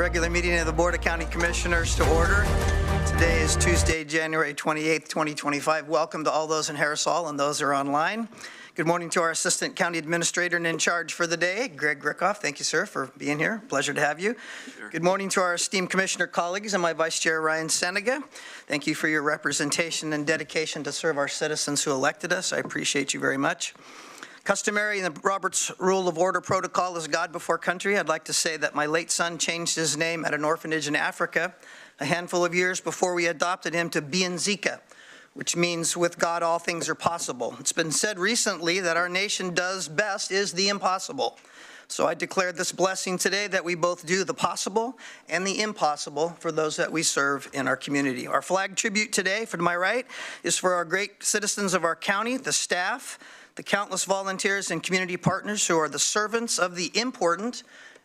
regular meeting of the Board of County Commissioners to order. Today is Tuesday, January 28th, 2025. Welcome to all those in Harris Hall and those who are online. Good morning to our Assistant County Administrator and in charge for the day, Greg Rickoff. Thank you, sir, for being here. Pleasure to have you. Sure. Good morning to our esteemed Commissioner colleagues and my Vice Chair, Ryan Senega. Thank you for your representation and dedication to serve our citizens who elected us. I appreciate you very much. Customary in the Robert's Rule of Order protocol is God before country. I'd like to say that my late son changed his name at an orphanage in Africa a handful of years before we adopted him to Bienzika, which means with God all things are possible. It's been said recently that our nation does best is the impossible. So I declare this blessing today that we both do the possible and the impossible for those that we serve in our community. Our flag tribute today, to my right, is for our great citizens of our county, the staff, the countless volunteers and community partners who are the servants of the important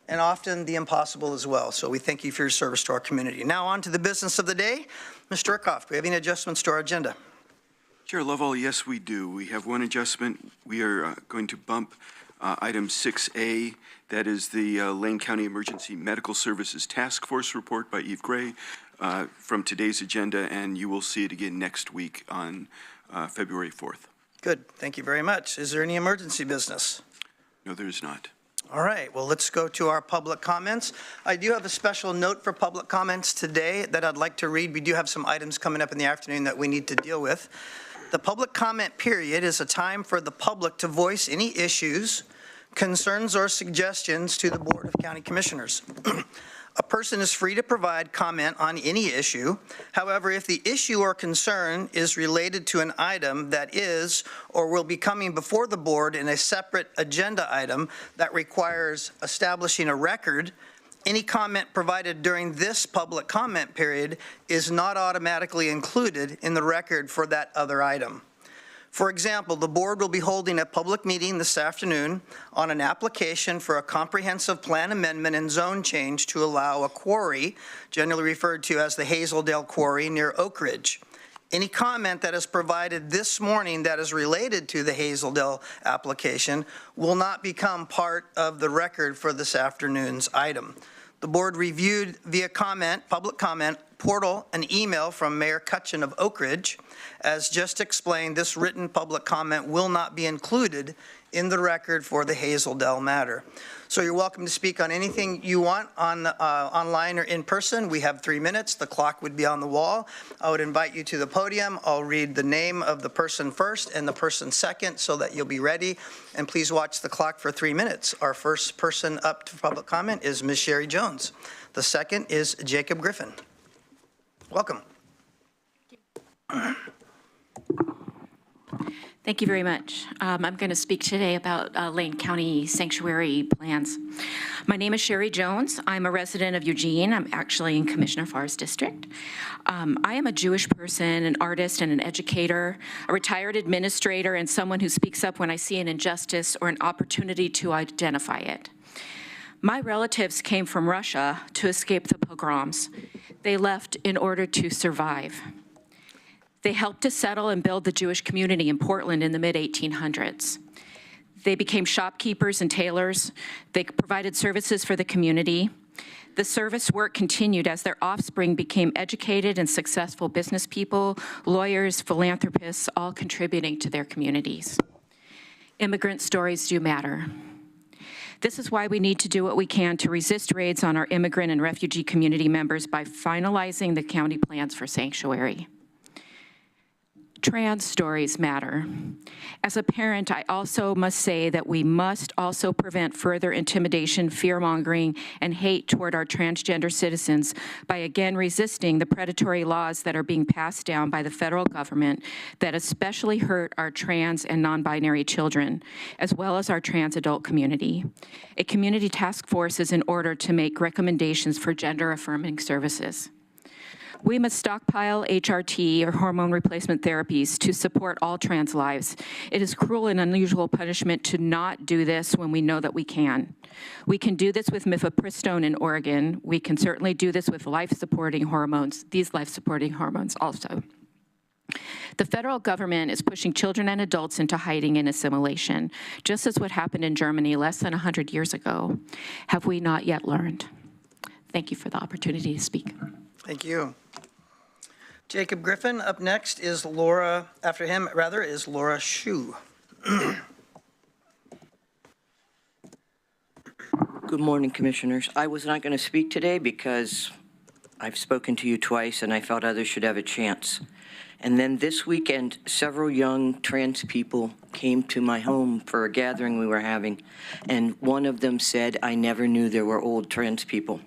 and often the impossible as well. So we thank you for your service to our community. Now on to the business of the day. Mr. Rickoff, do we have any adjustments to our agenda? Chair Lovell, yes we do. We have one adjustment. We are going to bump item 6A, that is the Lane County Emergency Medical Services Task Force report by Eve Gray from today's agenda, and you will see it again next week on February 4th. Good, thank you very much. Is there any emergency business? No, there is not. All right, well, let's go to our public comments. I do have a special note for public comments today that I'd like to read. We do have some items coming up in the afternoon that we need to deal with. The public comment period is a time for the public to voice any issues, concerns, or suggestions to the Board of County Commissioners. A person is free to provide comment on any issue. However, if the issue or concern is related to an item that is or will be coming before the board in a separate agenda item that requires establishing a record, any comment provided during this public comment period is not automatically included in the record for that other item. For example, the board will be holding a public meeting this afternoon on an application for a comprehensive plan amendment and zone change to allow a quarry, generally referred to as the Hazeldale Quarry near Oak Ridge. Any comment that is provided this morning that is related to the Hazeldale application will not become part of the record for this afternoon's item. The board reviewed via public comment portal, an email from Mayor Cutchin of Oak Ridge. As just explained, this written public comment will not be included in the record for the Hazeldale matter. So you're welcome to speak on anything you want on online or in person. We have 3 minutes. The clock would be on the wall. I would invite you to the podium. I'll read the name of the person first and the person second so that you'll be ready. And please watch the clock for 3 minutes. Our first person up to public comment is Ms. Sherry Jones. The second is Jacob Griffin. Welcome. Thank you very much. I'm going to speak today about Lane County sanctuary plans. My name is Sherry Jones. I'm a resident of Eugene. I'm actually in Commissioner Farr's district. I am a Jewish person, an artist and an educator, a retired administrator, and someone who speaks up when I see an injustice or an opportunity to identify it. My relatives came from Russia to escape the pogroms. They left in order to survive. They helped to settle and build the Jewish community in Portland in the mid-1800s. They became shopkeepers and tailors. They provided services for the community. The service work continued as their offspring became educated and successful business people, lawyers, philanthropists, all contributing to their communities. Immigrant stories do matter. This is why we need to do what we can to resist raids on our immigrant and refugee community members by finalizing the county plans for sanctuary. Trans stories matter. As a parent, I also must say that we must also prevent further intimidation, fear-mongering, and hate toward our transgender citizens by again resisting the predatory laws that are being passed down by the federal government that especially hurt our trans and non-binary children, as well as our trans adult community. A community task force is in order to make recommendations for gender-affirming services. We must stockpile HRT, or hormone replacement therapies, to support all trans lives. It is cruel and unusual punishment to not do this when we know that we can. We can do this with mifepristone in Oregon. We can certainly do this with life-supporting hormones, these life-supporting hormones also. The federal government is pushing children and adults into hiding and assimilation, just as what happened in Germany less than 100 years ago. Have we not yet learned? Thank you for the opportunity to speak. Thank you. Jacob Griffin. Up next is Laura, after him, rather, is Laura Shu. Good morning, Commissioners. I was not going to speak today because I've spoken to you twice and I felt others should have a chance. And then this weekend, several young trans people came to my home for a gathering we were having, and one of them said, "I never knew there were old trans people."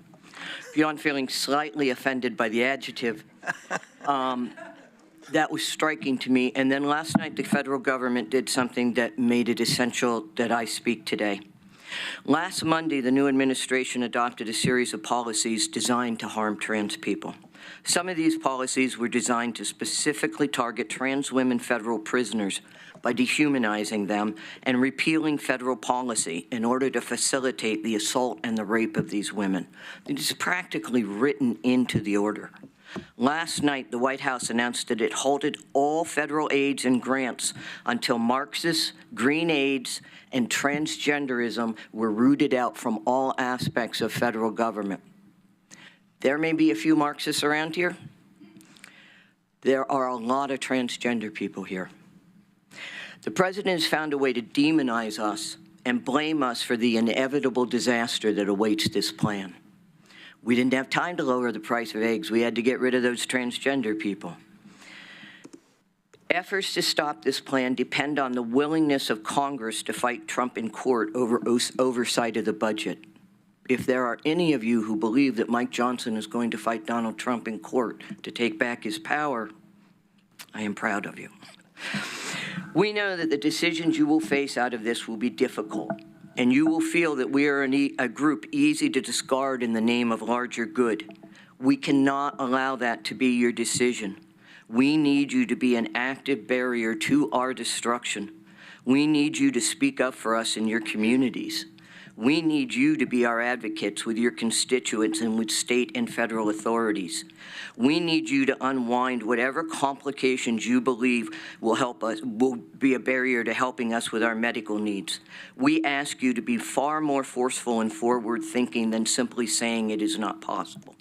Beyond feeling slightly offended by the adjective, that was striking to me. And then last night, the federal government did something that made it essential that I speak today. Last Monday, the new administration adopted a series of policies designed to harm trans people. Some of these policies were designed to specifically target trans women federal prisoners by dehumanizing them and repealing federal policy in order to facilitate the assault and the rape of these women. It is practically written into the order. Last night, the White House announced that it halted all federal aids and grants until Marxists, green aids, and transgenderism were rooted out from all aspects of federal government. There may be a few Marxists around here. There are a lot of transgender people here. The president has found a way to demonize us and blame us for the inevitable disaster that awaits this plan. We didn't have time to lower the price of eggs. We had to get rid of those transgender people. Efforts to stop this plan depend on the willingness of Congress to fight Trump in court over oversight of the budget. If there are any of you who believe that Mike Johnson is going to fight Donald Trump in court to take back his power, I am proud of you. We know that the decisions you will face out of this will be difficult, and you will feel that we are a group easy to discard in the name of larger good. We cannot allow that to be your decision. We need you to be an active barrier to our destruction. We need you to speak up for us in your communities. We need you to be our advocates with your constituents and with state and federal authorities. We need you to unwind whatever complications you believe will help us, will be a barrier to helping us with our medical needs. We ask you to be far more forceful and forward-thinking than simply saying it is not possible.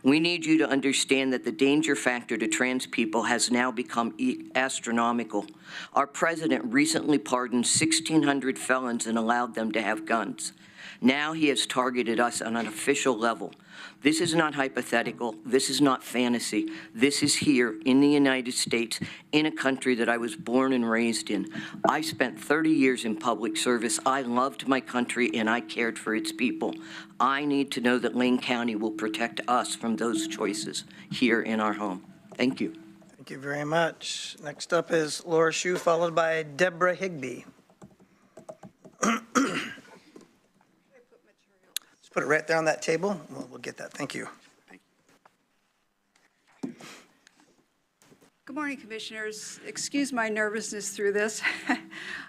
We need you to understand that the danger factor to trans people has now become astronomical. Our president recently pardoned 1,600 felons and allowed them to have guns. Now he has targeted us on an official level. This is not hypothetical. This is not fantasy. This is here in the United States, in a country that I was born and raised in. I spent 30 years in public service. I loved my country and I cared for its people. I need to know that Lane County will protect us from those choices here in our home. Thank you. Thank you very much. Next up is Laura Shu, followed by Deborah Higbee. Just put it right there on that table. We'll get that. Thank you. Good morning, Commissioners. Excuse my nervousness through this.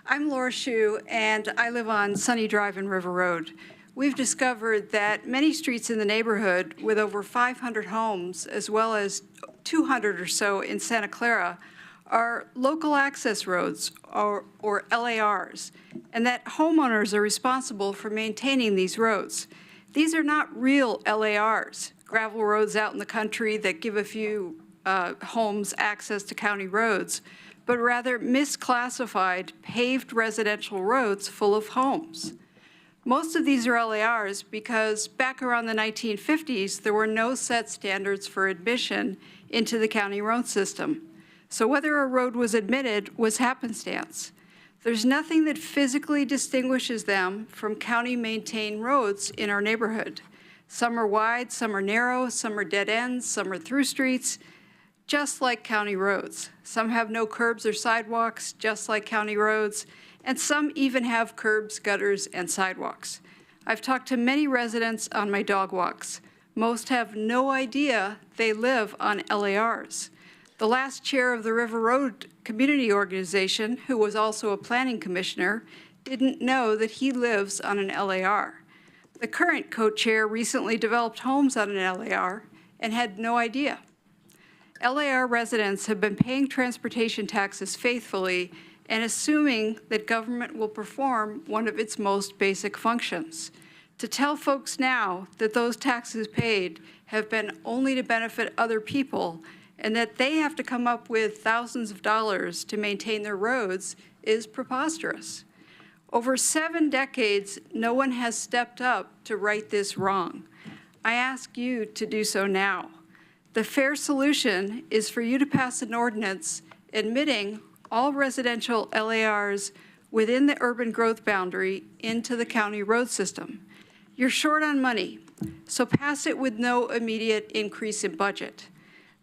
I'm Laura Shu, and I live on Sunny Drive and River Road. We've discovered that many streets in the neighborhood with over 500 homes, as well as 200 or so in Santa Clara, are local access roads, or LARs, and that homeowners are responsible for maintaining these roads. These are not real LARs, gravel roads out in the country that give a few homes access to county roads, but rather misclassified paved residential roads full of homes. Most of these are LARs because back around the 1950s, there were no set standards for admission into the county road system. So whether a road was admitted was happenstance. There's nothing that physically distinguishes them from county-maintained roads in our neighborhood. Some are wide, some are narrow, some are dead ends, some are through streets, just like county roads. Some have no curbs or sidewalks, just like county roads, and some even have curbs, gutters, and sidewalks. I've talked to many residents on my dog walks. Most have no idea they live on LARs. The last chair of the River Road Community Organization, who was also a planning commissioner, didn't know that he lives on an LAR. The current co-chair recently developed homes on an LAR and had no idea. LAR residents have been paying transportation taxes faithfully and assuming that government will perform one of its most basic functions, To tell folks now that those taxes paid have been only to benefit other people and that they have to come up with thousands of dollars to maintain their roads is preposterous. Over 7 decades, no one has stepped up to right this wrong. I ask you to do so now. The fair solution is for you to pass an ordinance admitting all residential LARs within the urban growth boundary into the county road system. You're short on money, so pass it with no immediate increase in budget.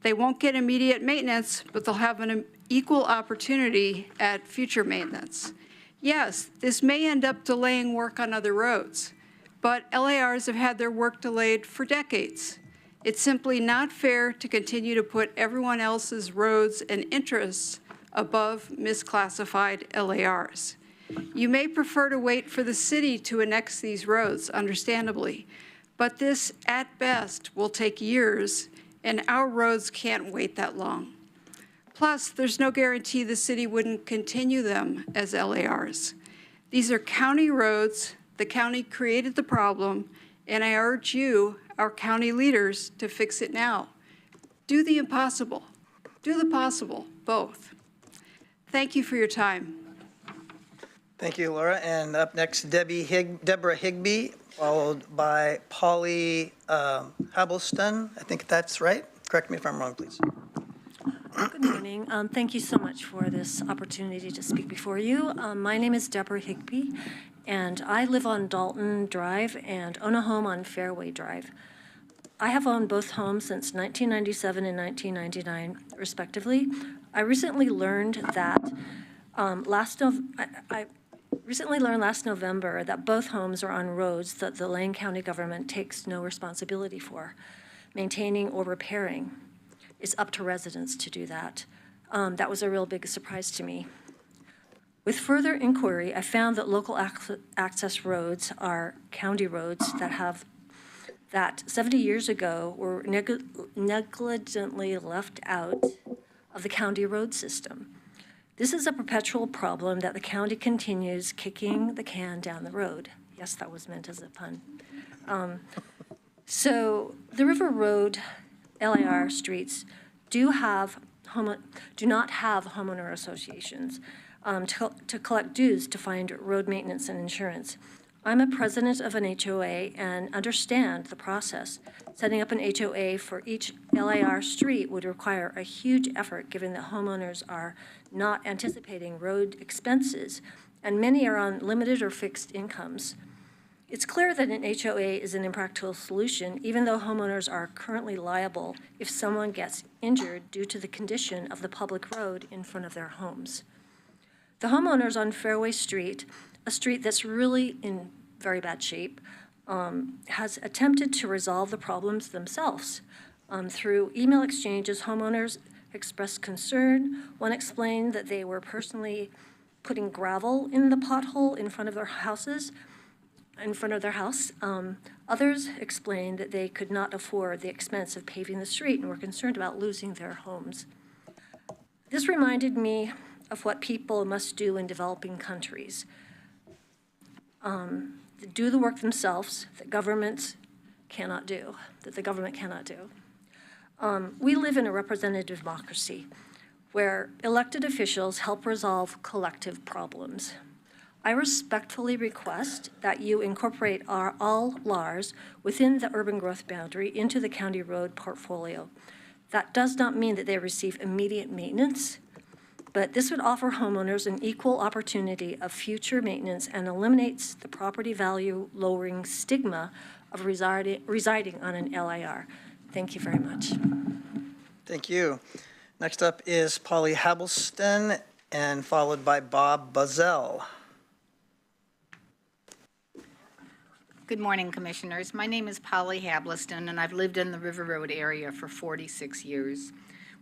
They won't get immediate maintenance, but they'll have an equal opportunity at future maintenance. Yes, this may end up delaying work on other roads, but LARs have had their work delayed for decades. It's simply not fair to continue to put everyone else's roads and interests above misclassified LARs. You may prefer to wait for the city to annex these roads, understandably, but this, at best, will take years, and our roads can't wait that long. Plus, there's no guarantee the city wouldn't continue them as LARs. These are county roads. The county created the problem, and I urge you, our county leaders, to fix it now. Do the impossible. Do the possible, both. Thank you for your time. Thank you, Laura. And up next, Deborah Higbee, followed by Polly Habelston. I think that's right. Correct me if I'm wrong, please. Good morning. Thank you so much for this opportunity to speak before you. My name is Deborah Higbee, and I live on Dalton Drive and own a home on Fairway Drive. I have owned both homes since 1997 and 1999, respectively. I recently learned that last November that both homes are on roads that the Lane County government takes no responsibility for, maintaining or repairing. It's up to residents to do that. That was a real big surprise to me. With further inquiry, I found that local access roads are county roads that 70 years ago were negligently left out of the county road system. This is a perpetual problem that the county continues kicking the can down the road. Yes, that was meant as a pun. So the River Road LAR streets do not have homeowner associations to collect dues to find road maintenance and insurance. I'm a president of an HOA and understand the process. Setting up an HOA for each LAR street would require a huge effort given that homeowners are not anticipating road expenses and many are on limited or fixed incomes. It's clear that an HOA is an impractical solution, even though homeowners are currently liable if someone gets injured due to the condition of the public road in front of their homes. The homeowners on Fairway Street, a street that's really in very bad shape, has attempted to resolve the problems themselves. Through email exchanges, homeowners expressed concern. One explained that they were personally putting gravel in the pothole in front of their house. Others explained that they could not afford the expense of paving the street and were concerned about losing their homes. This reminded me of what people must do in developing countries. Do the work themselves that governments cannot do, that the government cannot do. We live in a representative democracy where elected officials help resolve collective problems. I respectfully request that you incorporate all LARs within the urban growth boundary into the county road portfolio. That does not mean that they receive immediate maintenance, but this would offer homeowners an equal opportunity of future maintenance and eliminates the property value lowering stigma of residing on an LIR. Thank you very much. Thank you. Next up is Polly Habelston, and followed by Bob Buzzell. Good morning, Commissioners. My name is Polly Habelston, and I've lived in the River Road area for 46 years.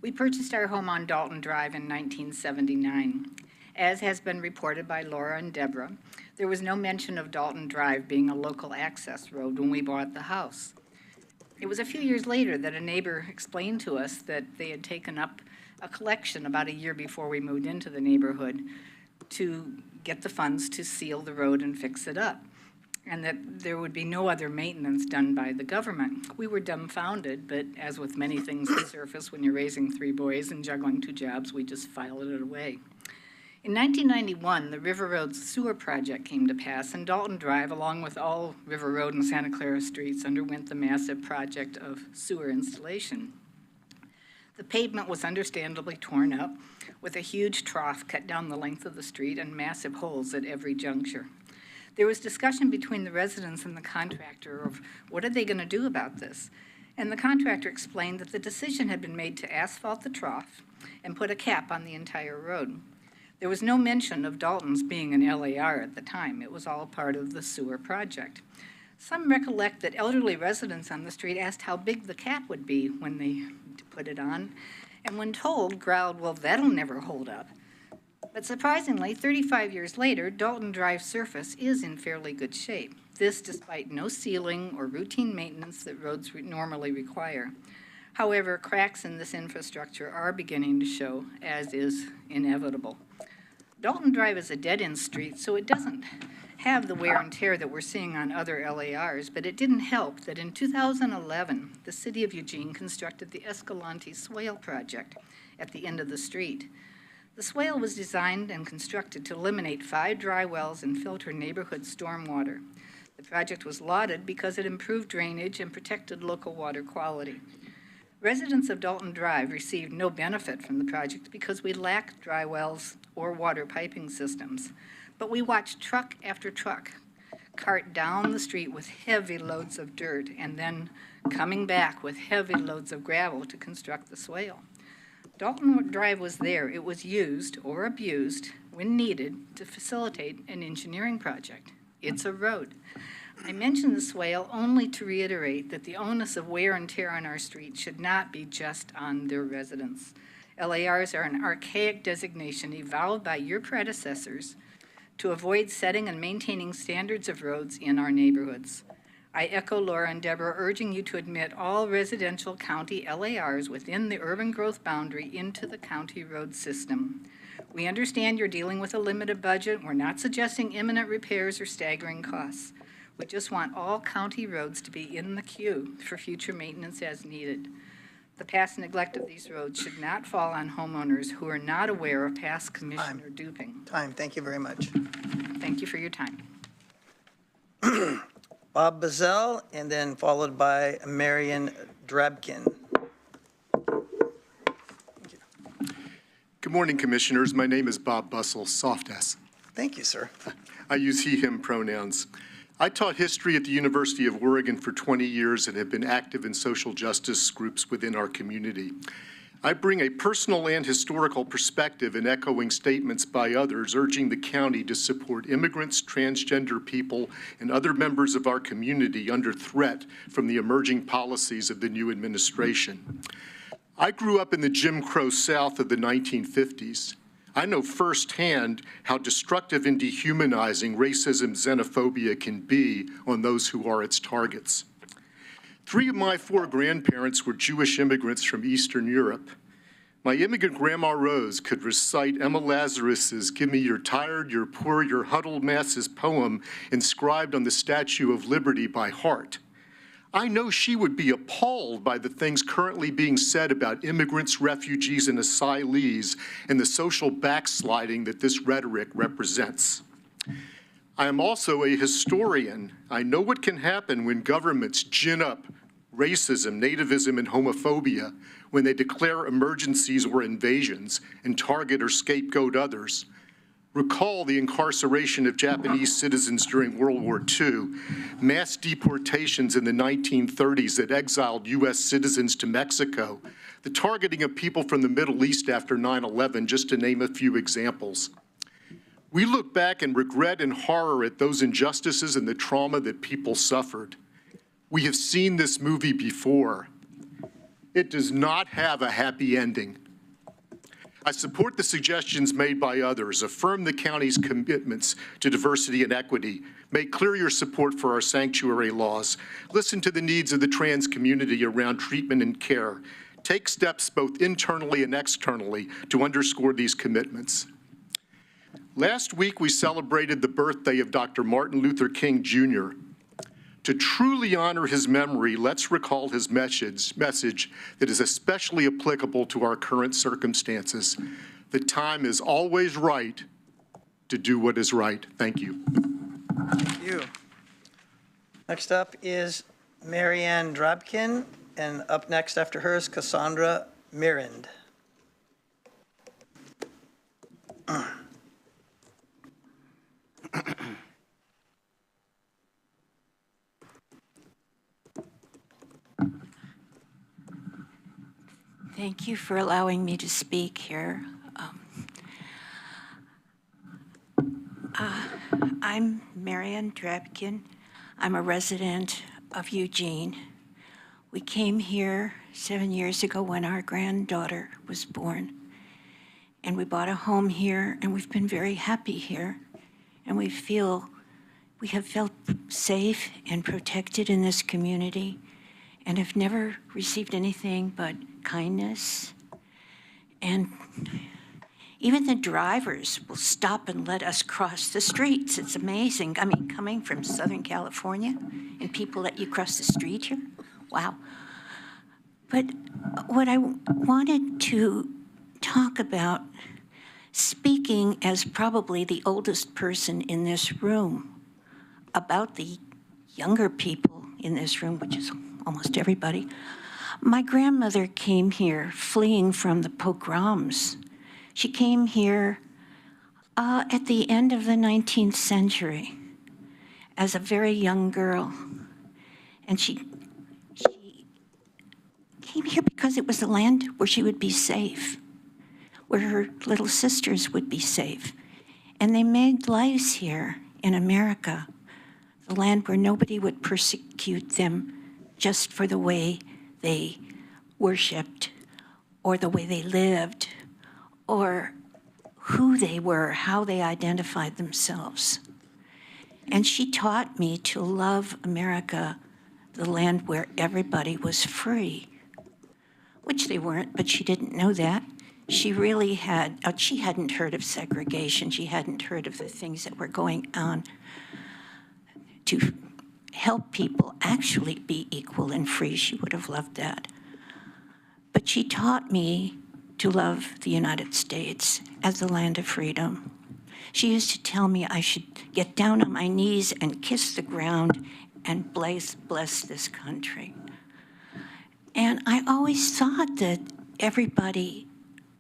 We purchased our home on Dalton Drive in 1979. As has been reported by Laura and Deborah, there was no mention of Dalton Drive being a local access road when we bought the house. It was a few years later that a neighbor explained to us that they had taken up a collection about a year before we moved into the neighborhood to get the funds to seal the road and fix it up. and that there would be no other maintenance done by the government. We were dumbfounded, but as with many things that surface when you're raising 3 boys and juggling 2 jobs, we just filed it away. In 1991, the River Road Sewer Project came to pass, and Dalton Drive, along with all River Road and Santa Clara streets, underwent the massive project of sewer installation. The pavement was understandably torn up, with a huge trough cut down the length of the street and massive holes at every juncture. There was discussion between the residents and the contractor of what are they going to do about this? And the contractor explained that the decision had been made to asphalt the trough and put a cap on the entire road. There was no mention of Dalton's being an LAR at the time. It was all part of the sewer project. Some recollect that elderly residents on the street asked how big the cap would be when they put it on, and when told, growled, well, that'll never hold up. But surprisingly, 35 years later, Dalton Drive surface is in fairly good shape. This despite no sealing or routine maintenance that roads normally require. However, cracks in this infrastructure are beginning to show, as is inevitable. Dalton Drive is a dead-end street, so it doesn't have the wear and tear that we're seeing on other LARs, but it didn't help that in 2011, the city of Eugene constructed the Escalante Swale project at the end of the street. The swale was designed and constructed to eliminate 5 dry wells and filter neighborhood stormwater. The project was lauded because it improved drainage and protected local water quality. Residents of Dalton Drive received no benefit from the project because we lacked dry wells or water piping systems. But we watched truck after truck cart down the street with heavy loads of dirt and then coming back with heavy loads of gravel to construct the swale. Dalton Drive was there. It was used or abused when needed to facilitate an engineering project. It's a road. I mention the swale only to reiterate that the onus of wear and tear on our street should not be just on their residents. LARs are an archaic designation evolved by your predecessors to avoid setting and maintaining standards of roads in our neighborhoods. I echo Laura and Deborah urging you to admit all residential county LARs within the urban growth boundary into the county road system. We understand you're dealing with a limited budget. We're not suggesting imminent repairs or staggering costs. We just want all county roads to be in the queue for future maintenance as needed. The past neglect of these roads should not fall on homeowners who are not aware of past commissioner duping. Thank you very much. Thank you for your time. Bob Bazell, and then followed by Marion Drabkin. Good morning, Commissioners. My name is Bob Bussell, soft S. Thank you, sir. I use he, him pronouns. I taught history at the University of Oregon for 20 years and have been active in social justice groups within our community. I bring a personal and historical perspective in echoing statements by others urging the county to support immigrants, transgender people, and other members of our community under threat from the emerging policies of the new administration. I grew up in the Jim Crow South of the 1950s. I know firsthand how destructive and dehumanizing racism, xenophobia can be on those who are its targets. 3 of my 4 grandparents were Jewish immigrants from Eastern Europe. My immigrant grandma Rose could recite Emma Lazarus's "Give me your tired, your poor, your huddled masses" poem inscribed on the Statue of Liberty by heart. I know she would be appalled by the things currently being said about immigrants, refugees, and asylees and the social backsliding that this rhetoric represents. I am also a historian. I know what can happen when governments gin up racism, nativism, and homophobia when they declare emergencies or invasions and target or scapegoat others. Recall the incarceration of Japanese citizens during World War II, mass deportations in the 1930s that exiled U.S. citizens to Mexico, the targeting of people from the Middle East after 9/11, just to name a few examples. We look back in regret and horror at those injustices and the trauma that people suffered. We have seen this movie before. It does not have a happy ending. I support the suggestions made by others. Affirm the county's commitments to diversity and equity. Make clear your support for our sanctuary laws. Listen to the needs of the trans community around treatment and care. Take steps both internally and externally to underscore these commitments. Last week, we celebrated the birthday of Dr. Martin Luther King, Jr. To truly honor his memory, let's recall his message that is especially applicable to our current circumstances. The time is always right to do what is right. Thank you. Thank you. Next up is Marianne Drabkin, and up next after her is Cassandra Mirand. Thank you for allowing me to speak here. I'm Marianne Drabkin. I'm a resident of Eugene. We came here 7 years ago when our granddaughter was born. And we bought a home here, and we've been very happy here. And we have felt safe and protected in this community and have never received anything but kindness. And even the drivers will stop and let us cross the streets. It's amazing. I mean, coming from Southern California and people let you cross the street here, wow. But what I wanted to talk about, speaking as probably the oldest person in this room, about the younger people in this room, which is almost everybody. My grandmother came here fleeing from the pogroms. She came here at the end of the 19th century as a very young girl. And she came here because it was a land where she would be safe, where her little sisters would be safe. And they made lives here in America, the land where nobody would persecute them just for the way they worshiped or the way they lived or who they were, how they identified themselves. And she taught me to love America, the land where everybody was free, which they weren't, but she didn't know that. She really she hadn't heard of segregation. She hadn't heard of the things that were going on to help people actually be equal and free. She would have loved that. But she taught me to love the United States as the land of freedom. She used to tell me I should get down on my knees and kiss the ground and bless this country. And I always thought that everybody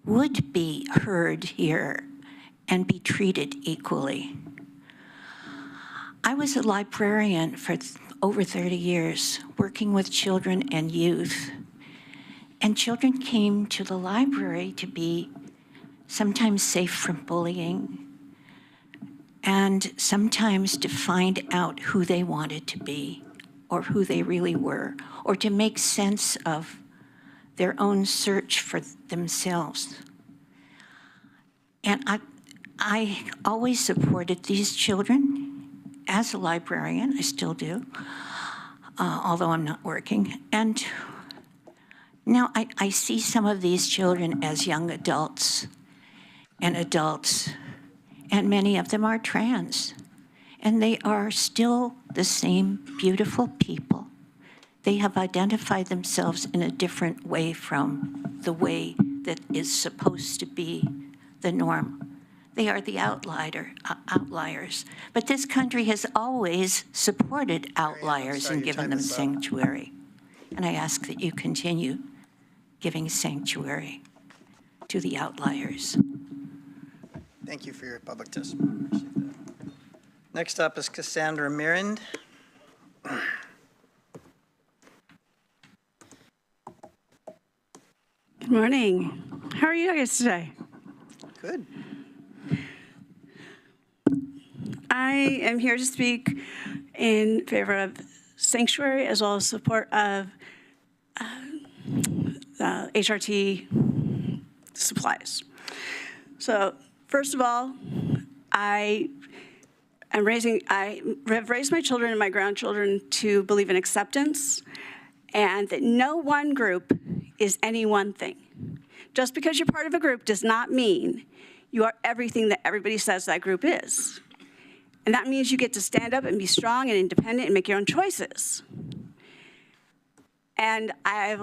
would be heard here and be treated equally. I was a librarian for over 30 years, working with children and youth. And children came to the library to be sometimes safe from bullying and sometimes to find out who they wanted to be or who they really were, or to make sense of their own search for themselves. And I always supported these children as a librarian. I still do, although I'm not working. And now I see some of these children as young adults, and many of them are trans. And they are still the same beautiful people. They have identified themselves in a different way from the way that is supposed to be the norm. They are the outliers. But this country has always supported outliers and given them sanctuary. And I ask that you continue giving sanctuary to the outliers. Thank you for your public testimony. Appreciate that. Next up is Cassandra Mirand. Good morning. How are you guys today? Good. I am here to speak in favor of sanctuary as well as support of HRT supplies. So first of all, I have raised my children and my grandchildren to believe in acceptance and that no one group is any one thing. Just because you're part of a group does not mean You are everything that everybody says that group is. And that means you get to stand up and be strong and independent and make your own choices. And I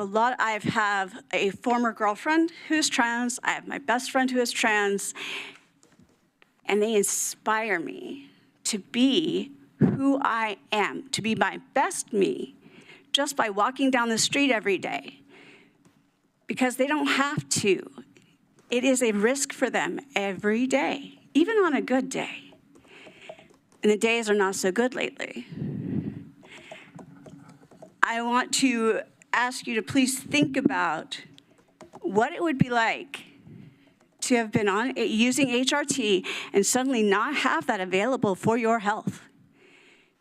have a former girlfriend who is trans. I have my best friend who is trans. And they inspire me to be who I am, to be my best me, just by walking down the street every day. Because they don't have to. It is a risk for them every day, even on a good day. And the days are not so good lately. I want to ask you to please think about what it would be like to have been using HRT and suddenly not have that available for your health.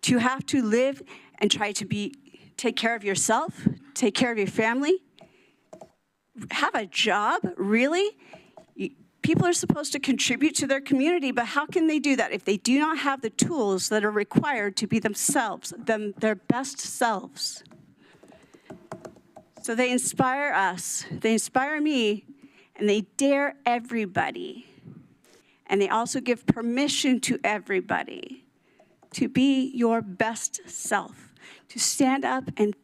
To have to live and try to take care of yourself, take care of your family, have a job, really? People are supposed to contribute to their community, but how can they do that if they do not have the tools that are required to be themselves, their best selves? So they inspire us, they inspire me, and they dare everybody. And they also give permission to everybody to be your best self, to stand up and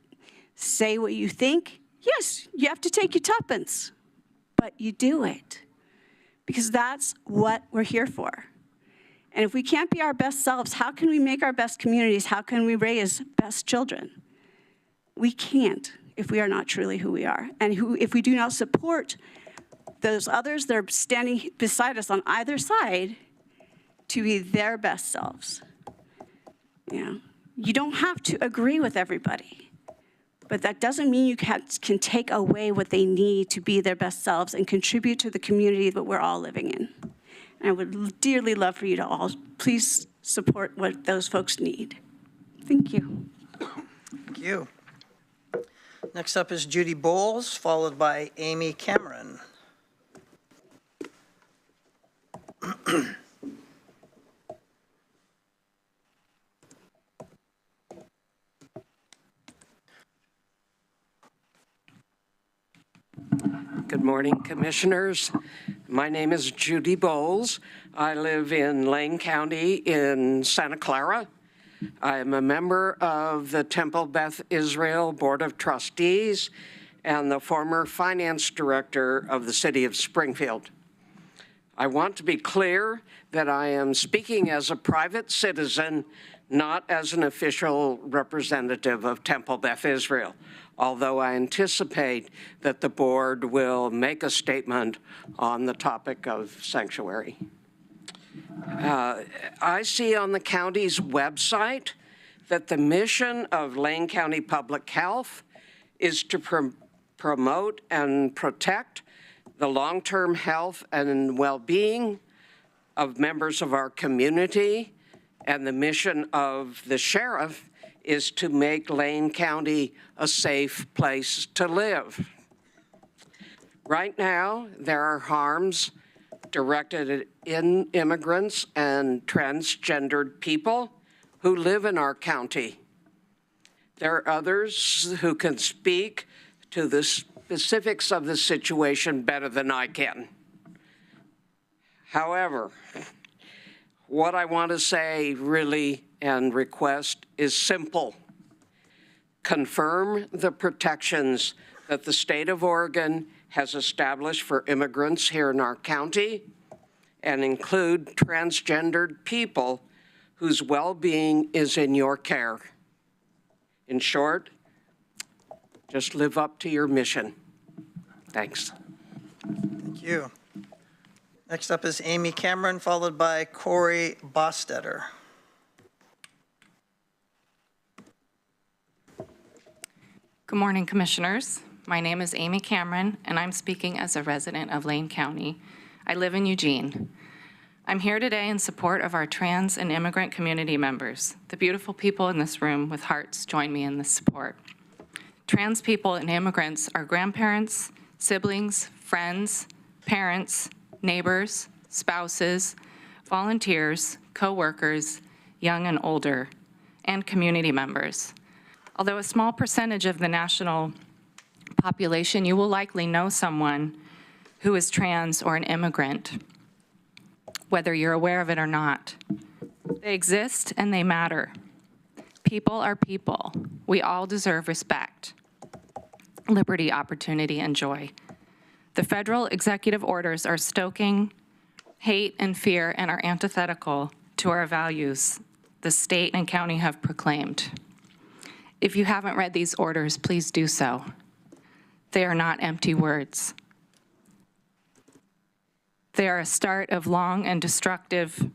say what you think. Yes, you have to take your tuppence, but you do it because that's what we're here for. And if we can't be our best selves, how can we make our best communities? How can we raise best children? We can't if we are not truly who we are. And if we do not support those others that are standing beside us on either side to be their best selves. Yeah. You don't have to agree with everybody, but that doesn't mean you can take away what they need to be their best selves and contribute to the community that we're all living in. And I would dearly love for you to all please support what those folks need. Thank you. Thank you. Next up is Judy Bowles, followed by Amy Cameron. Good morning, Commissioners. My name is Judy Bowles. I live in Lane County in Santa Clara. I am a member of the Temple Beth Israel Board of Trustees and the former finance director of the city of Springfield. I want to be clear that I am speaking as a private citizen, not as an official representative of Temple Beth Israel, although I anticipate that the board will make a statement on the topic of sanctuary. I see on the county's website that the mission of Lane County Public Health is to promote and protect the long-term health and well-being of members of our community, and the mission of the sheriff is to make Lane County a safe place to live. Right now, there are harms directed at immigrants and transgendered people who live in our county. There are others who can speak to the specifics of the situation better than I can. However, what I want to say really and request is simple. Confirm the protections that the state of Oregon has established for immigrants here in our county and include transgendered people whose well-being is in your care. In short, just live up to your mission. Thanks. Thank you. Next up is Amy Cameron, followed by Corey Bostetter. Good morning, Commissioners. My name is Amy Cameron, and I'm speaking as a resident of Lane County. I live in Eugene. I'm here today in support of our trans and immigrant community members. The beautiful people in this room with hearts join me in this support. Trans people and immigrants are grandparents, siblings, friends, parents, neighbors, spouses, volunteers, co-workers, young and older, and community members. Although a small percentage of the national population, you will likely know someone who is trans or an immigrant. whether you're aware of it or not. They exist and they matter. People are people. We all deserve respect, liberty, opportunity, and joy. The federal executive orders are stoking hate and fear and are antithetical to our values the state and county have proclaimed. If you haven't read these orders, please do so. They are not empty words. They are a start of long and destructive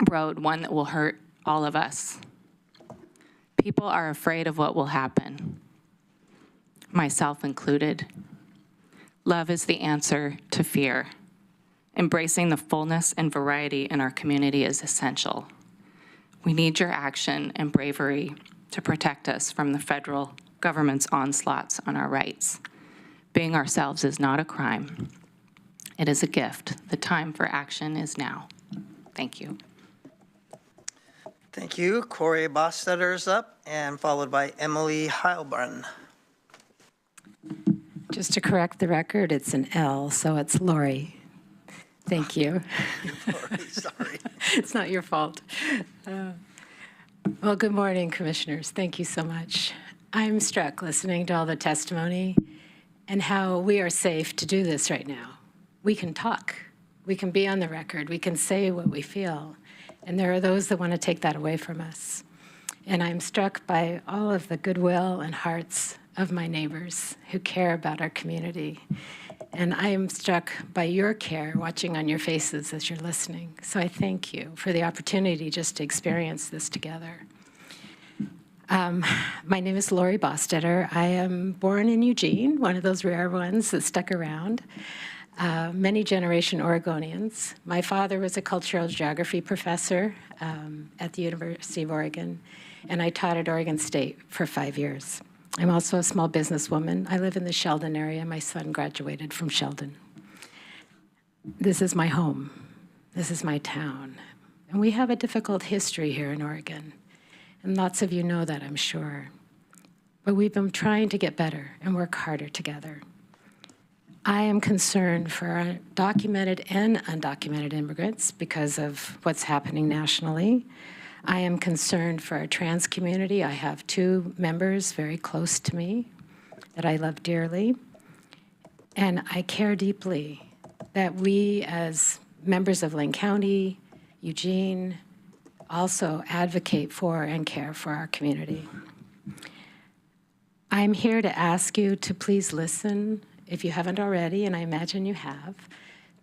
road, one that will hurt all of us. People are afraid of what will happen, myself included. Love is the answer to fear. Embracing the fullness and variety in our community is essential. We need your action and bravery to protect us from the federal government's onslaughts on our rights. Being ourselves is not a crime. It is a gift. The time for action is now. Thank you. Thank you. Corey Bostetter is up, and followed by Emily Heilbrunn. Just to correct the record, it's an L, so it's Lori. Thank you. Lori, sorry. It's not your fault. Well, good morning, commissioners. Thank you so much. I'm struck listening to all the testimony and how we are safe to do this right now. We can talk. We can be on the record. We can say what we feel. And there are those that want to take that away from us. And I'm struck by all of the goodwill and hearts of my neighbors who care about our community. And I am struck by your care, watching on your faces as you're listening. So I thank you for the opportunity just to experience this together. My name is Lori Bostetter. I am born in Eugene, one of those rare ones that stuck around. Many generation Oregonians. My father was a cultural geography professor at the University of Oregon, and I taught at Oregon State for 5 years. I'm also a small businesswoman. I live in the Sheldon area. My son graduated from Sheldon. This is my home. This is my town. And we have a difficult history here in Oregon. And lots of you know that, I'm sure. But we've been trying to get better and work harder together. I am concerned for our documented and undocumented immigrants because of what's happening nationally. I am concerned for our trans community. I have 2 members very close to me that I love dearly. And I care deeply that we, as members of Lane County, Eugene, also advocate for and care for our community. I'm here to ask you to please listen, if you haven't already, and I imagine you have,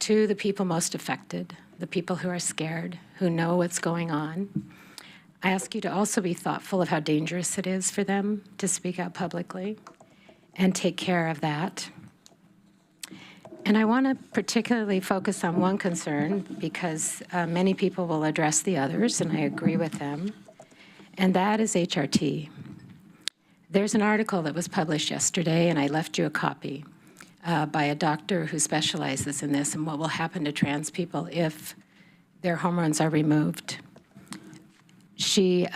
to the people most affected, the people who are scared, who know what's going on. I ask you to also be thoughtful of how dangerous it is for them to speak out publicly and take care of that. And I want to particularly focus on one concern because many people will address the others, and I agree with them, and that is HRT. There's an article that was published yesterday, and I left you a copy, by a doctor who specializes in this and what will happen to trans people if their hormones are removed. She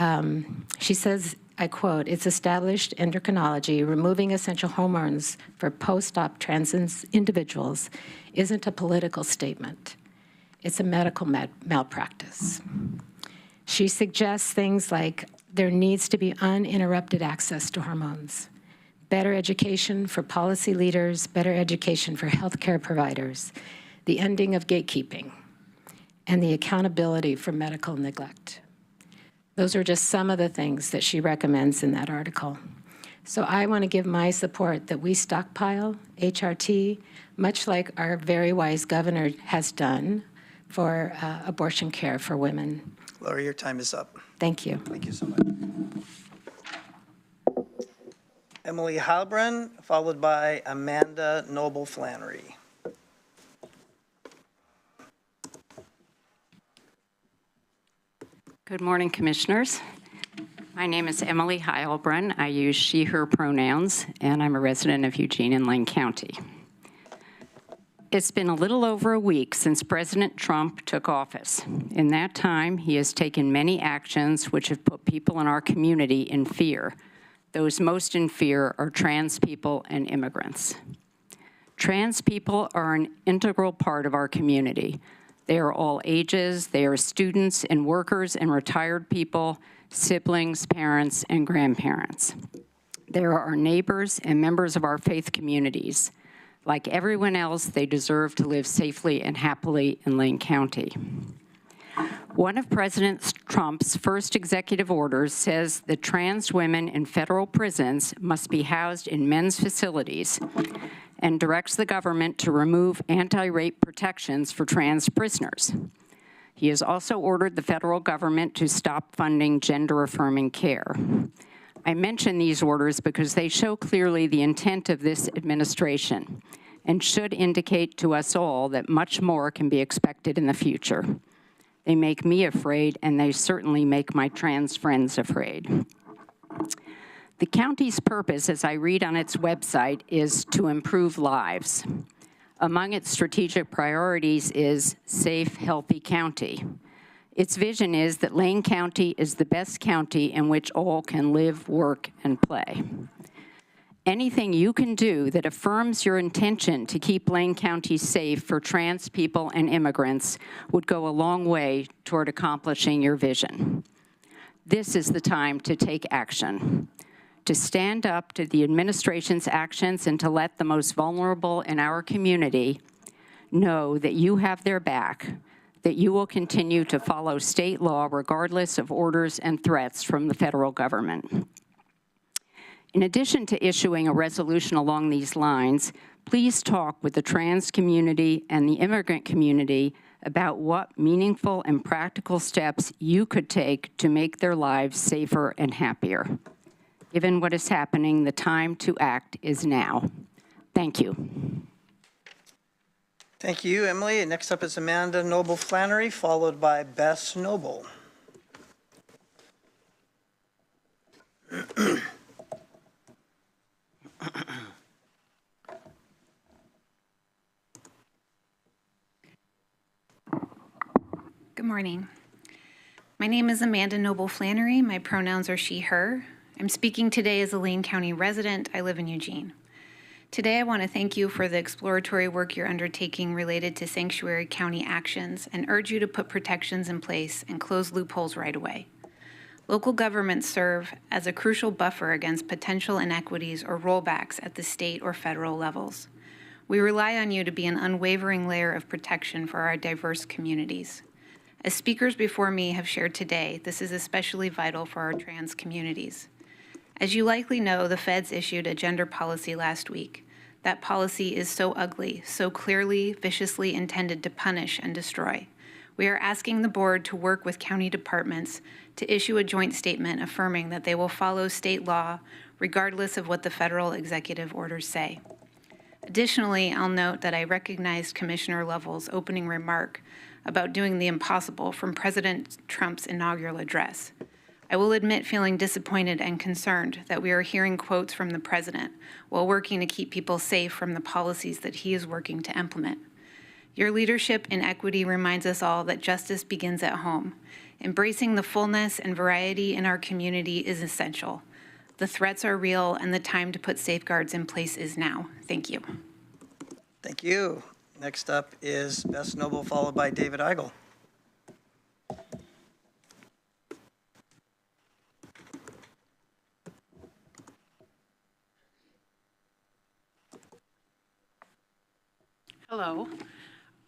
says, I quote, "It's established endocrinology, removing essential hormones for post-op trans individuals isn't a political statement. It's a medical malpractice." She suggests things like there needs to be uninterrupted access to hormones, better education for policy leaders, better education for healthcare providers, the ending of gatekeeping, and the accountability for medical neglect. Those are just some of the things that she recommends in that article. So I want to give my support that we stockpile HRT, much like our very wise governor has done for abortion care for women. Lori, your time is up. Thank you. Thank you so much. Emily Heilbrunn, followed by Amanda Noble-Flannery. Good morning, Commissioners. My name is Emily Heilbrunn. I use she, her pronouns, and I'm a resident of Eugene and Lane County. It's been a little over a week since President Trump took office. In that time, he has taken many actions which have put people in our community in fear. Those most in fear are trans people and immigrants. Trans people are an integral part of our community. They are all ages. They are students and workers and retired people, siblings, parents, and grandparents. They are our neighbors and members of our faith communities. Like everyone else, they deserve to live safely and happily in Lane County. One of President Trump's first executive orders says that trans women in federal prisons must be housed in men's facilities and directs the government to remove anti-rape protections for trans prisoners. He has also ordered the federal government to stop funding gender-affirming care. I mention these orders because they show clearly the intent of this administration and should indicate to us all that much more can be expected in the future. They make me afraid, and they certainly make my trans friends afraid. The county's purpose, as I read on its website, is to improve lives. Among its strategic priorities is Safe, Healthy County. Its vision is that Lane County is the best county in which all can live, work, and play. Anything you can do that affirms your intention to keep Lane County safe for trans people and immigrants would go a long way toward accomplishing your vision. This is the time to take action, to stand up to the administration's actions and to let the most vulnerable in our community know that you have their back, that you will continue to follow state law regardless of orders and threats from the federal government. In addition to issuing a resolution along these lines, please talk with the trans community and the immigrant community about what meaningful and practical steps you could take to make their lives safer and happier. Given what is happening, the time to act is now. Thank you. Thank you, Emily. And next up is Amanda Noble Flannery, followed by Bess Noble. Good morning. My name is Amanda Noble Flannery. My pronouns are she, her. I'm speaking today as a Lane County resident. I live in Eugene. Today, I want to thank you for the exploratory work you're undertaking related to sanctuary county actions and urge you to put protections in place and close loopholes right away. Local governments serve as a crucial buffer against potential inequities or rollbacks at the state or federal levels. We rely on you to be an unwavering layer of protection for our diverse communities. As speakers before me have shared today, this is especially vital for our trans communities. As you likely know, the feds issued a gender policy last week. That policy is so ugly, so clearly, viciously intended to punish and destroy. We are asking the board to work with county departments to issue a joint statement affirming that they will follow state law regardless of what the federal executive orders say. Additionally, I'll note that I recognized Commissioner Lovell's opening remark about doing the impossible from President Trump's inaugural address. I will admit feeling disappointed and concerned that we are hearing quotes from the president while working to keep people safe from the policies that he is working to implement. Your leadership in equity reminds us all that justice begins at home. Embracing the fullness and variety in our community is essential. The threats are real, and the time to put safeguards in place is now. Thank you. Thank you. Next up is Bess Noble, followed by David Eigel. Hello,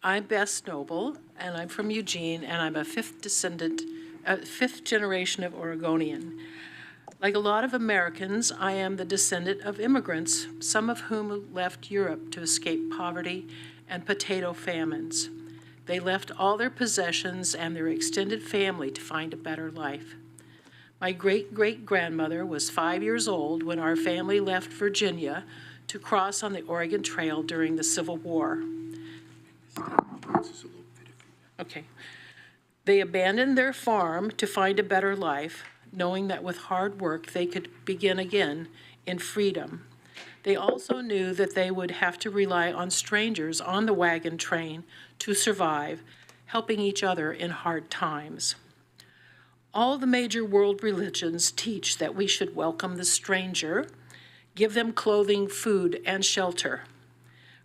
I'm Bess Noble, and I'm from Eugene, and I'm a fifth generation of Oregonian. Like a lot of Americans, I am the descendant of immigrants, some of whom left Europe to escape poverty and potato famines. They left all their possessions and their extended family to find a better life. My great-great-grandmother was 5 years old when our family left Virginia to cross on the Oregon Trail during the Civil War. Okay. They abandoned their farm to find a better life, knowing that with hard work they could begin again in freedom. They also knew that they would have to rely on strangers on the wagon train to survive, helping each other in hard times. All the major world religions teach that we should welcome the stranger, give them clothing, food, and shelter.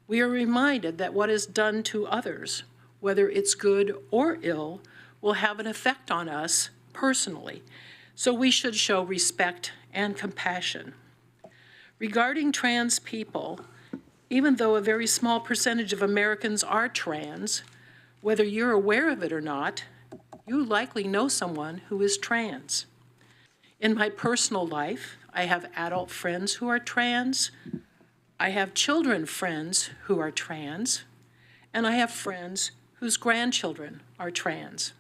We are reminded that what is done to others whether it's good or ill, will have an effect on us personally. So we should show respect and compassion. Regarding trans people, even though a very small percentage of Americans are trans, whether you're aware of it or not, you likely know someone who is trans. In my personal life, I have adult friends who are trans, I have children friends who are trans, and I have friends whose grandchildren are trans.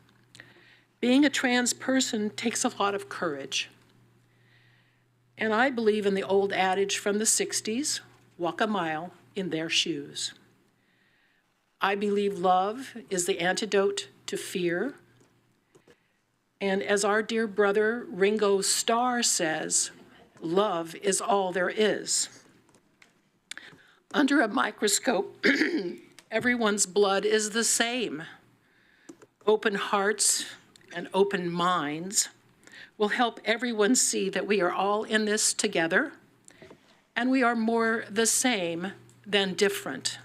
Being a trans person takes a lot of courage. And I believe in the old adage from the 60s, walk a mile in their shoes. I believe love is the antidote to fear. And as our dear brother Ringo Starr says, love is all there is. Under a microscope, everyone's blood is the same. Open hearts and open minds will help everyone see that we are all in this together, and we are more the same than different.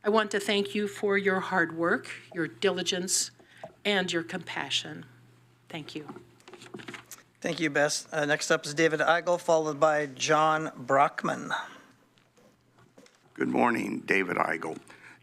I want to thank you for your hard work, your diligence, and your compassion. Thank you. Thank you, Bess. Next up is David Eigel, followed by John Brockman. Good morning, David Eigel.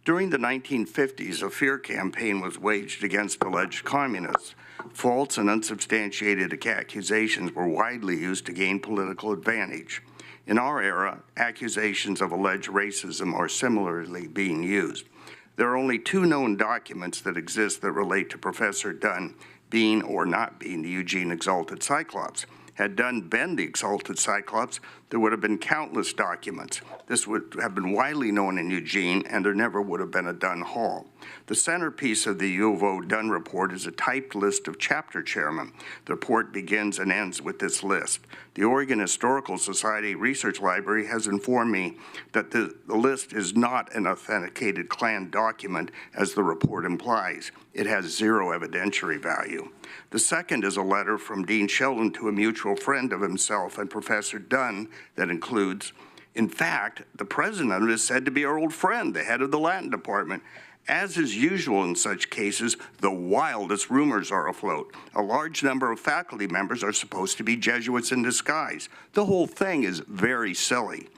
During the 1950s, a fear campaign was waged against alleged communists. False and unsubstantiated accusations were widely used to gain political advantage. In our era, accusations of alleged racism are similarly being used. There are only 2 known documents that exist that relate to Professor Dunn being or not being the Eugene Exalted Cyclops. Had Dunn been the Exalted Cyclops, there would have been countless documents. This would have been widely known in Eugene, and there never would have been a Dunn Hall. The centerpiece of the U of O Dunn report is a typed list of chapter chairmen. The report begins and ends with this list. The Oregon Historical Society Research Library has informed me that the list is not an authenticated Klan document, as the report implies. It has 0 evidentiary value. The second is a letter from Dean Sheldon to a mutual friend of himself and Professor Dunn that includes, in fact, the president is said to be our old friend, the head of the Latin department. As is usual in such cases, the wildest rumors are afloat. A large number of faculty members are supposed to be Jesuits in disguise. The whole thing is very silly.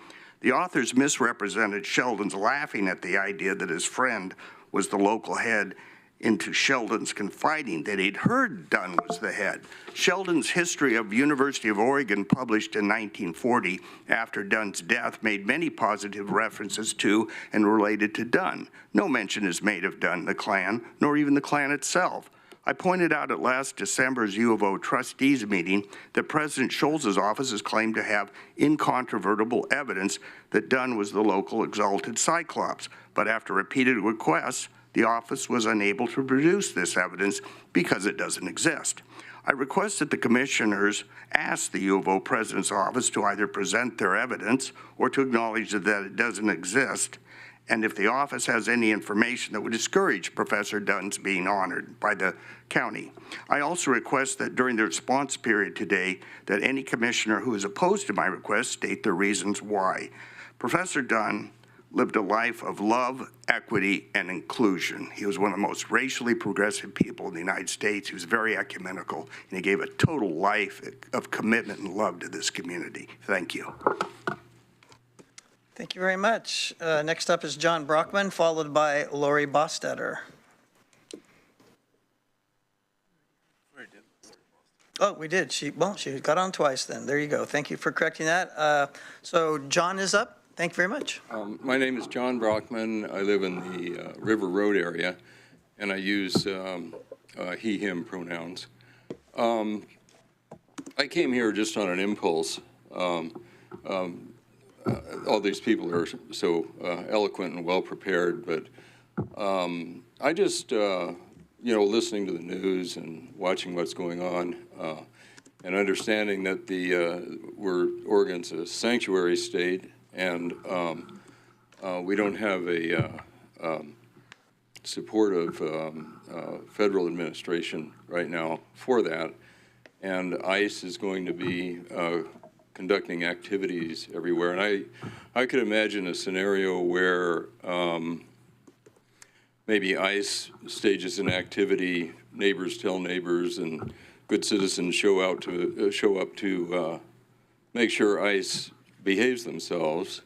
The authors misrepresented Sheldon's laughing at the idea that his friend was the local head into Sheldon's confiding that he'd heard Dunn was the head. Sheldon's History of University of Oregon, published in 1940 after Dunn's death, made many positive references to and related to Dunn. No mention is made of Dunn, the Klan, nor even the Klan itself. I pointed out at last December's U of O trustees meeting that President Scholz's office has claimed to have incontrovertible evidence that Dunn was the local Exalted Cyclops, but after repeated requests, the office was unable to produce this evidence because it doesn't exist. I request that the commissioners ask the U of O president's office to either present their evidence or to acknowledge that it doesn't exist, and if the office has any information that would discourage Professor Dunn's being honored by the county. I also request that during the response period today, that any commissioner who is opposed to my request state their reasons why. Professor Dunn lived a life of love, equity, and inclusion. He was one of the most racially progressive people in the United States. He was very ecumenical, and he gave a total life of commitment and love to this community. Thank you. Thank you very much. Next up is John Brockman, followed by Lori Bostetter. Oh, we did. She got on twice then. There you go. Thank you for correcting that. So John is up. Thank you very much. My name is John Brockman. I live in the River Road area, and I use he, him pronouns. I came here just on an impulse. All these people are so eloquent and well-prepared, but I just, listening to the news and watching what's going on, and understanding that Oregon's a sanctuary state, and we don't have a supportive federal administration right now for that. And ICE is going to be conducting activities everywhere. And I could imagine a scenario where maybe ICE stages an activity, neighbors tell neighbors, and good citizens show up to make sure ICE behaves themselves,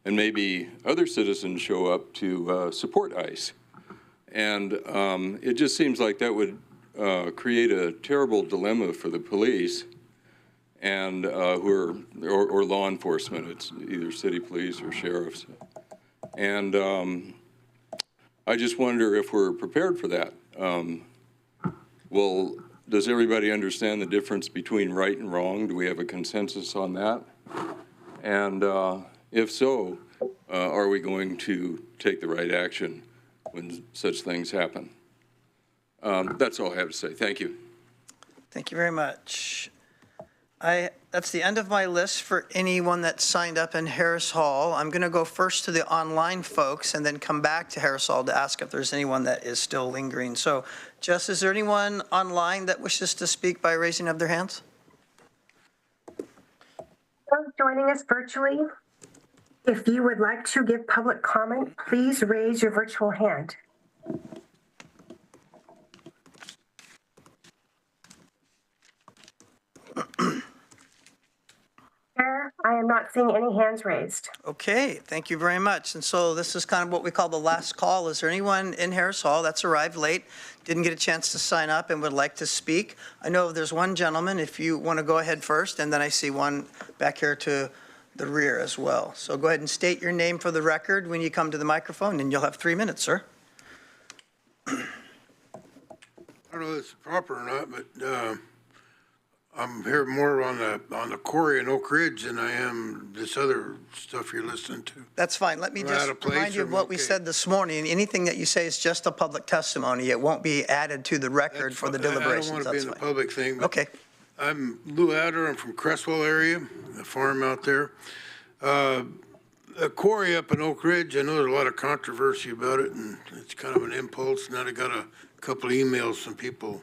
and maybe other citizens show up to support ICE. And it just seems like that would create a terrible dilemma for the police and or law enforcement. It's either city police or sheriffs. And I just wonder if we're prepared for that. Does everybody understand the difference between right and wrong? Do we have a consensus on that? And if so, are we going to take the right action when such things happen? That's all I have to say. Thank you. Thank you very much. That's the end of my list for anyone that signed up in Harris Hall. I'm going to go first to the online folks and then come back to Harris Hall to ask if there's anyone that is still lingering. So, Jess, is there anyone online that wishes to speak by raising of their hands? Those joining us virtually, if you would like to give public comment, please raise your virtual hand. Chair, I am not seeing any hands raised. Okay, thank you very much. And so this is kind of what we call the last call. Is there anyone in Harris Hall that's arrived late, didn't get a chance to sign up and would like to speak? I know there's one gentleman, if you want to go ahead first, and then I see one back here to the rear as well. So go ahead and state your name for the record when you come to the microphone, and you'll have 3 minutes, sir. I don't know if it's proper or not, but I'm here more on the quarry in Oak Ridge than I am this other stuff you're listening to. That's fine. Let me Am I just out of place remind you or of am what I we okay? said this morning. Anything that you say is just a public testimony. It won't be added to the record for the deliberations. I don't want to be That's in the fine. public thing. But Okay. I'm Lou Adder. I'm from Cresswell area, the farm out there. The quarry up in Oak Ridge, I know there's a lot of controversy about it, and it's kind of an impulse. Now I got a couple of emails from people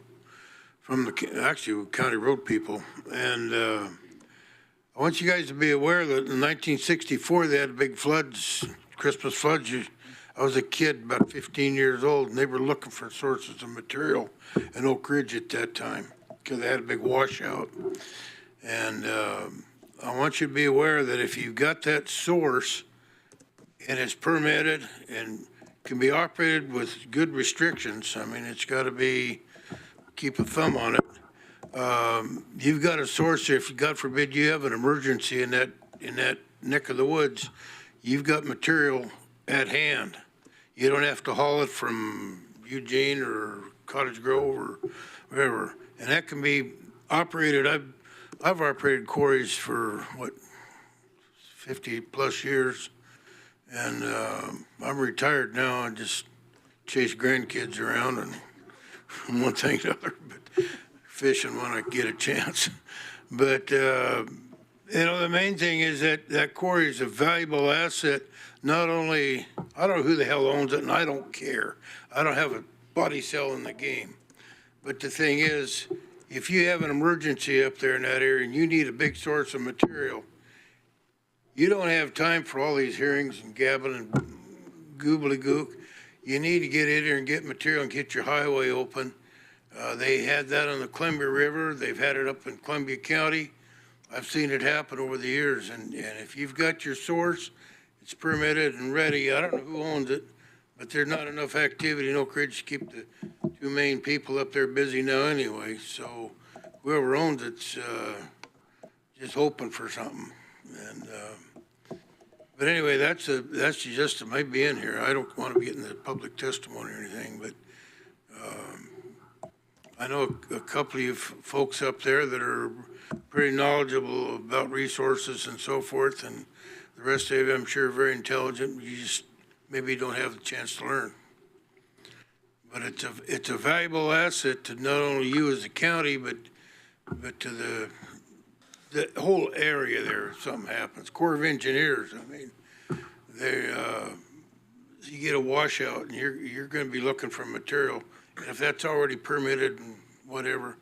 from actually county road people. And I want you guys to be aware that in 1964, they had big floods, Christmas floods. I was a kid, about 15 years old, and they were looking for sources of material in Oak Ridge at that time because they had a big washout. And I want you to be aware that if you've got that source and it's permitted and can be operated with good restrictions, I mean, it's got to be, keep a thumb on it. You've got a source, if God forbid you have an emergency in that neck of the woods, you've got material at hand. You don't have to haul it from Eugene or Cottage Grove or wherever. And that can be operated. I've operated quarries for, 50 plus years. And I'm retired now. I just chase grandkids around and one thing to other, but fishing when I get a chance. But, the main thing is that quarry is a valuable asset. Not only, I don't know who the hell owns it, and I don't care. I don't have a body cell in the game. But the thing is, if you have an emergency up there in that area and you need a big source of material, you don't have time for all these hearings and gabbing and goobly-gook. You need to get in there and get material and get your highway open. They had that on the Columbia River. They've had it up in Columbia County. I've seen it happen over the years. And if you've got your source, it's permitted and ready. I don't know who owns it, but there's not enough activity in Oak Ridge to keep the two main people up there busy now anyway. So whoever owns it's just hoping for something. And but anyway, that's just it might be in here. I don't want to be getting the public testimony or anything, but I know a couple of you folks up there that are pretty knowledgeable about resources and so forth, and the rest of you, I'm sure, are very intelligent. You just maybe don't have the chance to learn. But it's a valuable asset to not only you as a county, but to the whole area there. If something happens, Corps of Engineers. I mean, you get a washout, and you're going to be looking for material. And if that's already permitted and whatever,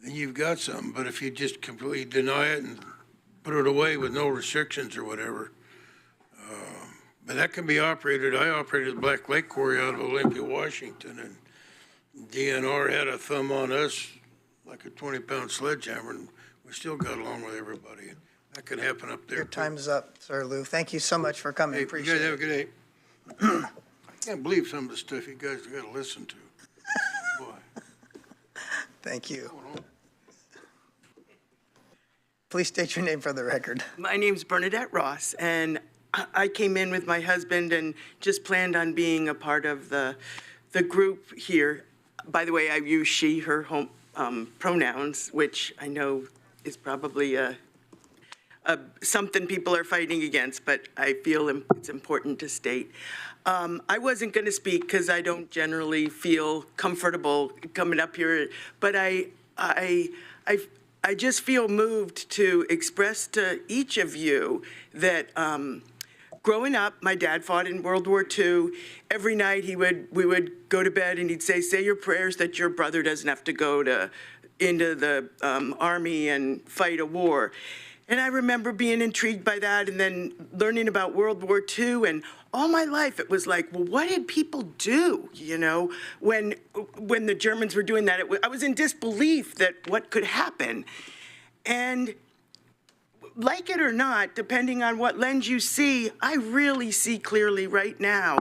then you've got something. But if you just completely deny it and put it away with no restrictions or whatever, But that can be operated, I operated the Black Lake Quarry out of Olympia, Washington, and DNR had a thumb on us like a 20-pound sledgehammer, and we still got along with everybody. That could happen up there. Your time's up, Sir Lou. Thank you so much for coming. Hey, you Appreciate guys have it. a good day. I can't believe some of the stuff you guys got to listen to. Boy. Thank you. Please state your name for the record. My name's Bernadette Ross, and I came in with my husband and just planned on being a part of the group here. By the way, I use she, her home, pronouns, which I know is probably something people are fighting against, but I feel it's important to state. I wasn't going to speak because I don't generally feel comfortable coming up here, but I just feel moved to express to each of you that growing up, my dad fought in World War II. Every night we would go to bed and he'd say your prayers that your brother doesn't have to go into the army and fight a war. And I remember being intrigued by that and then learning about World War II, and all my life it was like, well, what did people do, you know, when the Germans were doing that? I was in disbelief that what could happen. And like it or not, depending on what lens you see, I really see clearly right now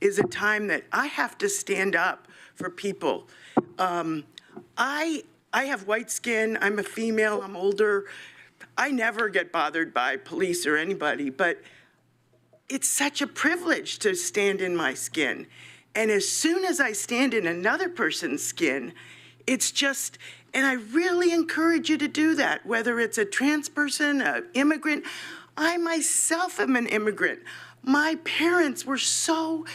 is a time that I have to stand up for people. I have white skin, I'm a female, I'm older. I never get bothered by police or anybody, but it's such a privilege to stand in my skin. And as soon as I stand in another person's skin, it's just, and I really encourage you to do that, whether it's a trans person, an immigrant. I myself am an immigrant. My parents were so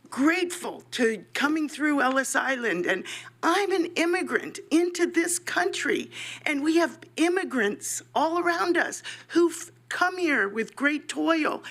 grateful to coming through Ellis Island, and I'm an immigrant into this country, and we have immigrants all around us who've come here with great toil.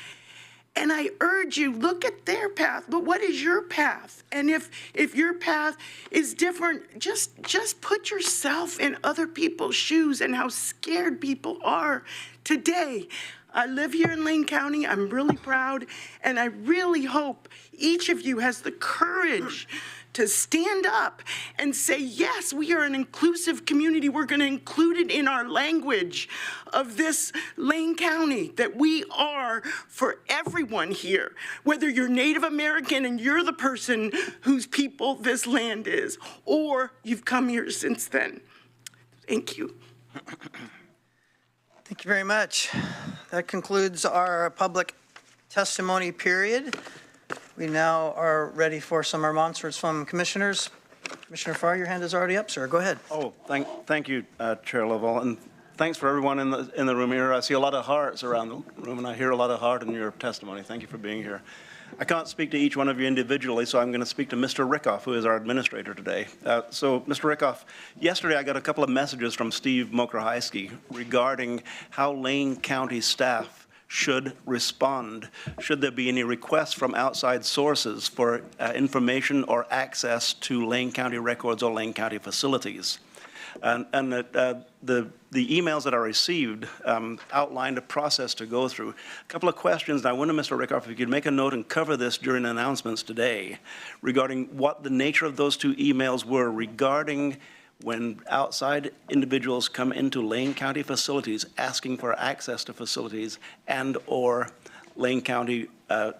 And I urge you, look at their path, but what is your path? And if your path is different, just put yourself in other people's shoes and how scared people are today. I live here in Lane County. I'm really proud, and I really hope each of you has the courage to stand up and say, yes, we are an inclusive community. We're going to include it in our language of this Lane County, that we are for everyone here, whether you're Native American and you're the person whose people this land is, or you've come here since then. Thank you. Thank you very much. That concludes our public testimony period. We now are ready for some remonstrance from commissioners. Commissioner Farr, your hand is already up, sir. Go ahead. Oh, thank you, Chair Lovell, and thanks for everyone in the room here. I see a lot of hearts around the room, and I hear a lot of heart in your testimony. Thank you for being here. I can't speak to each one of you individually, so I'm going to speak to Mr. Rickoff, who is our administrator today. So, Mr. Rickoff, yesterday I got a couple of messages from Steve Mokrahysky regarding how Lane County staff should respond, should there be any requests from outside sources for information or access to Lane County records or Lane County facilities. And the emails that I received outlined a process to go through. A couple of questions, and I wonder, Mr. Rickoff, if you could make a note and cover this during announcements today regarding what the nature of those two emails were regarding when outside individuals come into Lane County facilities asking for access to facilities and or Lane County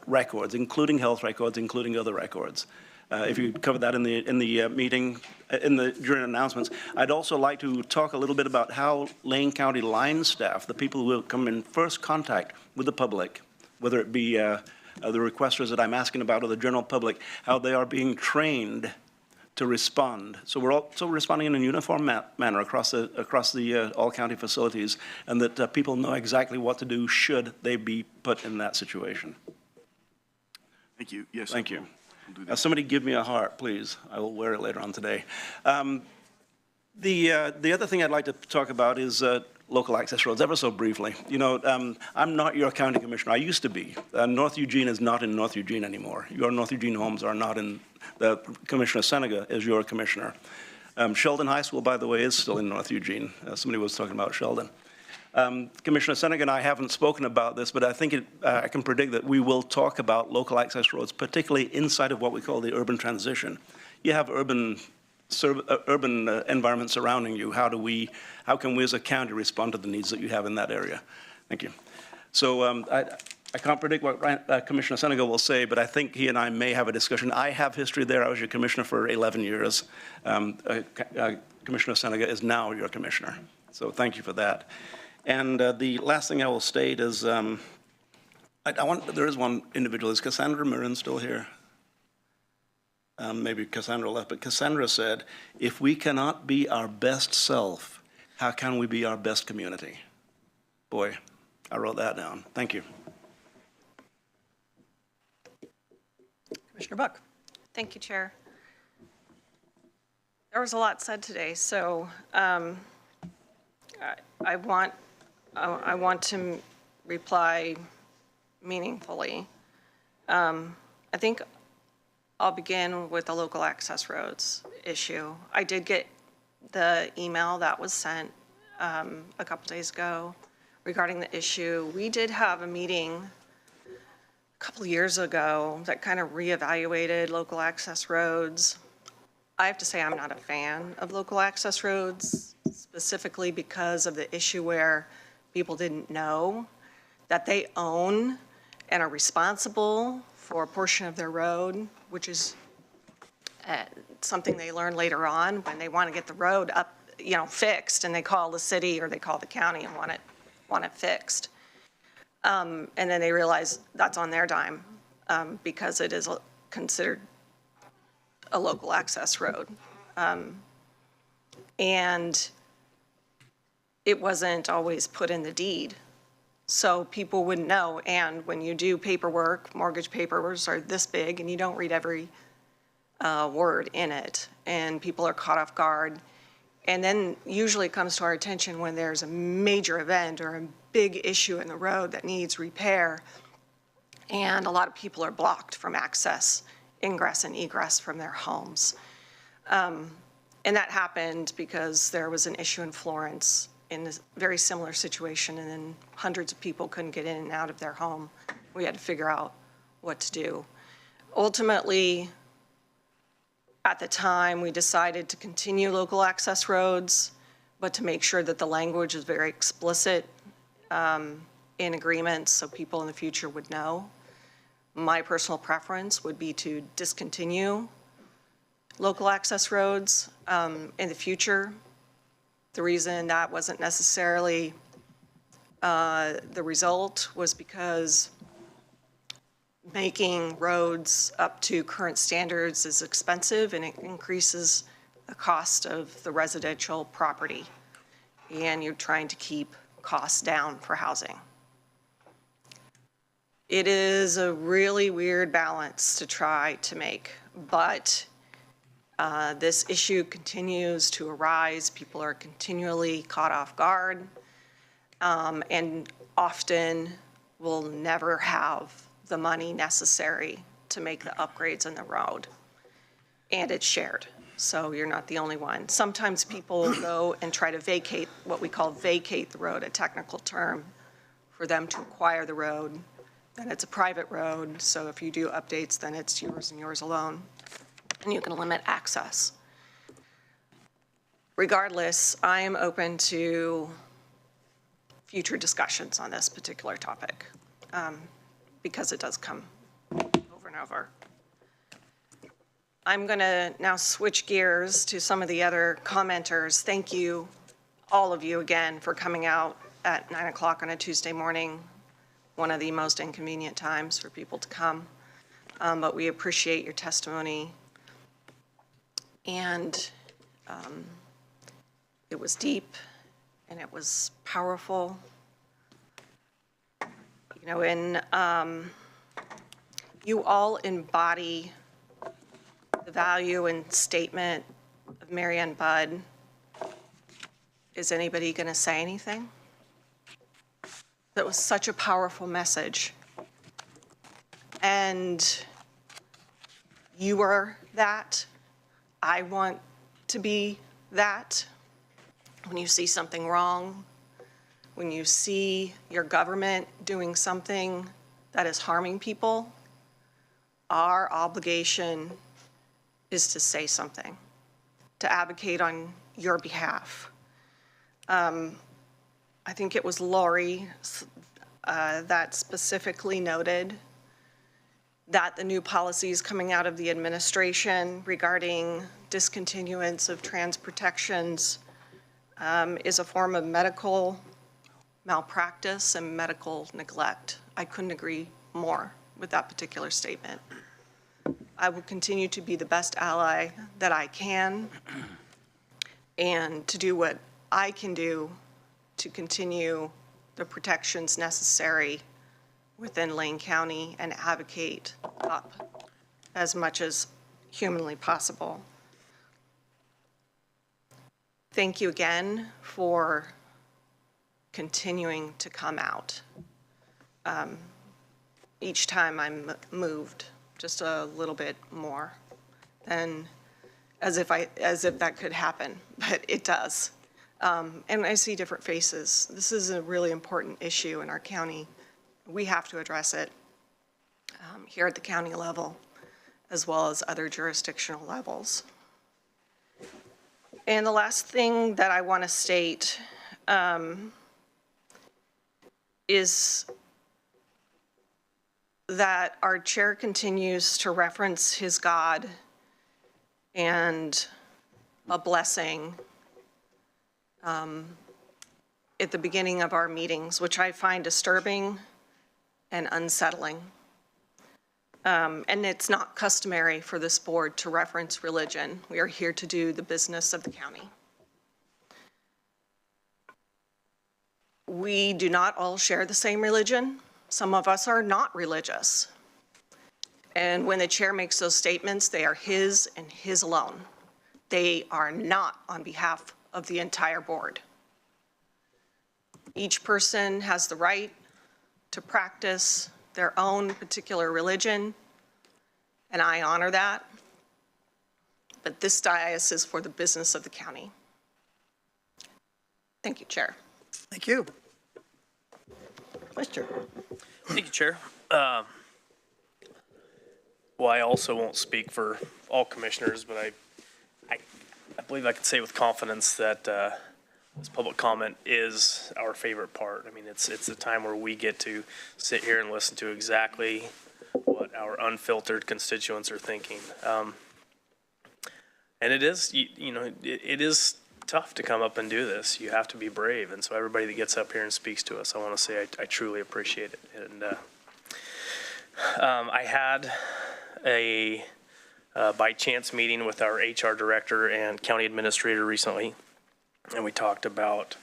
records, including health records, including other records. If you could cover that in the meeting, during announcements. I'd also like to talk a little bit about how Lane County line staff, the people who will come in first contact with the public, whether it be the requesters that I'm asking about or the general public, how they are being trained to respond. So we're also responding in a uniform manner across the all county facilities, and that people know exactly what to do should they be put in that situation. Thank you. Yes. Thank you. We'll do that. Somebody give me a heart, please. I will wear it later on today. The other thing I'd like to talk about is local access roads, ever so briefly. You know, I'm not your county commissioner. I used to be. North Eugene is not in North Eugene anymore. Your North Eugene homes are not in, Commissioner Senega is your commissioner. Sheldon High School, by the way, is still in North Eugene. Somebody was talking about Sheldon. Commissioner Seneca and I haven't spoken about this, but I think I can predict that we will talk about local access roads, particularly inside of what we call the urban transition. You have urban environment surrounding you. How can we as a county respond to the needs that you have in that area? Thank you. So I can't predict what Commissioner Seneca will say, but I think he and I may have a discussion. I have history there. I was your commissioner for 11 years. Commissioner Seneca is now your commissioner. So thank you for that. And the last thing I will state is, there is one individual. Is Cassandra Mirren still here? Maybe Cassandra left, but Cassandra said, if we cannot be our best self, how can we be our best community? Boy, I wrote that down. Thank you. Commissioner Buck. Thank you, Chair. There was a lot said today, so I want to reply meaningfully. I think I'll begin with the local access roads issue. I did get the email that was sent a couple days ago regarding the issue. We did have a meeting a couple years ago that kind of reevaluated local access roads. I have to say I'm not a fan of local access roads, specifically because of the issue where people didn't know that they own and are responsible for a portion of their road, which is something they learn later on when they want to get the road up, fixed, and they call the city or they call the county and want it fixed. And then they realize that's on their dime because it is considered a local access road. And it wasn't always put in the deed. So people wouldn't know. And when you do paperwork, mortgage papers are this big and you don't read every word in it. And people are caught off guard. And then usually it comes to our attention when there's a major event or a big issue in the road that needs repair. And a lot of people are blocked from access, ingress and egress from their homes. And that happened because there was an issue in Florence in a very similar situation, and then hundreds of people couldn't get in and out of their home. We had to figure out what to do. Ultimately, at the time, we decided to continue local access roads, but to make sure that the language is very explicit in agreements so people in the future would know. My personal preference would be to discontinue local access roads in the future. The reason that wasn't necessarily the result was because making roads up to current standards is expensive and it increases the cost of the residential property. And you're trying to keep costs down for housing. It is a really weird balance to try to make, but this issue continues to arise. People are continually caught off guard and often will never have the money necessary to make the upgrades in the road. And it's shared, so you're not the only one. Sometimes people go and try to vacate, what we call vacate the road, a technical term, for them to acquire the road. Then it's a private road, so if you do updates, then it's yours and yours alone. And you can limit access. Regardless, I am open to future discussions on this particular topic because it does come over and over. I'm going to now switch gears to some of the other commenters. Thank you, all of you again, for coming out at 9 o'clock on a Tuesday morning, one of the most inconvenient times for people to come. But we appreciate your testimony. And it was deep and it was powerful. And you all embody the value and statement of Marianne Budd. Is anybody going to say anything? That was such a powerful message. And you are that. I want to be that. When you see something wrong, when you see your government doing something that is harming people, our obligation is to say something, to advocate on your behalf. I think it was Lori that specifically noted that the new policies coming out of the administration regarding discontinuance of trans protections is a form of medical malpractice and medical neglect. I couldn't agree more with that particular statement. I will continue to be the best ally that I can and to do what I can do to continue the protections necessary within Lane County and advocate up as much as humanly possible. Thank you again for continuing to come out. Each time I'm moved just a little bit more than as if that could happen, but it does. And I see different faces. This is a really important issue in our county. We have to address it here at the county level, as well as other jurisdictional levels. And the last thing that I want to state is that our chair continues to reference his God and a blessing at the beginning of our meetings, which I find disturbing and unsettling. And it's not customary for this board to reference religion. We are here to do the business of the county. We do not all share the same religion. Some of us are not religious. And when the chair makes those statements, they are his and his alone. They are not on behalf of the entire board. Each person has the right to practice their own particular religion, and I honor that. But this dais is for the business of the county. Thank you, Chair. Thank you. Vice Chair. Thank you, Chair. Well, I also won't speak for all commissioners, but I believe I can say with confidence that this public comment is our favorite part. I mean, it's the time where we get to sit here and listen to exactly what our unfiltered constituents are thinking. And it is, it is tough to come up and do this. You have to be brave. And so everybody that gets up here and speaks to us, I want to say I truly appreciate it. And I had a by chance meeting with our HR director and county administrator recently, and we talked about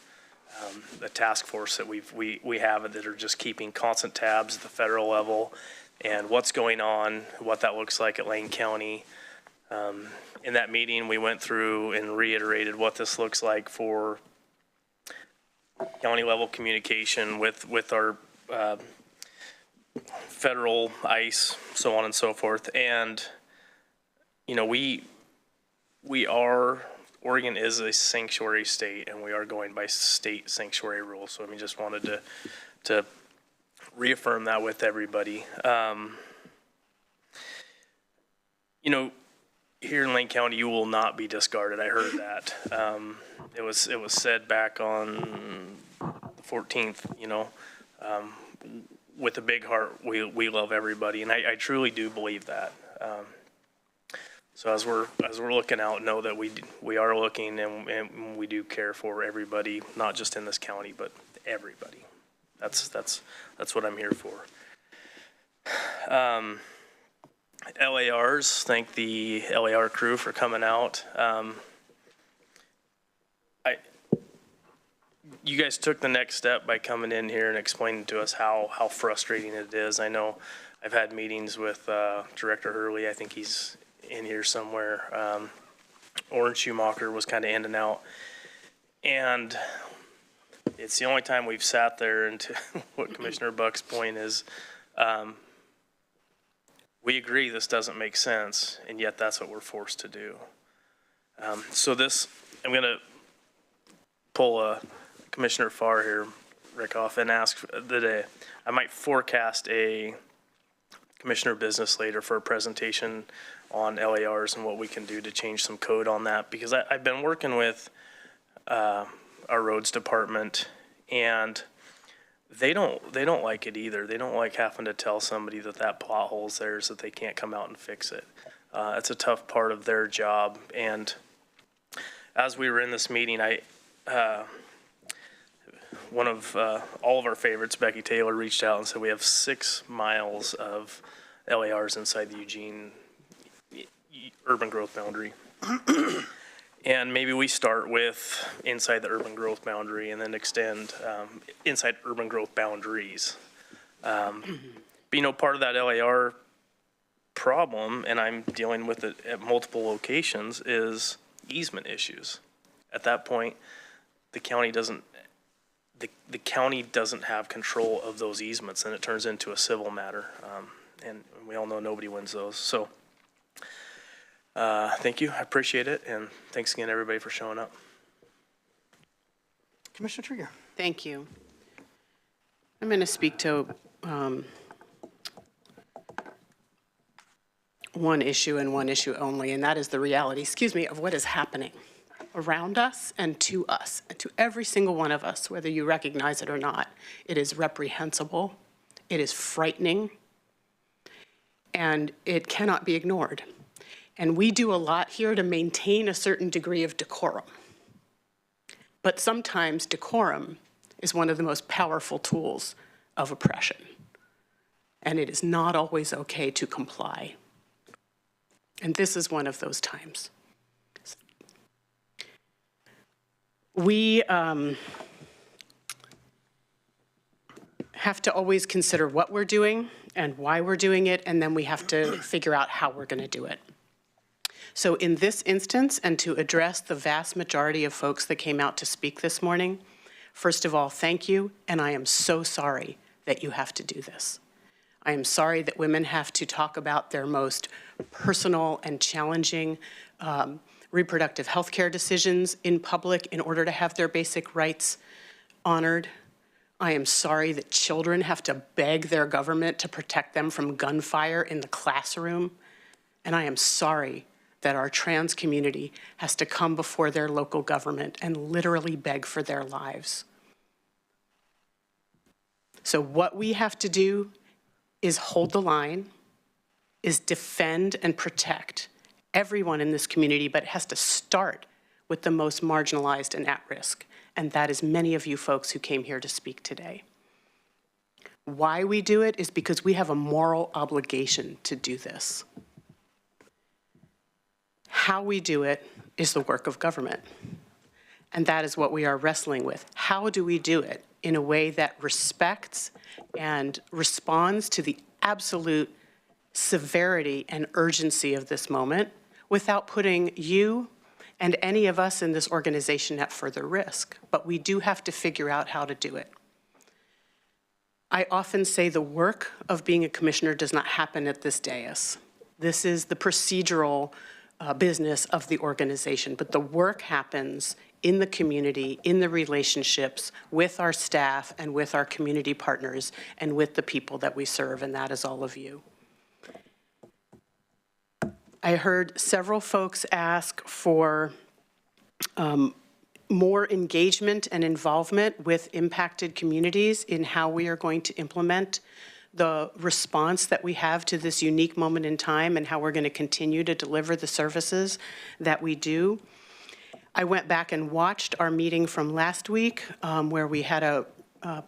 the task force that we have that are just keeping constant tabs at the federal level and what's going on, what that looks like at Lane County. In that meeting, we went through and reiterated what this looks like for county level communication with our federal ICE, so on and so forth. And, Oregon is a sanctuary state, and we are going by state sanctuary rules. So I just wanted to reaffirm that with everybody. Here in Lane County, you will not be discarded. I heard that. It was said back on the 14th, with a big heart, we love everybody. And I truly do believe that. So as we're looking out, know that we are looking and we do care for everybody, not just in this county, but everybody. That's what I'm here for. LARs, thank the LAR crew for coming out. You guys took the next step by coming in here and explaining to us how frustrating it is. I know I've had meetings with Director Hurley. I think he's in here somewhere. Orange Schumacher was kind of in and out. And it's the only time we've sat there, and to what Commissioner Buck's point is, we agree this doesn't make sense, and yet that's what we're forced to do. So I'm going to pull Commissioner Farr here. Rickoff and ask that I might forecast a commissioner business later for a presentation on LARs and what we can do to change some code on that, because I've been working with our roads department, and they don't like it either. They don't like having to tell somebody that pothole's theirs, that they can't come out and fix it. It's a tough part of their job. And as we were in this meeting, one of all of our favorites, Becky Taylor, reached out and said we have 6 miles of LARs inside the Eugene urban growth boundary. And maybe we start with inside the urban growth boundary and then extend inside urban growth boundaries. But, you know, part of that LAR problem, and I'm dealing with it at multiple locations, is easement issues. At that point, the county doesn't have control of those easements, and it turns into a civil matter. And we all know nobody wins those. So thank you. I appreciate it. And thanks again, everybody, for showing up. Commissioner Trieger. Thank you. I'm going to speak to one issue and one issue only, and that is the reality, of what is happening around us and to every single one of us, whether you recognize it or not. It is reprehensible, it is frightening, and it cannot be ignored. And we do a lot here to maintain a certain degree of decorum. But sometimes decorum is one of the most powerful tools of oppression. And it is not always okay to comply. And this is one of those times. We have to always consider what we're doing and why we're doing it, and then we have to figure out how we're going to do it. So in this instance, and to address the vast majority of folks that came out to speak this morning, first of all, thank you, and I am so sorry that you have to do this. I am sorry that women have to talk about their most personal and challenging reproductive health care decisions in public in order to have their basic rights honored. I am sorry that children have to beg their government to protect them from gunfire in the classroom. And I am sorry that our trans community has to come before their local government and literally beg for their lives. So what we have to do is hold the line, is defend and protect everyone in this community, but it has to start with the most marginalized and at risk. And that is many of you folks who came here to speak today. Why we do it is because we have a moral obligation to do this. How we do it is the work of government. And that is what we are wrestling with. How do we do it in a way that respects and responds to the absolute severity and urgency of this moment without putting you and any of us in this organization at further risk? But we do have to figure out how to do it. I often say the work of being a commissioner does not happen at this dais. This is the procedural business of the organization, but the work happens in the community, in the relationships with our staff and with our community partners and with the people that we serve, and that is all of you. I heard several folks ask for more engagement and involvement with impacted communities in how we are going to implement the response that we have to this unique moment in time and how we're going to continue to deliver the services that we do. I went back and watched our meeting from last week where we had a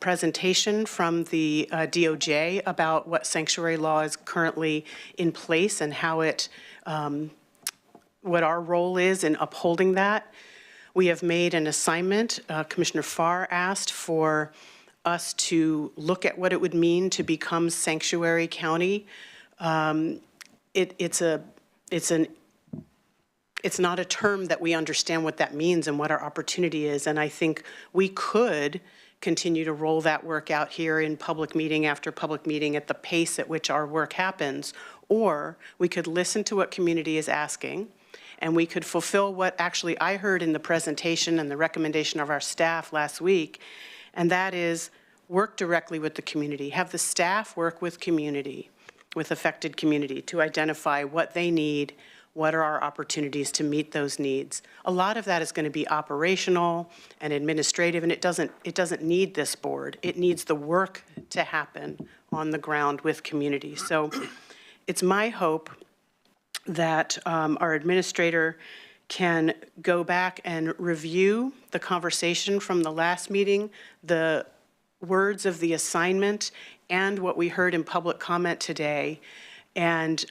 presentation from the DOJ about what sanctuary law is currently in place and how it, what our role is in upholding that. We have made an assignment. Commissioner Farr asked for us to look at what it would mean to become sanctuary county. It's not a term that we understand what that means and what our opportunity is. And I think we could continue to roll that work out here in public meeting after public meeting at the pace at which our work happens. Or we could listen to what community is asking, and we could fulfill what actually I heard in the presentation and the recommendation of our staff last week, and that is work directly with the community, have the staff work with community, with affected community to identify what they need, what are our opportunities to meet those needs. A lot of that is going to be operational and administrative, and it doesn't need this board. It needs the work to happen on the ground with community. So it's my hope that our administrator can go back and review the conversation from the last meeting, the words of the assignment, and what we heard in public comment today, and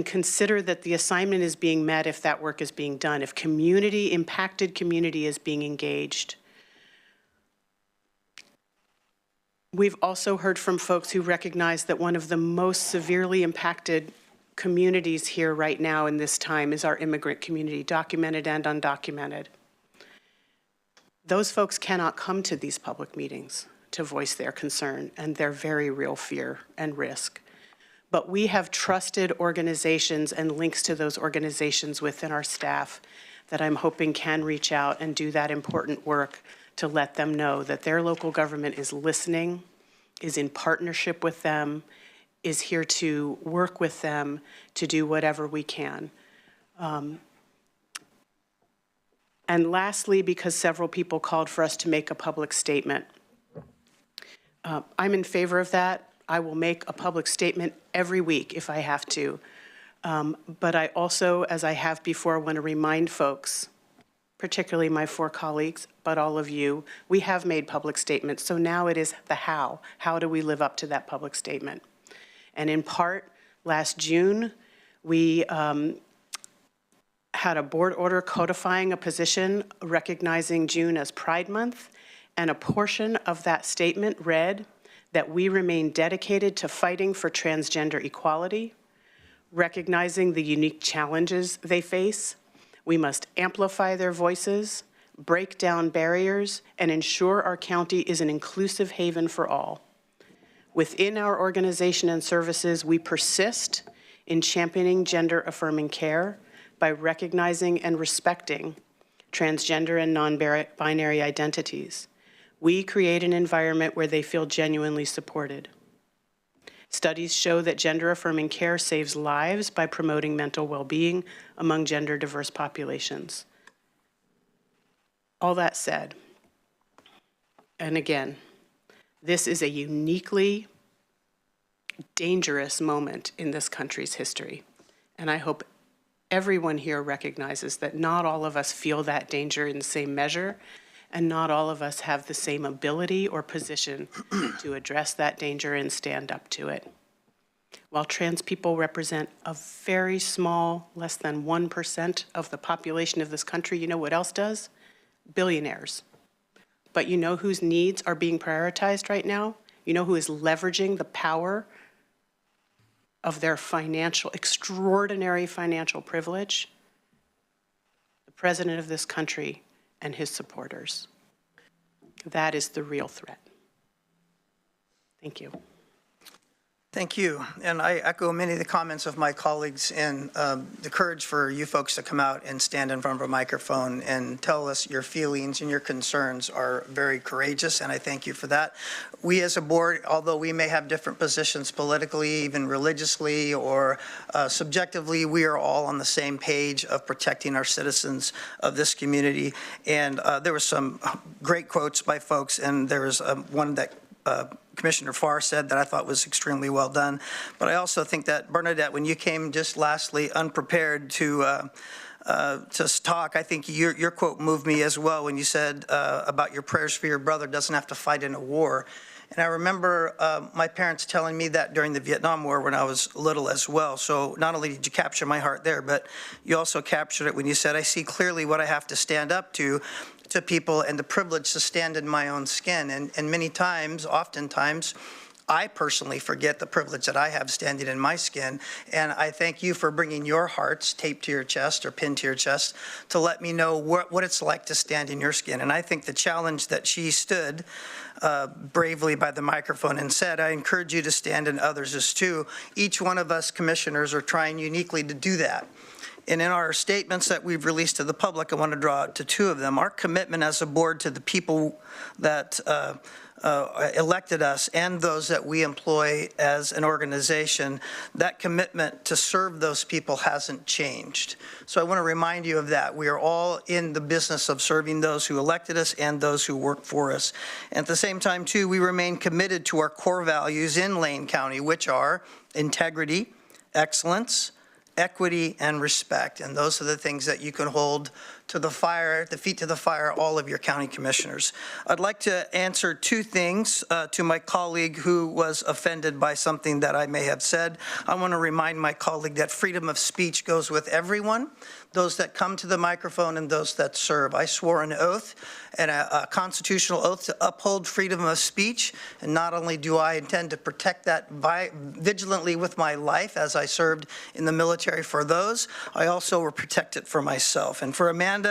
consider that the assignment is being met if that work is being done, if impacted community is being engaged. We've also heard from folks who recognize that one of the most severely impacted communities here right now in this time is our immigrant community, documented and undocumented. Those folks cannot come to these public meetings to voice their concern and their very real fear and risk. But we have trusted organizations and links to those organizations within our staff that I'm hoping can reach out and do that important work to let them know that their local government is listening, is in partnership with them, is here to work with them to do whatever we can. And lastly, because several people called for us to make a public statement, I'm in favor of that. I will make a public statement every week if I have to. But I also, as I have before, want to remind folks, particularly my 4 colleagues, but all of you, we have made public statements. So now it is the how. How do we live up to that public statement? And in part, last June, we had a board order codifying a position recognizing June as Pride Month, and a portion of that statement read that we remain dedicated to fighting for transgender equality, recognizing the unique challenges they face. We must amplify their voices, break down barriers, and ensure our county is an inclusive haven for all. Within our organization and services, we persist in championing gender-affirming care by recognizing and respecting transgender and non-binary identities. We create an environment where they feel genuinely supported. Studies show that gender-affirming care saves lives by promoting mental well-being among gender-diverse populations. All that said, and again, this is a uniquely dangerous moment in this country's history. And I hope everyone here recognizes that not all of us feel that danger in the same measure, and not all of us have the same ability or position to address that danger and stand up to it. While trans people represent a very small, less than 1% of the population of this country, you know what else does? Billionaires. But you know whose needs are being prioritized right now? You know who is leveraging the power of their extraordinary financial privilege? The president of this country and his supporters. That is the real threat. Thank you. Thank you. And I echo many of the comments of my colleagues in the courage for you folks to come out and stand in front of a microphone and tell us your feelings and your concerns are very courageous, and I thank you for that. We as a board, although we may have different positions politically, even religiously or subjectively, we are all on the same page of protecting our citizens of this community. And there were some great quotes by folks, and there was one that Commissioner Farr said that I thought was extremely well done. But I also think that, Bernadette, when you came just lastly unprepared to talk, I think your quote moved me as well when you said about your prayers for your brother doesn't have to fight in a war. And I remember my parents telling me that during the Vietnam War when I was little as well. So not only did you capture my heart there, but you also captured it when you said, I see clearly what I have to stand up to people and the privilege to stand in my own skin. And many times, oftentimes, I personally forget the privilege that I have standing in my skin. And I thank you for bringing your hearts taped to your chest or pinned to your chest to let me know what it's like to stand in your skin. And I think the challenge that she stood bravely by the microphone and said, I encourage you to stand in others as too. Each one of us commissioners are trying uniquely to do that. And in our statements that we've released to the public, I want to draw out to two of them. Our commitment as a board to the people that elected us and those that we employ as an organization, that commitment to serve those people hasn't changed. So I want to remind you of that. We are all in the business of serving those who elected us and those who work for us. And at the same time, too, we remain committed to our core values in Lane County, which are integrity, excellence, equity, and respect. And those are the things that you can hold to the fire, the feet to the fire, all of your county commissioners. I'd like to answer two things to my colleague who was offended by something that I may have said. I want to remind my colleague that freedom of speech goes with everyone, those that come to the microphone and those that serve. I swore an oath, and a constitutional oath, to uphold freedom of speech. And not only do I intend to protect that vigilantly with my life as I served in the military for those, I also will protect it for myself. And for Amanda,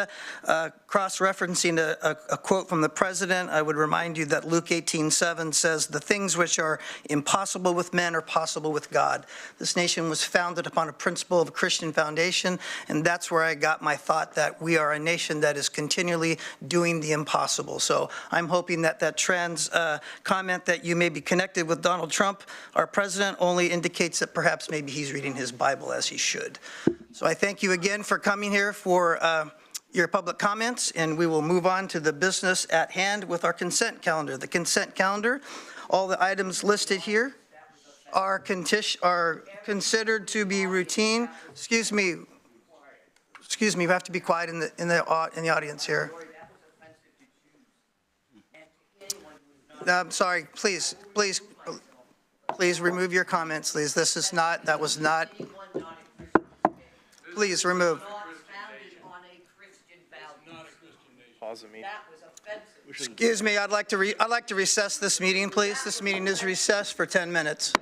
cross-referencing a quote from the president, I would remind you that Luke 18:7 says, "The things which are impossible with men are possible with God." This nation was founded upon a principle of a Christian foundation, and that's where I got my thought that we are a nation that is continually doing the impossible. So I'm hoping that that trans comment that you may be connected with Donald Trump, our president, only indicates that perhaps maybe he's reading his Bible as he should. So I thank you again for coming here for your public comments, and we will move on to the business at hand with our consent calendar. The consent calendar, all the items listed here are considered to be routine. Excuse me, we have to be quiet in the audience here. I'm sorry, please remove your comments, please. That was not, please remove. Pause the meeting. Excuse me, I'd like to recess this meeting, please. This meeting is recessed for 10 minutes.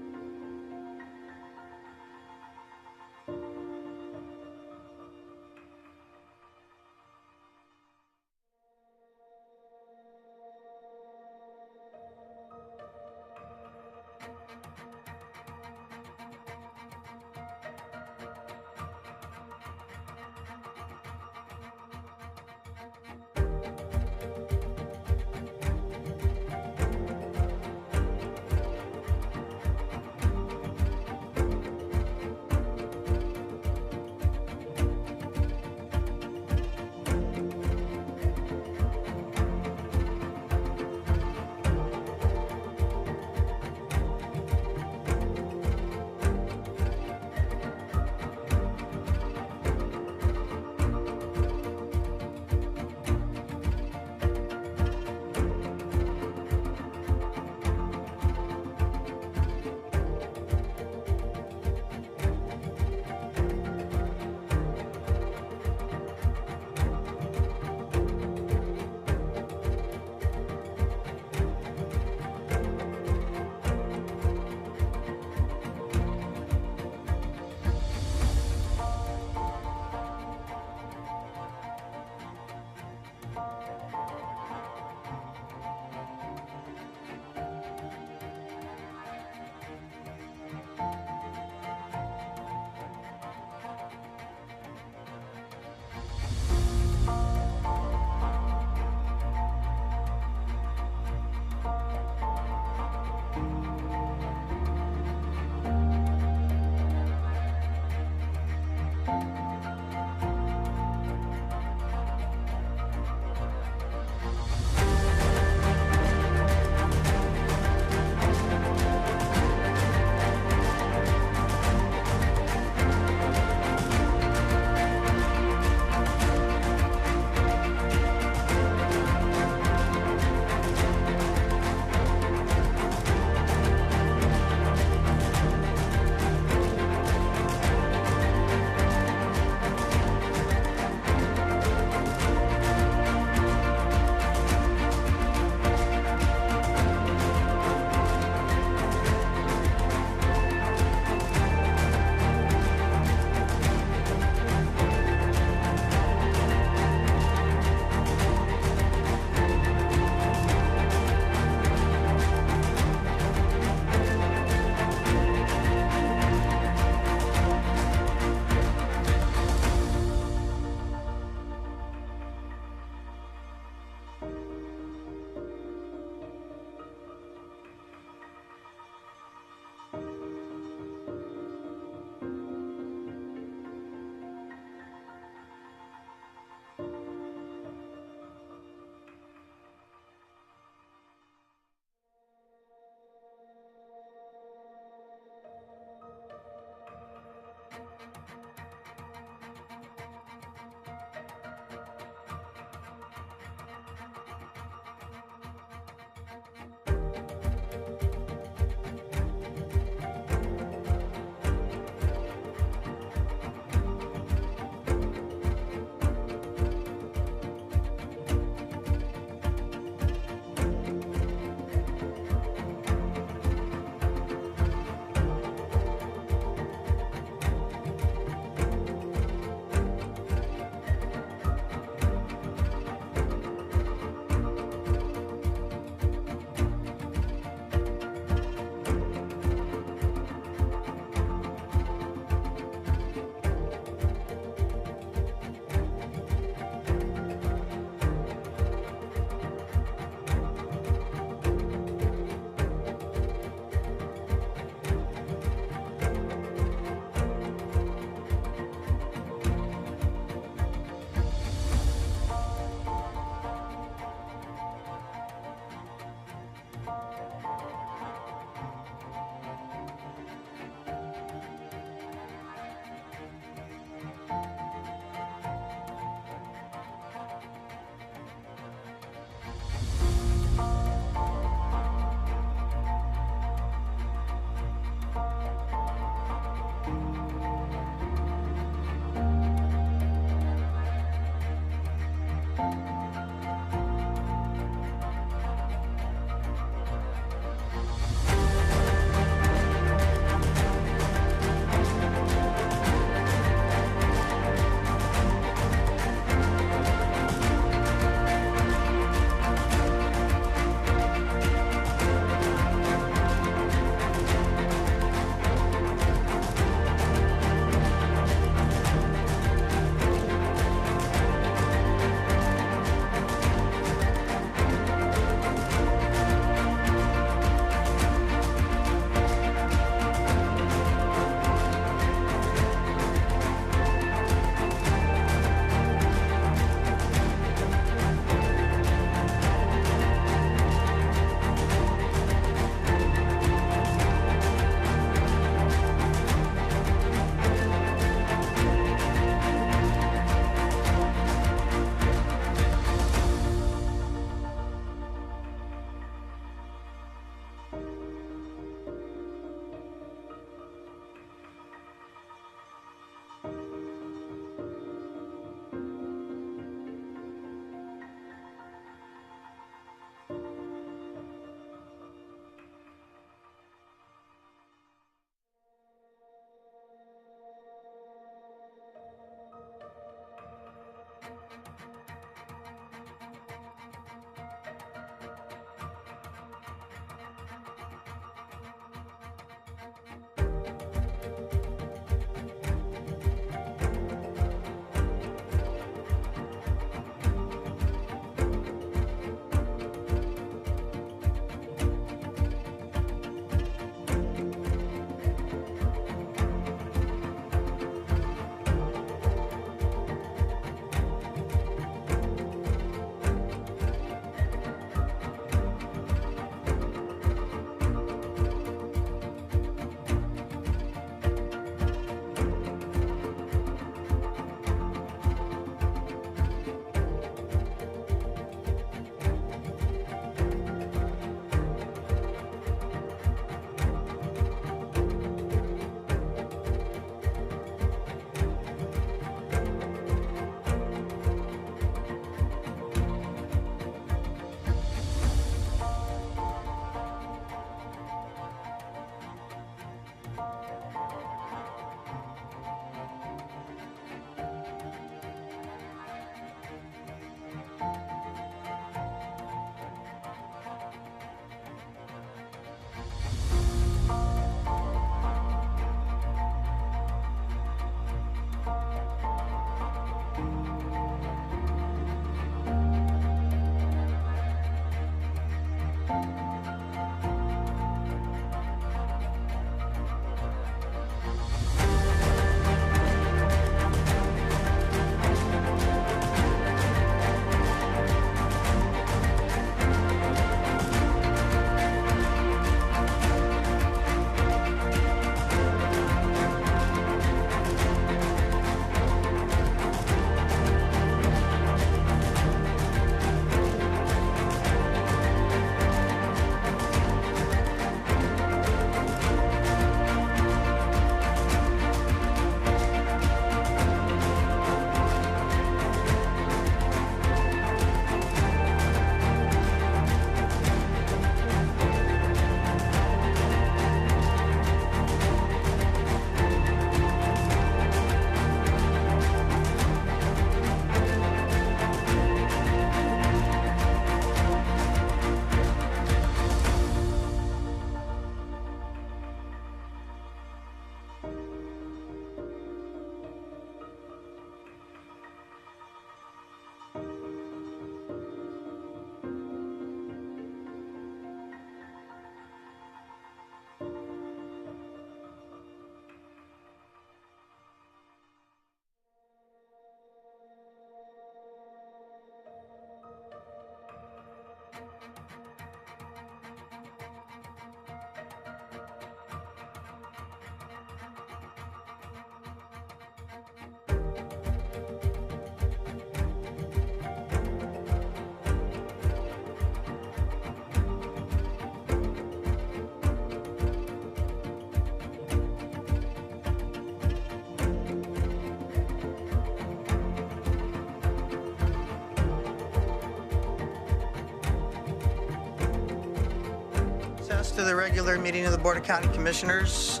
To the regular meeting of the Board of County Commissioners.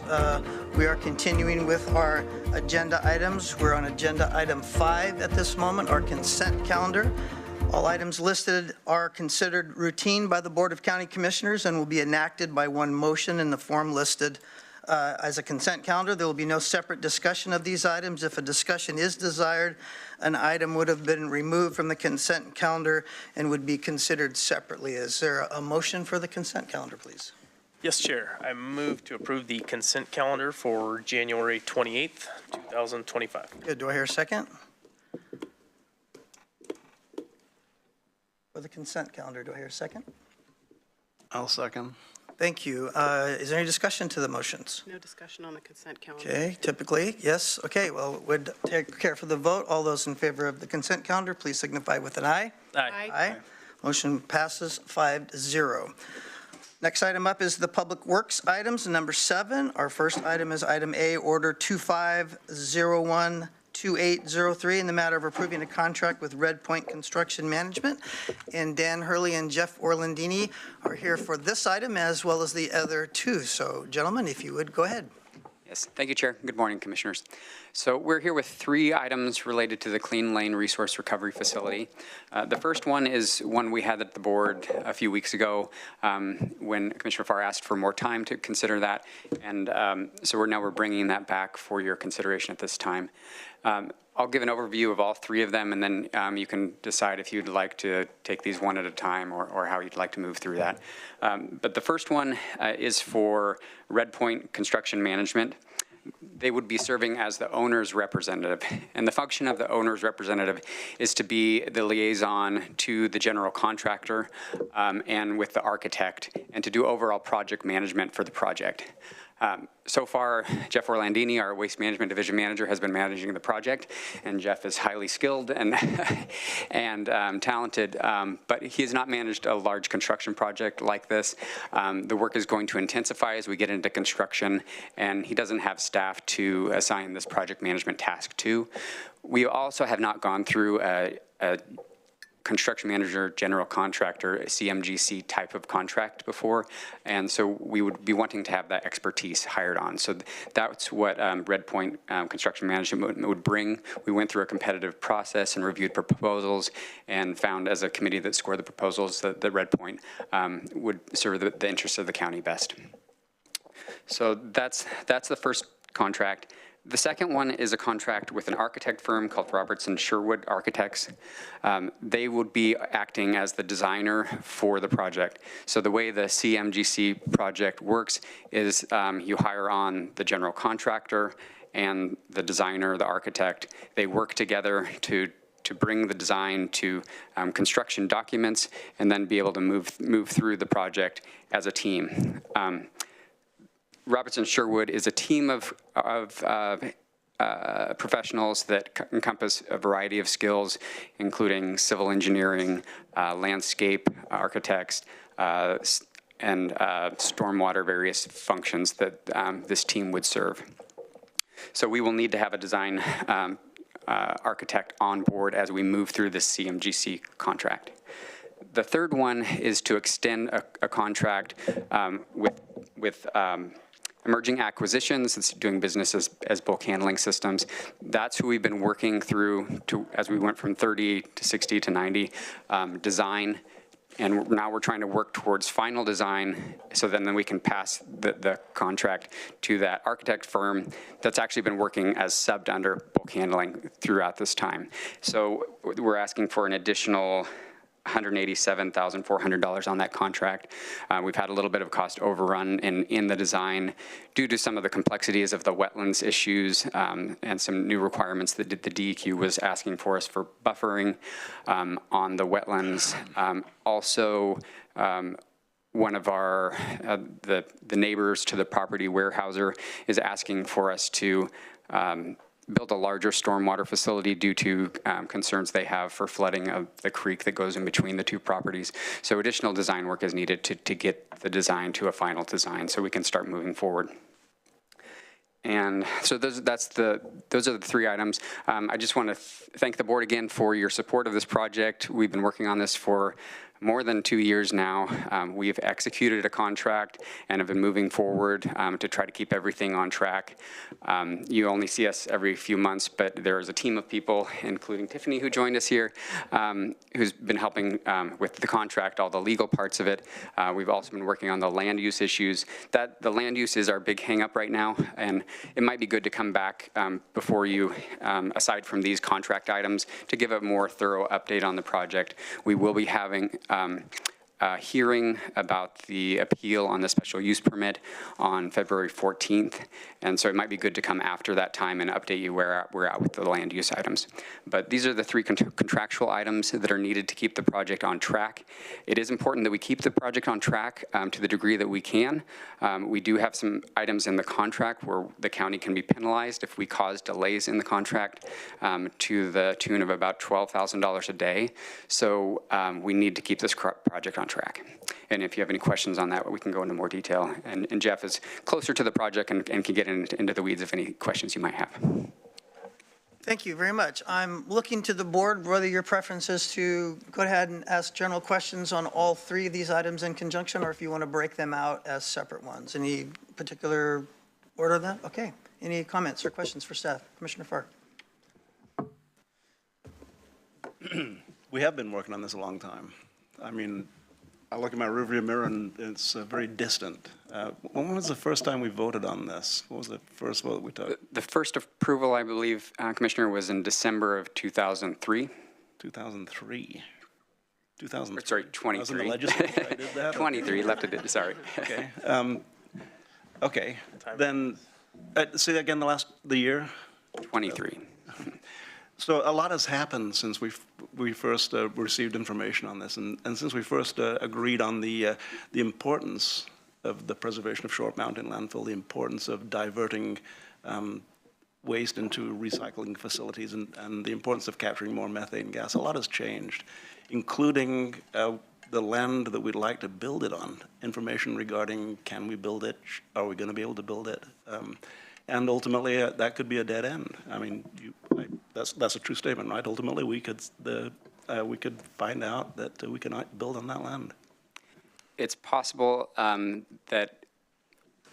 We are continuing with our agenda items. We're on agenda item 5 at this moment, our consent calendar. All items listed are considered routine by the Board of County Commissioners and will be enacted by one motion in the form listed as a consent calendar. There will be no separate discussion of these items. If a discussion is desired, an item would have been removed from the consent calendar and would be considered separately. Is there a motion for the consent calendar, please? Yes, Chair. I move to approve the consent calendar for January 28th, 2025. Good. Do I hear a second? For the consent calendar, do I hear a second? I'll second. Thank you. Is there any discussion to the motions? No discussion on the consent calendar. Okay, typically, yes. Okay, well, would take care for the vote. All those in favor of the consent calendar, please signify with an aye. Aye. Aye. Motion passes 5-0. Next item up is the Public Works items, number 7. Our first item is item A, Order 25012803, in the matter of approving a contract with Red Point Construction Management. And Dan Hurley and Jeff Orlandini are here for this item as well as the other two. So, gentlemen, if you would, go ahead. Yes, thank you, Chair. Good morning, Commissioners. So we're here with 3 items related to the Clean Lane Resource Recovery Facility. The first one is one we had at the board a few weeks ago when Commissioner Farr asked for more time to consider that. And so we're bringing that back for your consideration at this time. I'll give an overview of all 3 of them, and then you can decide if you'd like to take these one at a time or how you'd like to move through that. But the first one is for Red Point Construction Management. They would be serving as the owner's representative. And the function of the owner's representative is to be the liaison to the general contractor and with the architect, and to do overall project management for the project. So far, Jeff Orlandini, our Waste Management Division Manager, has been managing the project, and Jeff is highly skilled and, talented, but he has not managed a large construction project like this. The work is going to intensify as we get into construction, and he doesn't have staff to assign this project management task to. We also have not gone through a construction manager, general contractor, CMGC type of contract before, and so we would be wanting to have that expertise hired on. So that's what Red Point Construction Management would bring. We went through a competitive process and reviewed proposals and found as a committee that scored the proposals that Red Point would serve the interests of the county best. So that's the first contract. The second one is a contract with an architect firm called Robertson Sherwood Architects. They would be acting as the designer for the project. So the way the CMGC project works is you hire on the general contractor and the designer, the architect. They work together to bring the design to construction documents and then be able to move through the project as a team. Robertson Sherwood is a team of professionals that encompass a variety of skills, including civil engineering, landscape architects, and stormwater, various functions that this team would serve. So we will need to have a design architect on board as we move through this CMGC contract. The third one is to extend a contract with Emerging Acquisitions. It's doing business as bulk handling systems. That's who we've been working through as we went from 30 to 60 to 90 design. And now we're trying to work towards final design so then we can pass the contract to that architect firm that's actually been working as subbed under bulk handling throughout this time. So we're asking for an additional $187,400 on that contract. We've had a little bit of cost overrun in the design due to some of the complexities of the wetlands issues and some new requirements that the DEQ was asking for us for buffering on the wetlands. Also, one of our, the neighbors to the property, Warehouser, is asking for us to build a larger stormwater facility due to concerns they have for flooding of the creek that goes in between the two properties. So additional design work is needed to get the design to a final design so we can start moving forward. And so those are the three items. I just want to thank the board again for your support of this project. We've been working on this for more than 2 years now. We've executed a contract and have been moving forward to try to keep everything on track. You only see us every few months, but there is a team of people, including Tiffany, who joined us here, who's been helping with the contract, all the legal parts of it. We've also been working on the land use issues. The land use is our big hang up right now, and it might be good to come back before you, aside from these contract items, to give a more thorough update on the project. We will be having hearing about the appeal on the special use permit on February 14th. And so it might be good to come after that time and update you where we're at with the land use items. But these are the three contractual items that are needed to keep the project on track. It is important that we keep the project on track to the degree that we can. We do have some items in the contract where the county can be penalized if we cause delays in the contract to the tune of about $12,000 a day. So we need to keep this project on track. And if you have any questions on that, we can go into more detail. And Jeff is closer to the project and can get into the weeds if any questions you might have. Thank you very much. I'm looking to the board, whether your preference is to go ahead and ask general questions on all three of these items in conjunction, or if you want to break them out as separate ones. Any particular order of that? Okay. Any comments or questions for staff? Commissioner Farr. We have been working on this a long time. I mean, I look at my rearview mirror and it's very distant. When was the first time we voted on this? What was the first vote we took? The first approval, I believe, Commissioner, was in December of 2003. 2003. Sorry, 23. I was in the legislature. I did that. 23, left it, sorry. Okay. Okay. Then, say that again, the year? 23. So a lot has happened since we first received information on this, and since we first agreed on the importance of the preservation of Short Mountain landfill, the importance of diverting waste into recycling facilities, and the importance of capturing more methane gas. A lot has changed, including the land that we'd like to build it on, information regarding can we build it, are we going to be able to build it, and ultimately that could be a dead end. I mean, that's a true statement, right? Ultimately, we could find out that we cannot build on that land. It's possible that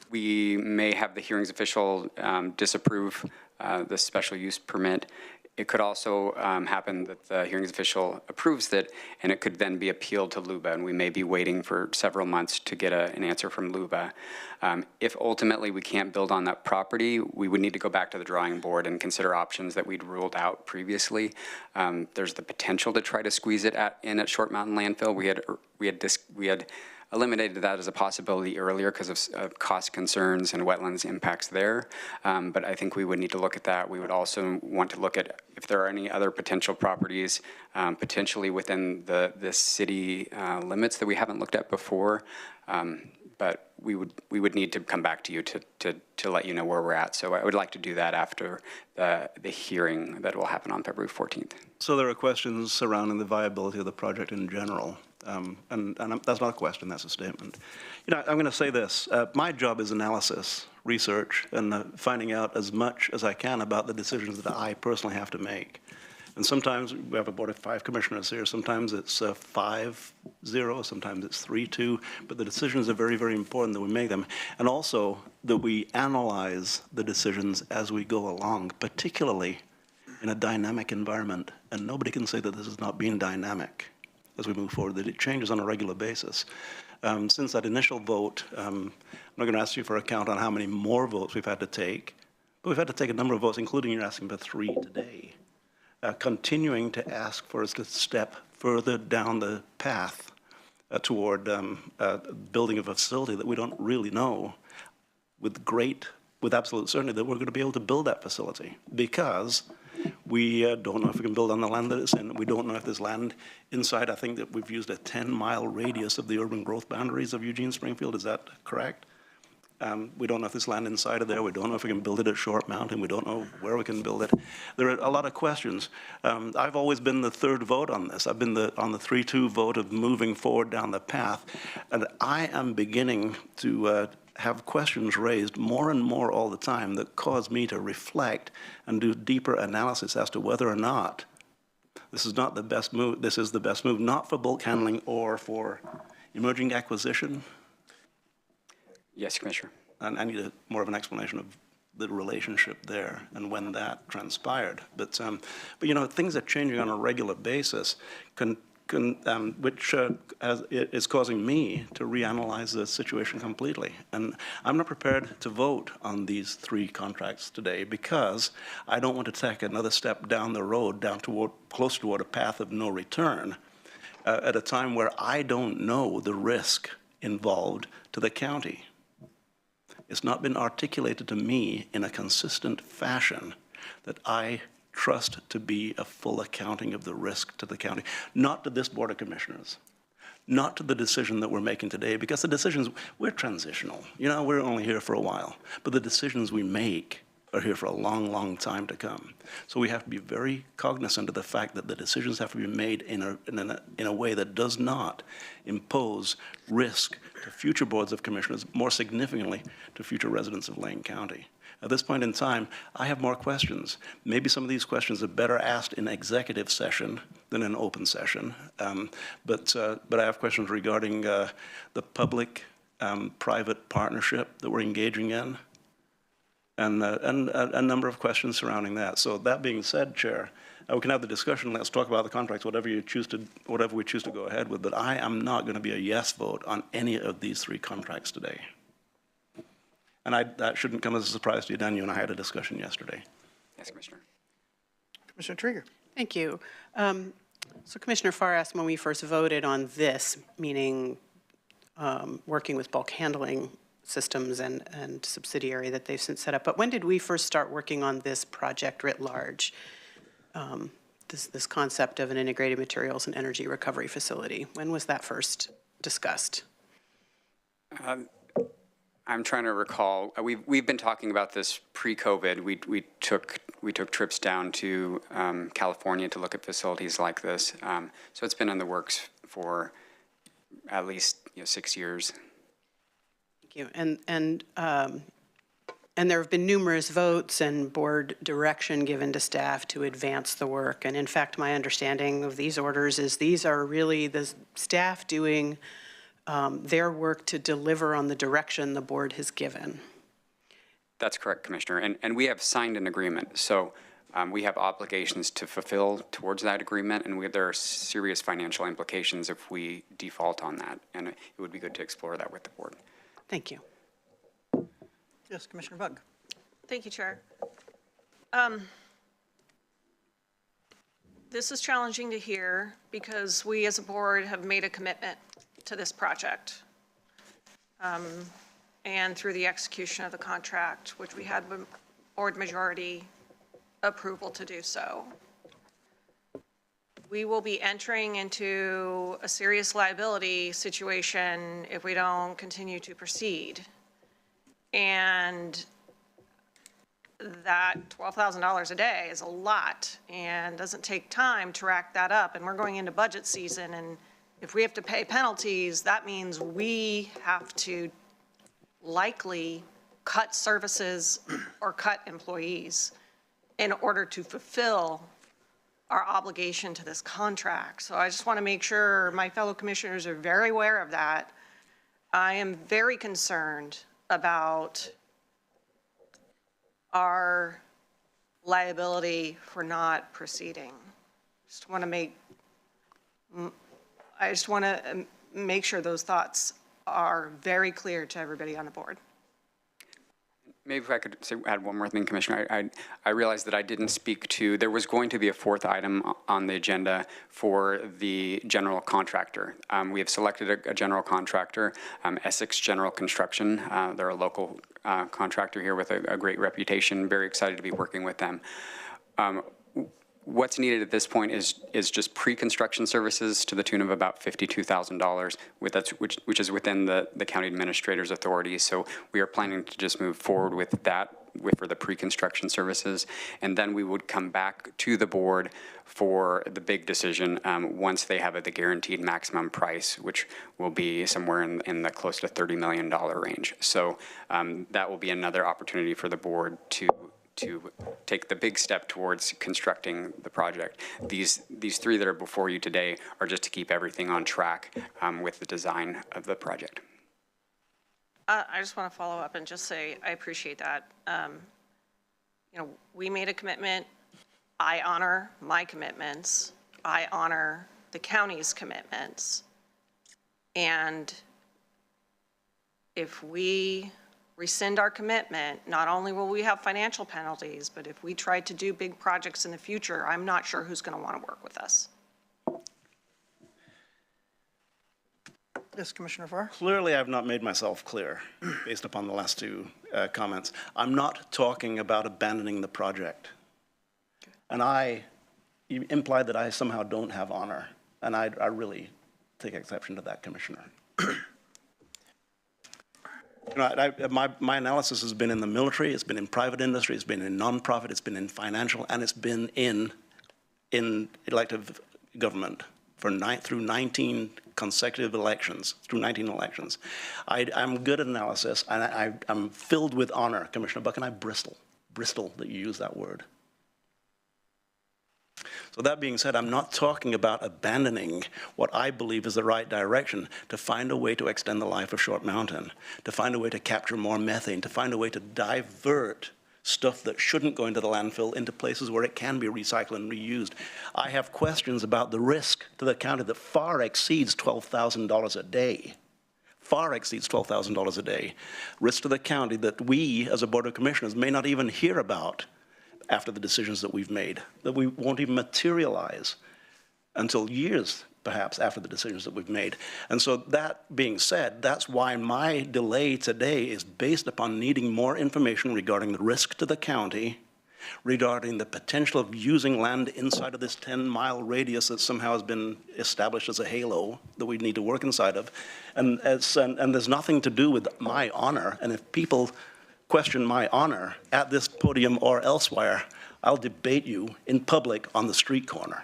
we may have the hearings official disapprove the special use permit. It could also happen that the hearings official approves it, and it could then be appealed to LUBA, and we may be waiting for several months to get an answer from LUBA. If ultimately we can't build on that property, we would need to go back to the drawing board and consider options that we'd ruled out previously. There's the potential to try to squeeze it in at Short Mountain Landfill. We had eliminated that as a possibility earlier because of cost concerns and wetlands impacts there. But I think we would need to look at that. We would also want to look at if there are any other potential properties potentially within the city limits that we haven't looked at before. But we would need to come back to you to let you know where we're at. So I would like to do that after the hearing that will happen on February 14th. So there are questions surrounding the viability of the project in general. And that's not a question, that's a statement. You know, I'm going to say this. My job is analysis, research, and finding out as much as I can about the decisions that I personally have to make. And sometimes we have a board of 5 commissioners here. Sometimes it's 5-0, sometimes it's 3-2. But the decisions are very, very important that we make them. And also that we analyze the decisions as we go along, particularly in a dynamic environment. And nobody can say that this is not being dynamic as we move forward, that it changes on a regular basis. Since that initial vote, I'm not going to ask you for a count on how many more votes we've had to take, but we've had to take a number of votes, including you're asking for 3 today, continuing to ask for us to step further down the path toward building a facility that we don't really know with absolute certainty that we're going to be able to build that facility, because we don't know if we can build on the land that it's in. We don't know if there's land inside. I think that we've used a 10-mile radius of the urban growth boundaries of Eugene Springfield. Is that correct? We don't know if there's land inside of there. We don't know if we can build it at Short Mountain. We don't know where we can build it. There are a lot of questions. I've always been the third vote on this. I've been on the 3-2 vote of moving forward down the path. And I am beginning to have questions raised more and more all the time that cause me to reflect and do deeper analysis as to whether or not this is not the best move. This is the best move, not for bulk handling or for emerging acquisition. Yes, Commissioner. And I need more of an explanation of the relationship there and when that transpired. But you know, things are changing on a regular basis, which is causing me to reanalyze the situation completely. And I'm not prepared to vote on these 3 contracts today because I don't want to take another step down the road, close toward a path of no return, at a time where I don't know the risk involved to the county. It's not been articulated to me in a consistent fashion that I trust to be a full accounting of the risk to the county, not to this Board of Commissioners, not to the decision that we're making today, because the decisions, we're transitional. You know, we're only here for a while, but the decisions we make are here for a long, long time to come. So we have to be very cognizant of the fact that the decisions have to be made in a way that does not impose risk to future boards of commissioners, more significantly to future residents of Lane County. At this point in time, I have more questions. Maybe some of these questions are better asked in executive session than in open session. But I have questions regarding the public-private partnership that we're engaging in, and a number of questions surrounding that. So that being said, Chair, we can have the discussion. Let's talk about the contracts, whatever we choose to go ahead with. But I am not going to be a yes vote on any of these 3 contracts today. And that shouldn't come as a surprise to you, Dan. You and I had a discussion yesterday. Yes, Commissioner. Commissioner Trieger. Thank you. So Commissioner Farr asked when we first voted on this, meaning working with bulk handling systems and subsidiary that they've since set up. But when did we first start working on this project writ large, this concept of an integrated materials and energy recovery facility? When was that first discussed? I'm trying to recall. We've been talking about this pre-COVID. We took trips down to California to look at facilities like this. So it's been in the works for at least 6 years. Thank you. And there have been numerous votes and board direction given to staff to advance the work. And in fact, my understanding of these orders is these are really the staff doing their work to deliver on the direction the board has given. That's correct, Commissioner. And we have signed an agreement. So we have obligations to fulfill towards that agreement, and there are serious financial implications if we default on that. And it would be good to explore that with the board. Thank you. Yes, Commissioner Bug. Thank you, Chair. This is challenging to hear because we as a board have made a commitment to this project. And through the execution of the contract, which we had board majority approval to do so. We will be entering into a serious liability situation if we don't continue to proceed. And that $12,000 a day is a lot and doesn't take time to rack that up. And we're going into budget season, and if we have to pay penalties, that means we have to likely cut services or cut employees in order to fulfill our obligation to this contract. So I just want to make sure my fellow commissioners are very aware of that. I am very concerned about our liability for not proceeding. I just want to make sure those thoughts are very clear to everybody on the board. Maybe if I could add one more thing, Commissioner. I realized that I didn't speak to, there was going to be a fourth item on the agenda for the general contractor. We have selected a general contractor, Essex General Construction. They're a local contractor here with a great reputation. Very excited to be working with them. What's needed at this point is just pre-construction services to the tune of about $52,000, which is within the county administrator's authority. So we are planning to just move forward with that for the pre-construction services, and then we would come back to the board for the big decision once they have the guaranteed maximum price, which will be somewhere in the close to $30 million range. So that will be another opportunity for the board to take the big step towards constructing the project. These three that are before you today are just to keep everything on track with the design of the project. I just want to follow up and just say I appreciate that. We made a commitment. I honor my commitments. I honor the county's commitments. And if we rescind our commitment, not only will we have financial penalties, but if we try to do big projects in the future, I'm not sure who's going to want to work with us. Yes, Commissioner Farr? Clearly, I've not made myself clear based upon the last two comments. I'm not talking about abandoning the project. And you implied that I somehow don't have honor, and I really take exception to that, Commissioner. My analysis has been in the military, it's been in private industry, it's been in nonprofit, it's been in financial, and it's been in elective government through 19 consecutive elections, through 19 elections. I'm good at analysis, and I'm filled with honor, Commissioner Buck, and I bristle that you use that word. So that being said, I'm not talking about abandoning what I believe is the right direction to find a way to extend the life of Short Mountain, to find a way to capture more methane, to find a way to divert stuff that shouldn't go into the landfill into places where it can be recycled and reused. I have questions about the risk to the county that far exceeds $12,000 a day. Far exceeds $12,000 a day. Risk to the county that we, as a Board of Commissioners, may not even hear about after the decisions that we've made, that we won't even materialize until years, perhaps, after the decisions that we've made. And so that being said, that's why my delay today is based upon needing more information regarding the risk to the county, regarding the potential of using land inside of this 10-mile radius that somehow has been established as a halo that we need to work inside of. And there's nothing to do with my honor. And if people question my honor at this podium or elsewhere, I'll debate you in public on the street corner.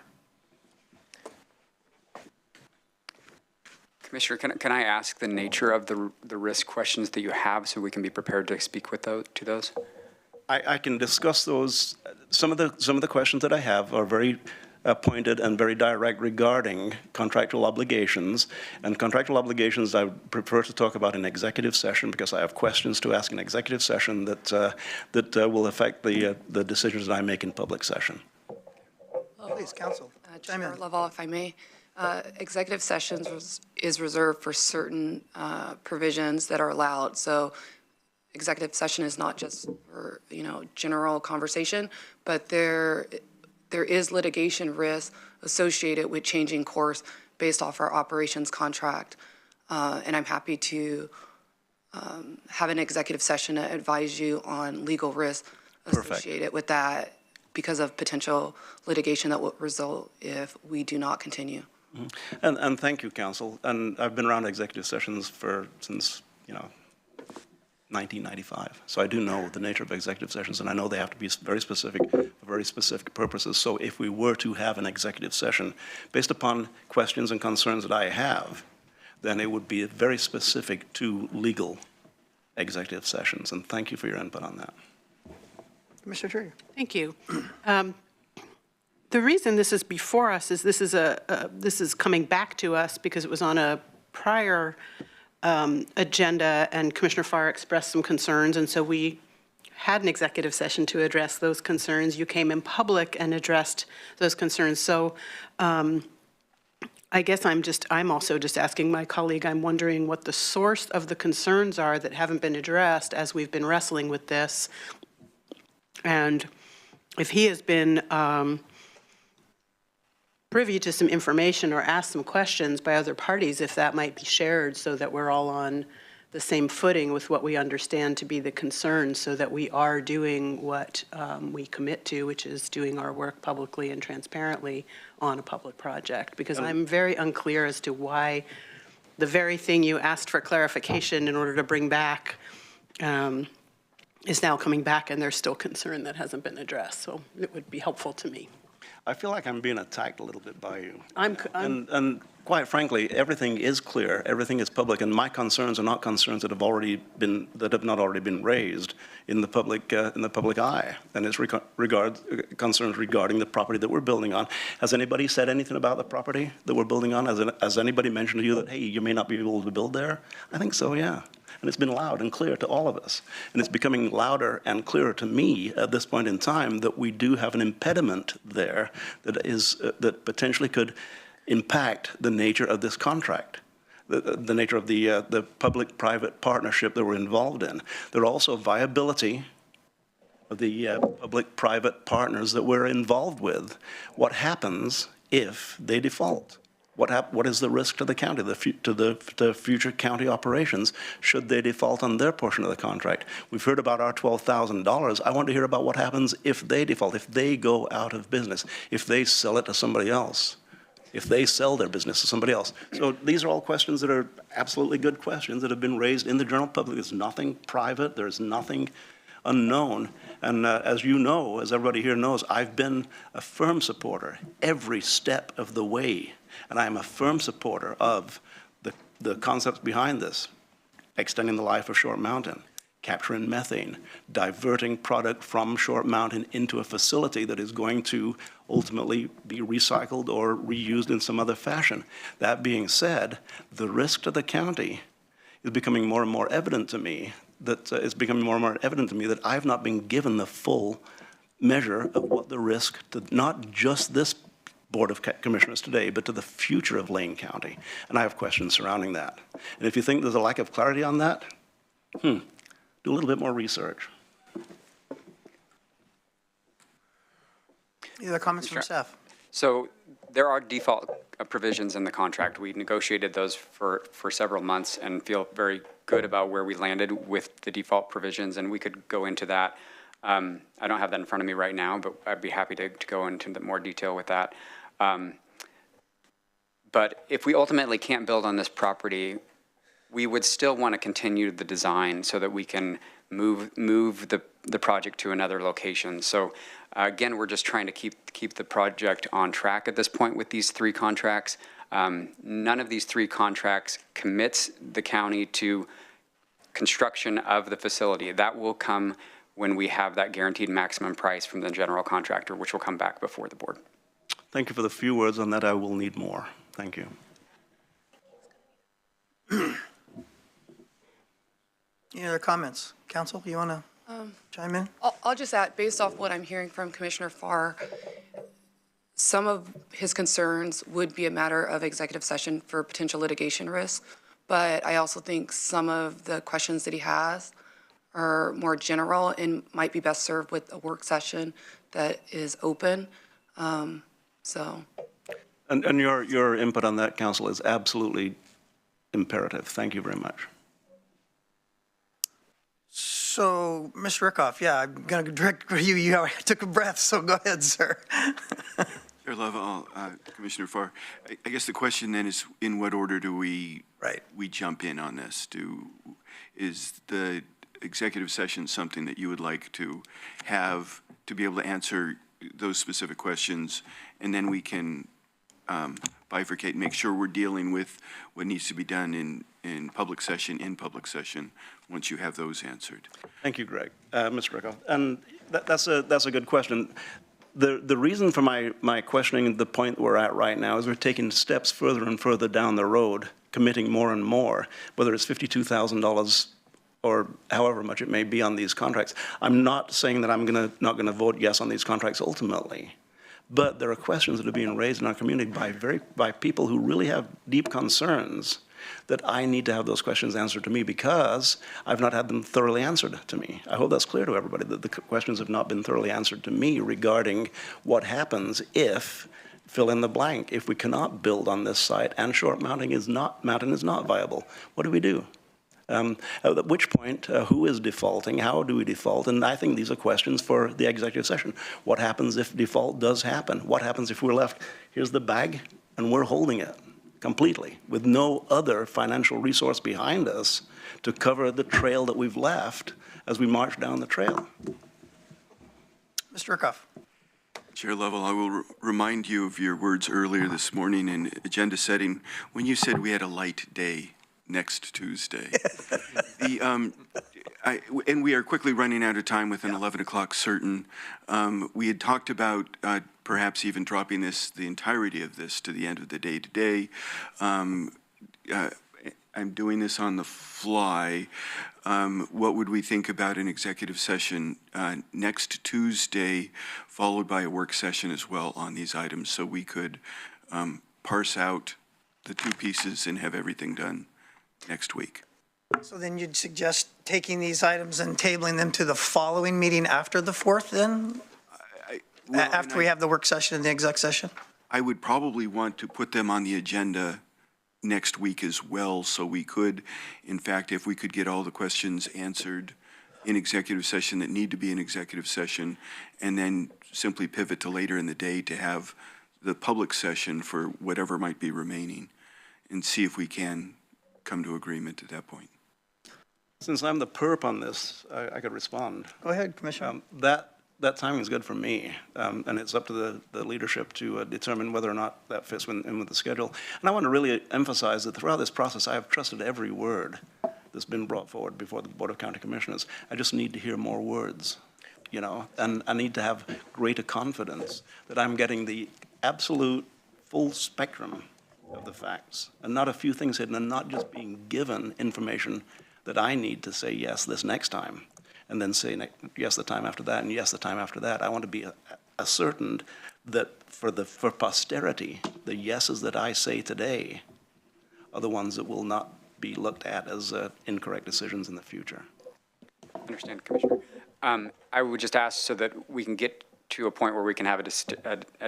Commissioner, can I ask the nature of the risk questions that you have so we can be prepared to speak with to those? I can discuss those. Some of the questions that I have are very pointed and very direct regarding contractual obligations. And contractual obligations I prefer to talk about in executive session because I have questions to ask in executive session that will affect the decisions that I make in public session. Please, Counsel. Chair Lovell, if I may. Executive sessions is reserved for certain provisions that are allowed. So executive session is not just for, general conversation, but there is litigation risk associated with changing course based off our operations contract. And I'm happy to have an executive session to advise you on legal risk associated with that because of potential litigation that will result if we do not continue. Mm-hmm. And thank you, Counsel. And I've been around executive sessions since 1995. So I do know the nature of executive sessions, and I know they have to be very specific for very specific purposes. So if we were to have an executive session based upon questions and concerns that I have, then it would be very specific to legal executive sessions. And thank you for your input on that. Commissioner Trigger. Thank you. The reason this is before us is this is coming back to us because it was on a prior agenda, and Commissioner Farr expressed some concerns, and so we had an executive session to address those concerns. You came in public and addressed those concerns. So I guess I'm also just asking my colleague, I'm wondering what the source of the concerns are that haven't been addressed as we've been wrestling with this. And if he has been privy to some information or asked some questions by other parties, if that might be shared so that we're all on the same footing with what we understand to be the concerns, so that we are doing what we commit to, which is doing our work publicly and transparently on a public project. Because I'm very unclear as to why the very thing you asked for clarification in order to bring back is now coming back, and there's still concern that hasn't been addressed. So it would be helpful to me. I feel like I'm being attacked a little bit by you. And quite frankly, everything is clear, everything is public, and my concerns are not concerns that have not already been raised in the public eye. And it's concerns regarding the property that we're building on. Has anybody said anything about the property that we're building on? Has anybody mentioned to you that, hey, you may not be able to build there? I think so, yeah. And it's been loud and clear to all of us. And it's becoming louder and clearer to me at this point in time that we do have an impediment there that potentially could impact the nature of this contract, the nature of the public-private partnership that we're involved in. There are also viability of the public-private partners that we're involved with. What happens if they default? What is the risk to the county, to the future county operations, should they default on their portion of the contract? We've heard about our $12,000. I want to hear about what happens if they default, if they go out of business, if they sell it to somebody else, if they sell their business to somebody else. So these are all questions that are absolutely good questions that have been raised in the general public. There's nothing private. There's nothing unknown. And as you know, as everybody here knows, I've been a firm supporter every step of the way. And I am a firm supporter of the concepts behind this: extending the life of Short Mountain, capturing methane, diverting product from Short Mountain into a facility that is going to ultimately be recycled or reused in some other fashion. That being said, the risk to the county is becoming more and more evident to me. That I've not been given the full measure of what the risk to not just this Board of Commissioners today, but to the future of Lane County. And I have questions surrounding that. And if you think there's a lack of clarity on that, do a little bit more research. Any other comments from staff? So there are default provisions in the contract. We negotiated those for several months and feel very good about where we landed with the default provisions, and we could go into that. I don't have that in front of me right now, but I'd be happy to go into more detail with that. But if we ultimately can't build on this property, we would still want to continue the design so that we can move the project to another location. So again, we're just trying to keep the project on track at this point with these three contracts. None of these three contracts commits the county to construction of the facility. That will come when we have that guaranteed maximum price from the general contractor, which will come back before the board. Thank you for the few words on that. I will need more. Thank you. Any other comments? Council, you want to chime in? I'll just add, based off what I'm hearing from Commissioner Farr, some of his concerns would be a matter of executive session for potential litigation risk, but I also think some of the questions that he has are more general and might be best served with a work session that is open. And your input on that, Council, is absolutely imperative. Thank you very much. So, Mr. Rickoff, yeah, I'm going to direct you. You took a breath, so go ahead, sir. Chair Lovell, Commissioner Farr, I guess the question then is, in what order do we jump in on this? Is the executive session something that you would like to have to be able to answer those specific questions, and then we can bifurcate and make sure we're dealing with what needs to be done in public session once you have those answered? Thank you, Greg. Mr. Rickoff, and that's a good question. The reason for my questioning the point we're at right now is we're taking steps further and further down the road, committing more and more, whether it's $52,000 or however much it may be on these contracts. I'm not saying that I'm not going to vote yes on these contracts ultimately, But there are questions that are being raised in our community by people who really have deep concerns that I need to have those questions answered to me because I've not had them thoroughly answered to me. I hope that's clear to everybody, that the questions have not been thoroughly answered to me regarding what happens if, fill in the blank, if we cannot build on this site and short mountain is not viable. What do we do? At which point, who is defaulting? How do we default? And I think these are questions for the executive session. What happens if default does happen? What happens if we're left, here's the bag, and we're holding it completely with no other financial resource behind us to cover the trail that we've left as we march down the trail? Mr. Rickoff. Chair Lovell, I will remind you of your words earlier this morning in agenda setting when you said we had a light day next Tuesday. And we are quickly running out of time with an 11 o'clock certain. We had talked about perhaps even dropping the entirety of this to the end of the day today. I'm doing this on the fly. What would we think about an executive session next Tuesday, followed by a work session as well on these items, so we could parse out the two pieces and have everything done next week? So then you'd suggest taking these items and tabling them to the following meeting after the 4th then? After we have the work session and the exec session? I would probably want to put them on the agenda next week as well, so we could, in fact, if we could get all the questions answered in executive session that need to be in executive session, and then simply pivot to later in the day to have the public session for whatever might be remaining, and see if we can come to agreement at that point. Since I'm the perp on this, I could respond. Go ahead, Commissioner. That timing is good for me, and it's up to the leadership to determine whether or not that fits in with the schedule. And I want to really emphasize that throughout this process, I have trusted every word that's been brought forward before the Board of County Commissioners. I just need to hear more words, you know, and I need to have greater confidence that I'm getting the absolute full spectrum of the facts, and not a few things hidden, and not just being given information that I need to say yes this next time, and then say yes the time after that, and yes the time after that. I want to be ascertained that for posterity, the yeses that I say today are the ones that will not be looked at as incorrect decisions in the future. I understand, Commissioner. I would just ask so that we can get to a point where we can have a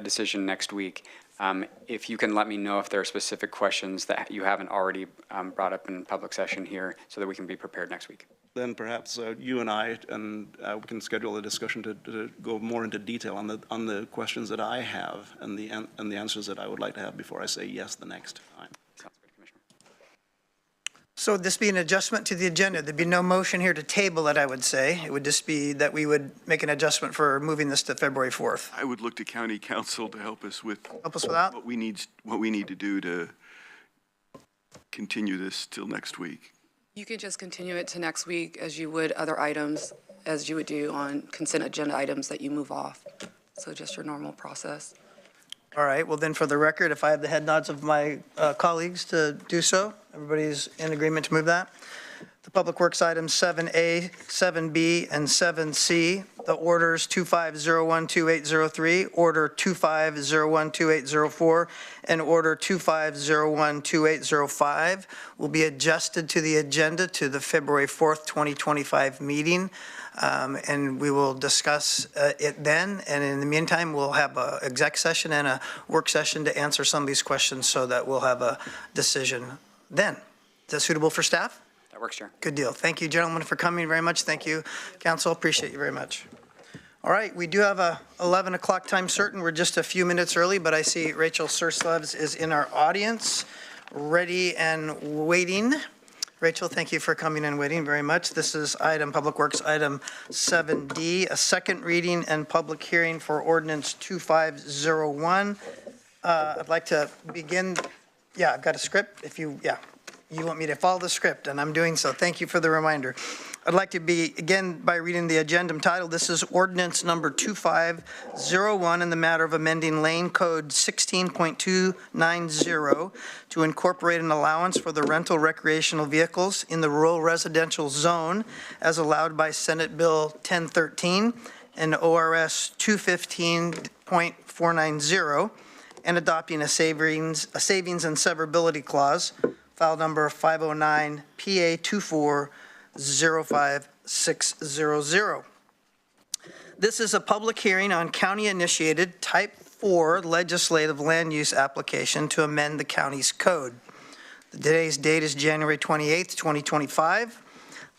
decision next week. If you can let me know if there are specific questions that you haven't already brought up in public session here so that we can be prepared next week. Then perhaps you and I we can schedule a discussion to go more into detail on the questions that I have and the answers that I would like to have before I say yes the next time. Sounds good, Commissioner. So would this be an adjustment to the agenda? There'd be no motion here to table it, I would say. It would just be that we would make an adjustment for moving this to February 4th. I would look to County Council to help us with that? what we need to do to continue this till next week. You can just continue it to next week as you would other items, as you would do on consent agenda items that you move off. So just your normal process. All right, well then for the record, if I have the head nods of my colleagues to do so, everybody's in agreement to move that. The Public Works items 7A, 7B, and 7C, the orders 25012803, order 25012804, and order 25012805 will be adjusted to the agenda to the February 4th, 2025 meeting. And we will discuss it then. And in the meantime, we'll have an exec session and a work session to answer some of these questions so that we'll have a decision then. Is that suitable for staff? That works, Chair. Good deal. Thank you, gentlemen, for coming very much. Thank you, Council. Appreciate you very much. All right, we do have a 11 o'clock time certain. We're just a few minutes early, but I see Rachel Surslevs is in our audience, ready and waiting. Rachel, thank you for coming and waiting very much. This is Public Works item 7D, a second reading and public hearing for ordinance 2501. I'd like to begin, I've got a script. You want me to follow the script, and I'm doing so. Thank you for the reminder. I'd like to begin by reading the addendum title. This is ordinance number 2501 in the matter of amending Lane Code 16.290 to incorporate an allowance for the rental recreational vehicles in the rural residential zone as allowed by Senate Bill 1013 and ORS 215.4 490, and adopting a savings and severability clause, file number 509 PA 2405600. This is a public hearing on county-initiated Type 4 legislative land use application to amend the county's code. Today's date is January 28th, 2025.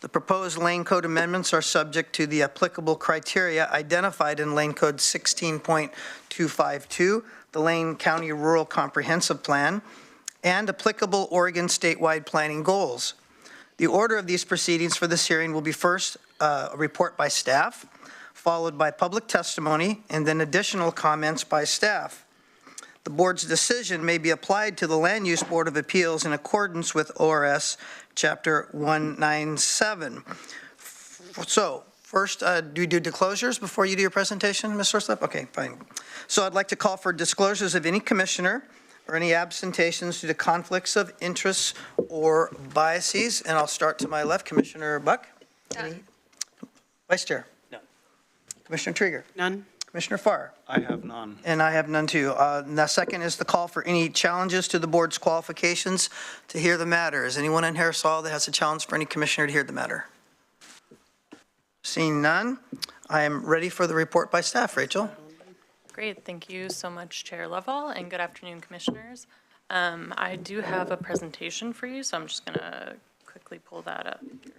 The proposed Lane Code amendments are subject to the applicable criteria identified in Lane Code 16.252, the Lane County Rural Comprehensive Plan, and applicable Oregon statewide planning goals. The order of these proceedings for this hearing will be first a report by staff, followed by public testimony, and then additional comments by staff. The board's decision may be applied to the Land Use Board of Appeals in accordance with ORS Chapter 197. So, first, do you do disclosures before you do your presentation, Ms. Surslip? Okay, fine. So I'd like to call for disclosures of any commissioner or any absentations due to conflicts of interest or biases. And I'll start to my left, Commissioner Buck. Any? Vice Chair? None. Commissioner Trieger? None. Commissioner Farr? I have none. And I have none too. And the second is the call for any challenges to the board's qualifications to hear the matter. Is anyone in here saw that has a challenge for any commissioner to hear the matter? Seeing none, I am ready for the report by staff. Rachel? Great. Thank you so much, Chair Lovell, and good afternoon, commissioners. I do have a presentation for you, so I'm just going to quickly pull that up here.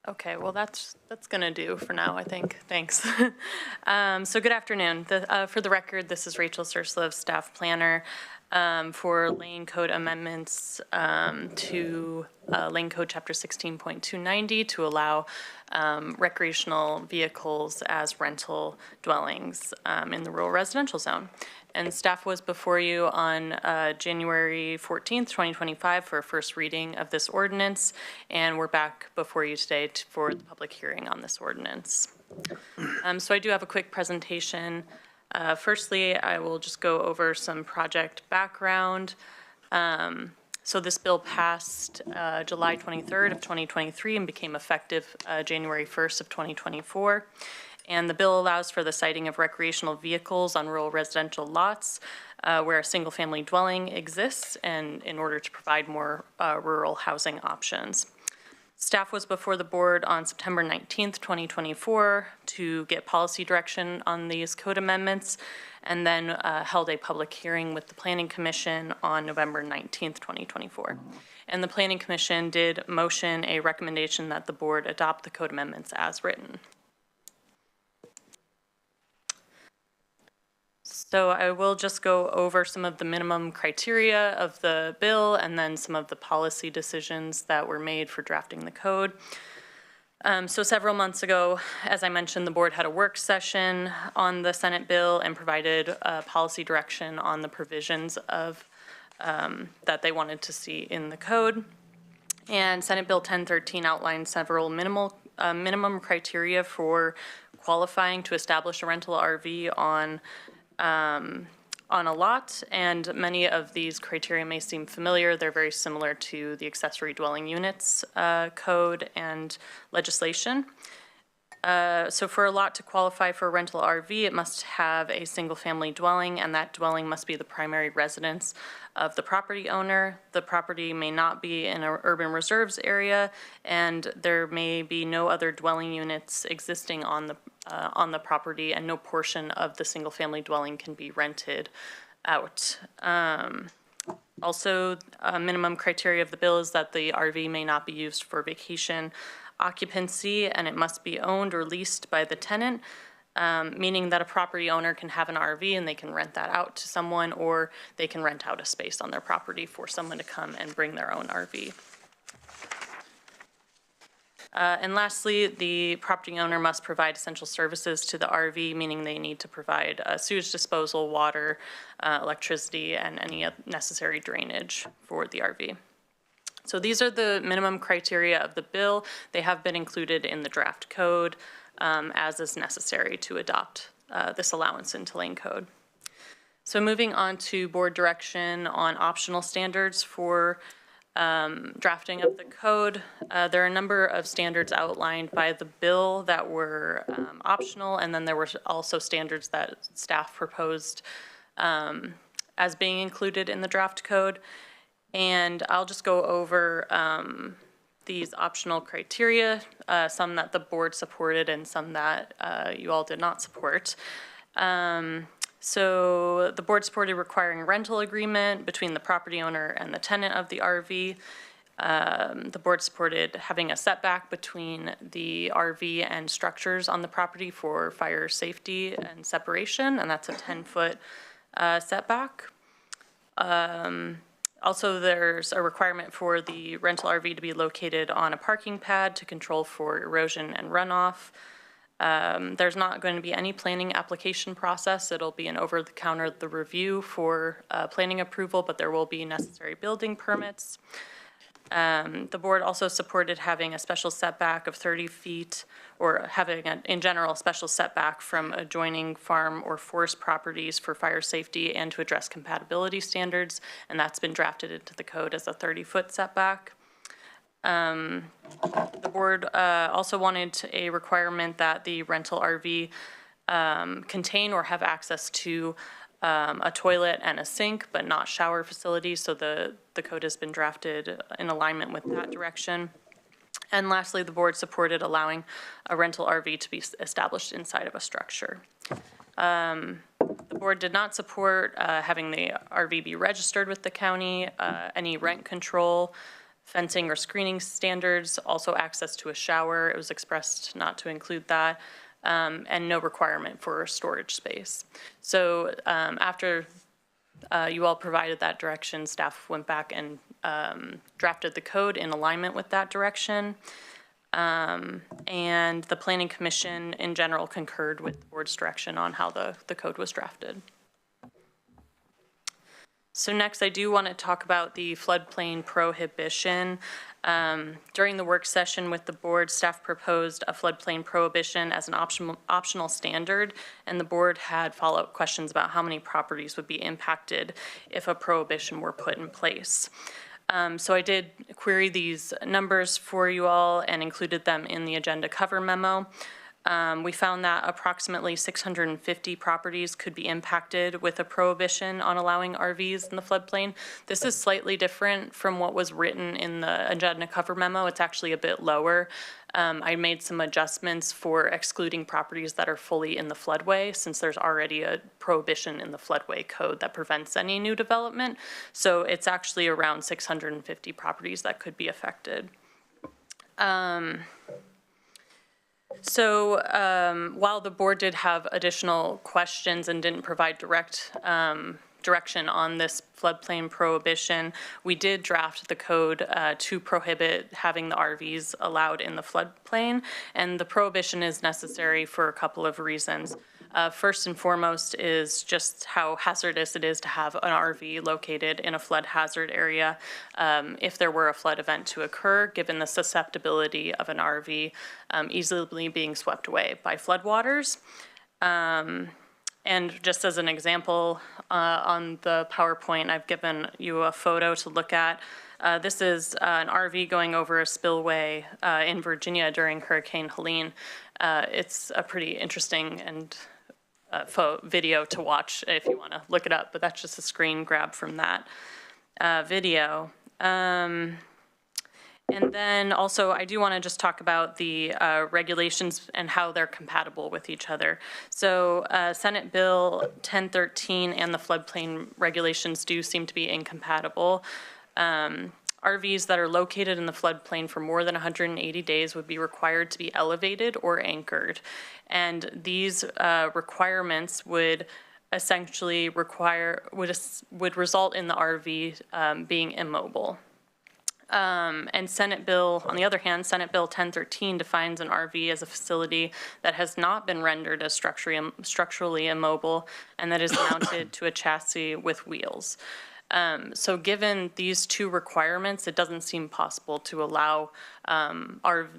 Okay, well, that's going to do for now, I think. Thanks. So good afternoon. For the record, this is Rachel Surslip, staff planner for Lane Code amendments to Lane Code Chapter 16.290 to allow recreational vehicles as rental dwellings in the rural residential zone. And staff was before you on January 14th, 2025 for a first reading of this ordinance, and we're back before you today for the public hearing on this ordinance. So I do have a quick presentation. Firstly, I will just go over some project background. So this bill passed July 23rd of 2023 and became effective January 1st of 2024. And the bill allows for the siting of recreational vehicles on rural residential lots where a single-family dwelling exists, and in order to provide more rural housing options. Staff was before the board on September 19th, 2024 to get policy direction on these code amendments, and then held a public hearing with the Planning Commission on November 19th, 2024. And the Planning Commission did motion a recommendation that the board adopt the code amendments as written. So I will just go over some of the minimum criteria of the bill and then some of the policy decisions that were made for drafting the code. So several months ago, as I mentioned, the board had a work session on the Senate bill and provided policy direction on the provisions of that they wanted to see in the code. And Senate Bill 1013 outlined several minimum criteria for qualifying to establish a rental RV on a lot, and many of these criteria may seem familiar. They're very similar to the accessory dwelling units code and legislation. So for a lot to qualify for a rental RV, it must have a single-family dwelling, and that dwelling must be the primary residence of the property owner. The property may not be in an urban reserves area, and there may be no other dwelling units existing on the property, and no portion of the single-family dwelling can be rented out. Also, a minimum criteria of the bill is that the RV may not be used for vacation occupancy, and it must be owned or leased by the tenant, meaning that a property owner can have an RV and they can rent that out to someone, or they can rent out a space on their property for someone to come and bring their own RV. And lastly, the property owner must provide essential services to the RV, meaning they need to provide sewage disposal, water, electricity, and any necessary drainage for the RV. So these are the minimum criteria of the bill. They have been included in the draft code as is necessary to adopt this allowance into Lane Code. So moving on to board direction on optional standards for drafting of the code. There are a number of standards outlined by the bill that were optional, and then there were also standards that staff proposed as being included in the draft code. And I'll just go over these optional criteria, some that the board supported and some that you all did not support. So the board supported requiring a rental agreement between the property owner and the tenant of the RV. The board supported having a setback between the RV and structures on the property for fire safety and separation, and that's a 10-foot setback. Also, there's a requirement for the rental RV to be located on a parking pad to control for erosion and runoff. There's not going to be any planning application process. It'll be an over-the-counter review for planning approval, but there will be necessary building permits. The board also supported having a special setback of 30 feet or having, in general, a special setback from adjoining farm or forest properties for fire safety and to address compatibility standards, and that's been drafted into the code as a 30-foot setback. The board also wanted a requirement that the rental RV contain or have access to a toilet and a sink, but not shower facilities, so the code has been drafted in alignment with that direction. And lastly, the board supported allowing a rental RV to be established inside of a structure. The board did not support having the RV be registered with the county, any rent control, fencing or screening standards, also access to a shower. It was expressed not to include that, and no requirement for storage space. So after you all provided that direction, staff went back and drafted the code in alignment with that direction. And the Planning Commission in general concurred with the board's direction on how the code was drafted. So next, I do want to talk about the floodplain prohibition. During the work session with the board, staff proposed a floodplain prohibition as an optional standard, and the board had follow-up questions about how many properties would be impacted if a prohibition were put in place. So I did query these numbers for you all and included them in the agenda cover memo. We found that approximately 650 properties could be impacted with a prohibition on allowing RVs in the floodplain. This is slightly different from what was written in the agenda cover memo. It's actually a bit lower. I made some adjustments for excluding properties that are fully in the floodway, since there's already a prohibition in the floodway code that prevents any new development. So it's actually around 650 properties that could be affected. So while the board did have additional questions and didn't provide direct direction on this floodplain prohibition, we did draft the code to prohibit having the RVs allowed in the floodplain, and the prohibition is necessary for a couple of reasons. First and foremost is just how hazardous it is to have an RV located in a flood hazard area if there were a flood event to occur, given the susceptibility of an RV easily being swept away by floodwaters. And just as an example, on the PowerPoint, I've given you a photo to look at. This is an RV going over a spillway in Virginia during Hurricane Helene. It's a pretty interesting and video to watch if you want to look it up, but that's just a screen grab from that video. And then also, I do want to just talk about the regulations and how they're compatible with each other. So Senate Bill 1013 and the floodplain regulations do seem to be incompatible. RVs that are located in the floodplain for more than 180 days would be required to be elevated or anchored. And these requirements would essentially would result in the RV being immobile. And Senate Bill, on the other hand, Senate Bill 1013 defines an RV as a facility that has not been rendered as structurally immobile and that is mounted to a chassis with wheels. So given these two requirements, it doesn't seem possible to allow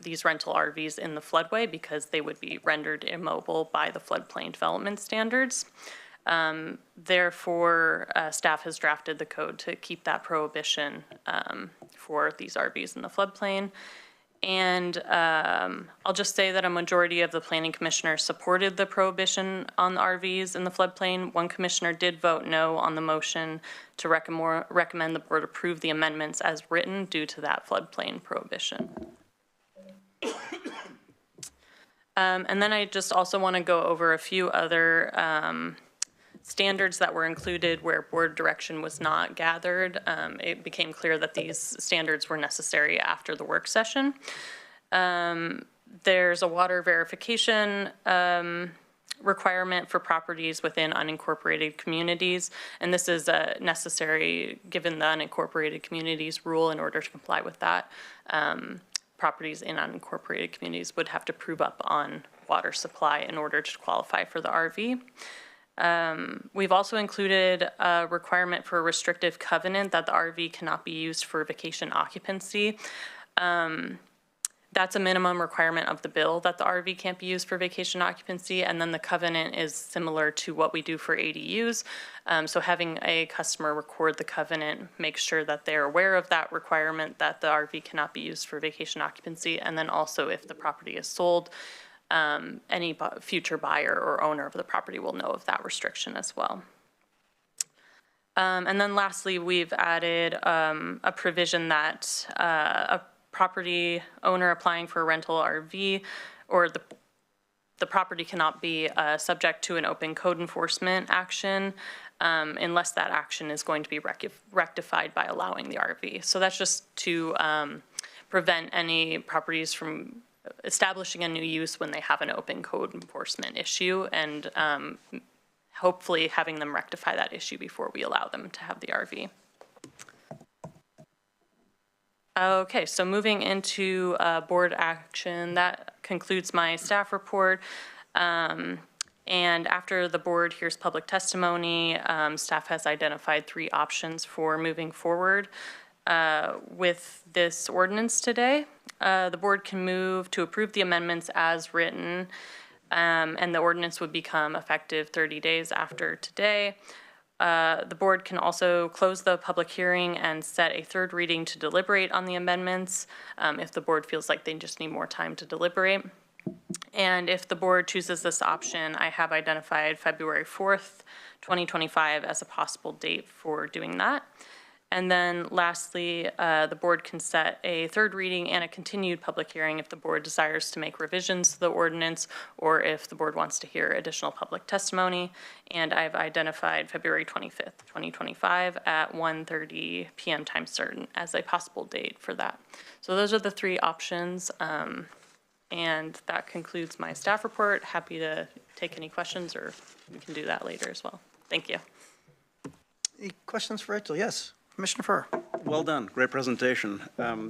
these rental RVs in the floodway because they would be rendered immobile by the floodplain development standards. Therefore, staff has drafted the code to keep that prohibition for these RVs in the floodplain. And I'll just say that a majority of the planning commissioners supported the prohibition on the RVs in the floodplain. One commissioner did vote no on the motion to recommend the board approve the amendments as written due to that floodplain prohibition. And then I just also want to go over a few other standards that were included where board direction was not gathered. It became clear that these standards were necessary after the work session. There's a water verification requirement for properties within unincorporated communities, and this is necessary given the unincorporated communities rule. In order to comply with that, properties in unincorporated communities would have to prove up on water supply in order to qualify for the RV. We've also included a requirement for a restrictive covenant that the RV cannot be used for vacation occupancy. That's a minimum requirement of the bill that the RV can't be used for vacation occupancy, and then the covenant is similar to what we do for ADUs. So having a customer record the covenant makes sure that they're aware of that requirement that the RV cannot be used for vacation occupancy, and then also if the property is sold, any future buyer or owner of the property will know of that restriction as well. And then lastly, we've added a provision that a property owner applying for a rental RV or the property cannot be subject to an open code enforcement action unless that action is going to be rectified by allowing the RV. So that's just to prevent any properties from establishing a new use when they have an open code enforcement issue, and hopefully having them rectify that issue before we allow them to have the RV. Okay, so moving into board action, that concludes my staff report. And after the board hears public testimony, staff has identified 3 options for moving forward with this ordinance today. The board can move to approve the amendments as written, and the ordinance would become effective 30 days after today. The board can also close the public hearing and set a 3rd reading to deliberate on the amendments if the board feels like they just need more time to deliberate. And if the board chooses this option, I have identified February 4th, 2025 as a possible date for doing that. And then lastly, the board can set a 3rd reading and a continued public hearing if the board desires to make revisions to the ordinance or if the board wants to hear additional public testimony. And I've identified February 25th, 2025 at 1:30 p.m. time certain as a possible date for that. So those are the 3 options. And that concludes my staff report. Happy to take any questions, or we can do that later as well. Thank you. Any questions for Rachel? Yes. Commissioner Furr. Well done. Great presentation.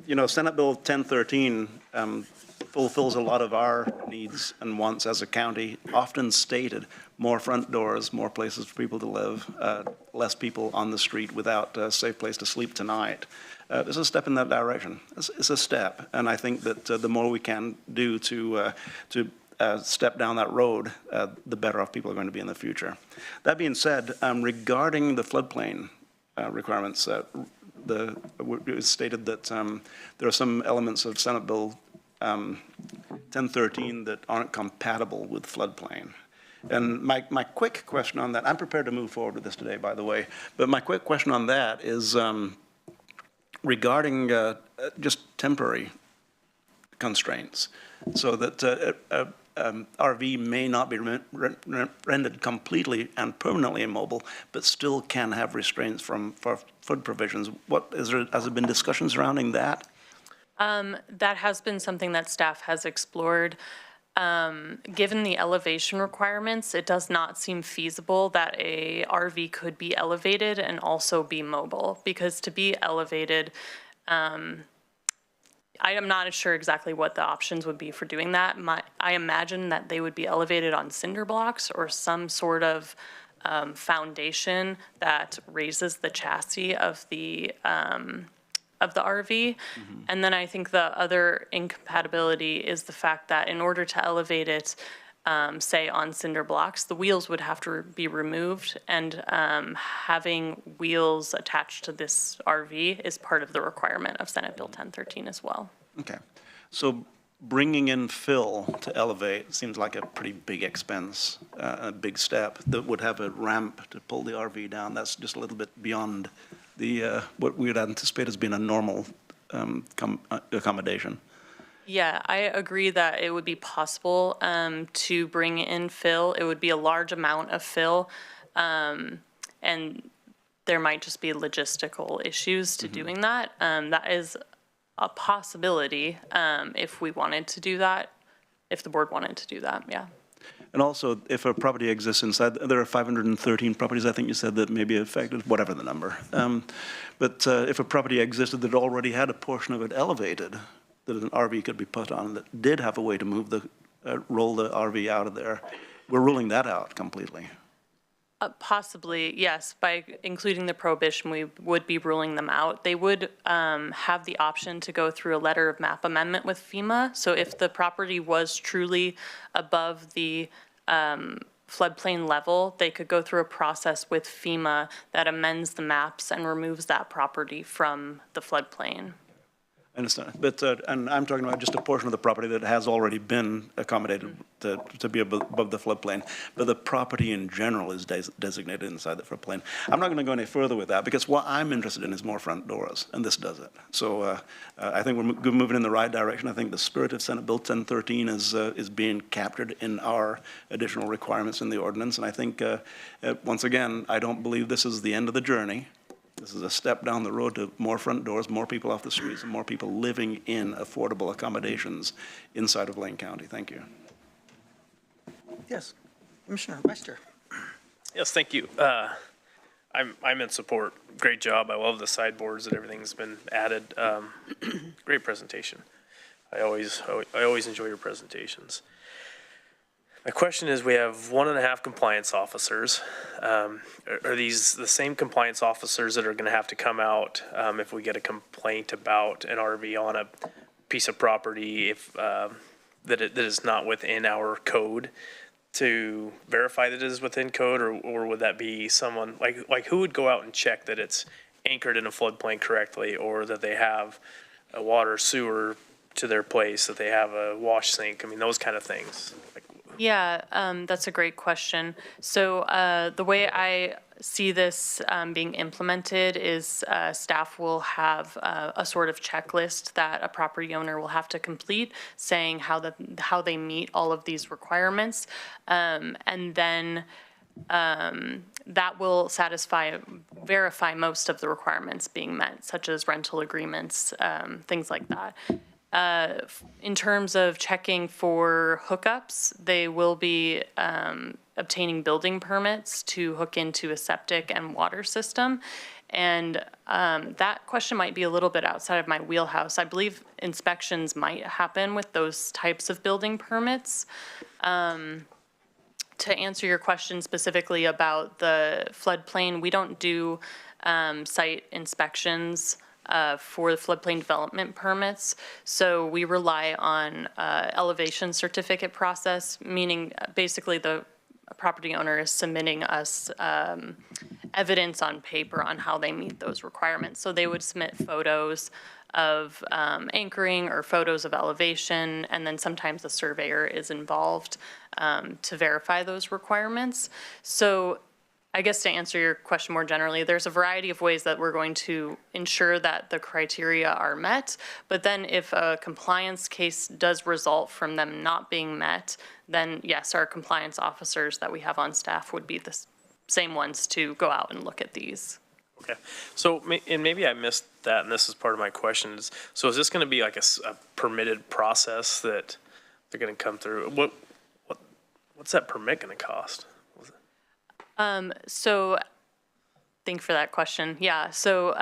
You know, Senate Bill 1013 fulfills a lot of our needs and wants as a county, often stated, more front doors, more places for people to live, less people on the street without a safe place to sleep tonight. It's a step in that direction. It's a step, and I think that the more we can do to step down that road, the better off people are going to be in the future. That being said, regarding the floodplain requirements, it was stated that there are some elements of Senate Bill 1013 that aren't compatible with floodplain. And my quick question on that, I'm prepared to move forward with this today, by the way, but my quick question on that is regarding just temporary constraints, so that RV may not be rendered completely and permanently immobile, but still can have restraints for flood provisions. Has there been discussions surrounding that? That has been something that staff has explored. Given the elevation requirements, it does not seem feasible that a RV could be elevated and also be mobile, because to be elevated, I am not sure exactly what the options would be for doing that. I imagine that they would be elevated on cinder blocks or some sort of foundation that raises the chassis of the RV. And then I think the other incompatibility is the fact that in order to elevate it, say on cinder blocks, the wheels would have to be removed, and having wheels attached to this RV is part of the requirement of Senate Bill 1013 as well. Okay. So bringing in fill to elevate seems like a pretty big expense, a big step that would have a ramp to pull the RV down. That's just a little bit beyond the what we would anticipate as being a normal accommodation. Yeah, I agree that it would be possible to bring in fill. It would be a large amount of fill, and there might just be logistical issues to doing that. That is a possibility if we wanted to do that, if the board wanted to do that, yeah. And also, if a property exists inside, there are 513 properties, I think you said, that may be affected, whatever the number. But if a property existed that already had a portion of it elevated, that an RV could be put on, that did have a way to move roll the RV out of there, we're ruling that out completely. Possibly, yes. By including the prohibition, we would be ruling them out. They would have the option to go through a letter of map amendment with FEMA. So if the property was truly above the floodplain level, they could go through a process with FEMA that amends the maps and removes that property from the floodplain. I understand. But, and I'm talking about just a portion of the property that has already been accommodated to be above the floodplain. But the property in general is designated inside the floodplain. I'm not going to go any further with that because what I'm interested in is more front doors, and this does it. So I think we're moving in the right direction. I think the spirit of Senate Bill 1013 is being captured in our additional requirements in the ordinance. And I think, once again, I don't believe this is the end of the journey. This is a step down the road to more front doors, more people off the streets, and more people living in affordable accommodations inside of Lane County. Thank you. Yes, Commissioner Meister. Yes, thank you. I'm in support. Great job. I love the sideboards and everything's been added. Great presentation. I always enjoy your presentations. My question is, we have 1.5 compliance officers. Are these the same compliance officers that are going to have to come out if we get a complaint about an RV on a piece of property if that is not within our code to verify that it is within code, or would that be someone like who would go out and check that it's anchored in a floodplain correctly, or that they have a water sewer to their place, that they have a wash sink? I mean, those kind of things. Yeah, that's a great question. So the way I see this being implemented is staff will have a sort of checklist that a property owner will have to complete, saying how they meet all of these requirements, and then that will verify most of the requirements being met, such as rental agreements, things like that. In terms of checking for hookups, they will be obtaining building permits to hook into a septic and water system. And that question might be a little bit outside of my wheelhouse. I believe inspections might happen with those types of building permits. To answer your question specifically about the floodplain, we don't do site inspections for the floodplain development permits. So we rely on elevation certificate process, meaning basically the property owner is submitting us evidence on paper on how they meet those requirements. So they would submit photos of anchoring or photos of elevation, and then sometimes the surveyor is involved to verify those requirements. So I guess to answer your question more generally, there's a variety of ways that we're going to ensure that the criteria are met. But then if a compliance case does result from them not being met, then yes, our compliance officers that we have on staff would be the same ones to go out and look at these. Okay. So, and maybe I missed that, and this is part of my question. So is this going to be like a permitted process that they're going to come through? What's that permit going to cost? So Thank you for that question. Yeah, so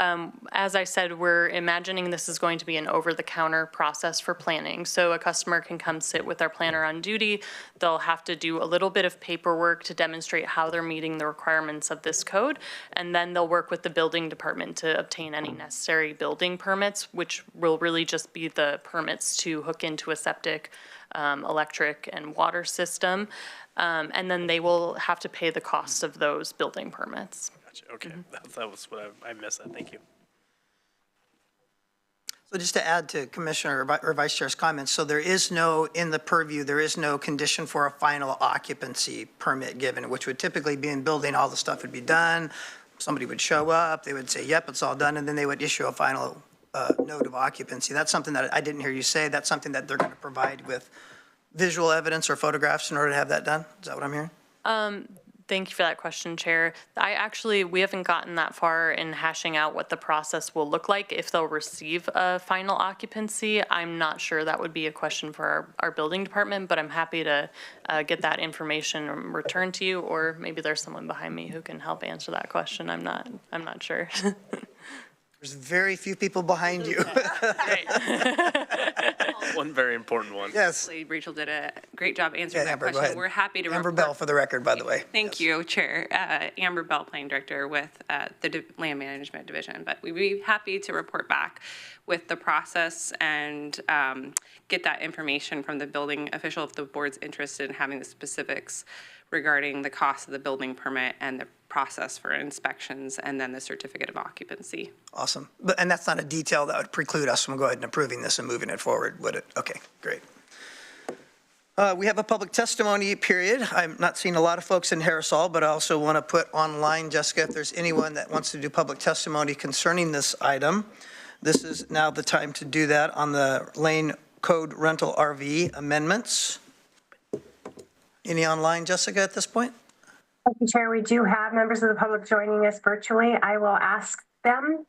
as I said, we're imagining this is going to be an over-the-counter process for planning. So a customer can come sit with our planner on duty. They'll have to do a little bit of paperwork to demonstrate how they're meeting the requirements of this code. And then they'll work with the building department to obtain any necessary building permits, which will really just be the permits to hook into a septic, electric, and water system. And then they will have to pay the cost of those building permits. Okay, that was what I missed that, thank you. So just to add to Commissioner or Vice Chair's comments, so there is no, in the purview, there is no condition for a final occupancy permit given, which would typically be in building, all the stuff would be done, somebody would show up, they would say, yep, it's all done, and then they would issue a final note of occupancy. That's something that I didn't hear you say. That's something that they're going to provide with visual evidence or photographs in order to have that done? Is that what I'm hearing? Thank you for that question, Chair. We haven't gotten that far in hashing out what the process will look like if they'll receive a final occupancy. I'm not sure. That would be a question for our building department, but I'm happy to get that information and return to you, or maybe there's someone behind me who can help answer that question. I'm not sure. There's very few people behind you. One very important one. Yes. Rachel did a great job answering that Amber, go question. ahead. We're happy to Amber report. Bell, for the record, by the way. Thank you, Chair. Amber Bell, Planning Director with the Land Management Division. But we'd be happy to report back with the process and get that information from the building official if the board's interested in having the specifics regarding the cost of the building permit and the process for inspections and then the certificate of occupancy. Awesome. And that's not a detail that would preclude us from going ahead and approving this and moving it forward, would it? Okay, great. We have a public testimony period. I'm not seeing a lot of folks in Harris Hall, but I also want to put online, Jessica, if there's anyone that wants to do public testimony concerning this item. This is now the time to do that on the Lane Code Rental RV amendments. Any online, Jessica, at this point? Thank you, Chair. We do have members of the public joining us virtually. I will ask them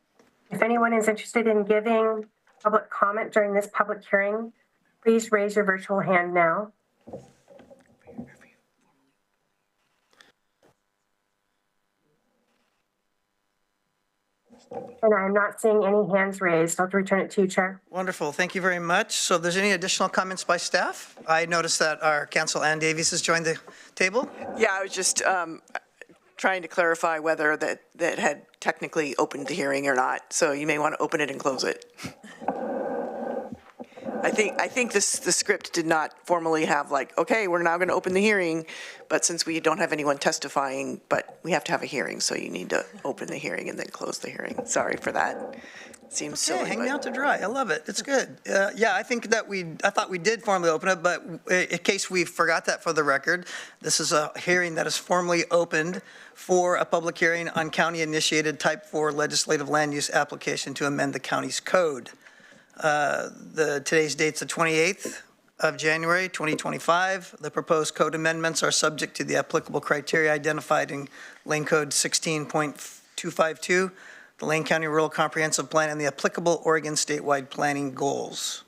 if anyone is interested in giving public comment during this public hearing. Please raise your virtual hand now. And I'm not seeing any hands raised. I'll return it to you, Chair. Wonderful. Thank you very much. So if there's any additional comments by staff? I noticed that our Council Ann Davies has joined the table. Yeah, I was just trying to clarify whether that had technically opened the hearing or not. So you may want to open it and close it. I think the script did not formally have like, okay, we're now going to open the hearing, but since we don't have anyone testifying, but we have to have a hearing, so you need to open the hearing and then close the hearing. Sorry for that. Seems silly. Hang me out to dry. I love it. It's good. Yeah, I think that I thought we did formally open it, but in case we forgot that for the record, this is a hearing that is formally opened for a public hearing on county-initiated Type 4 legislative land use application to amend the county's code. Today's date's the 28th of January, 2025. The proposed code amendments are subject to the applicable criteria identified in Lane Code 16.252, the Lane County Rural Comprehensive Plan, and the applicable Oregon statewide planning goals.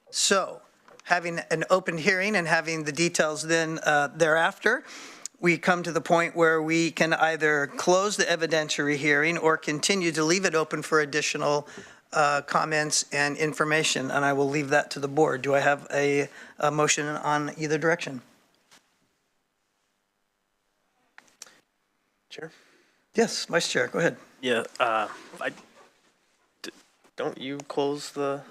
So, having an open hearing and having the details then thereafter, we come to the point where we can either close the evidentiary hearing or continue to leave it open for additional comments and information, and I will leave that to the board. Do I have a motion on either direction? Chair? Yes, Vice Chair, go ahead. Yeah, don't you close the?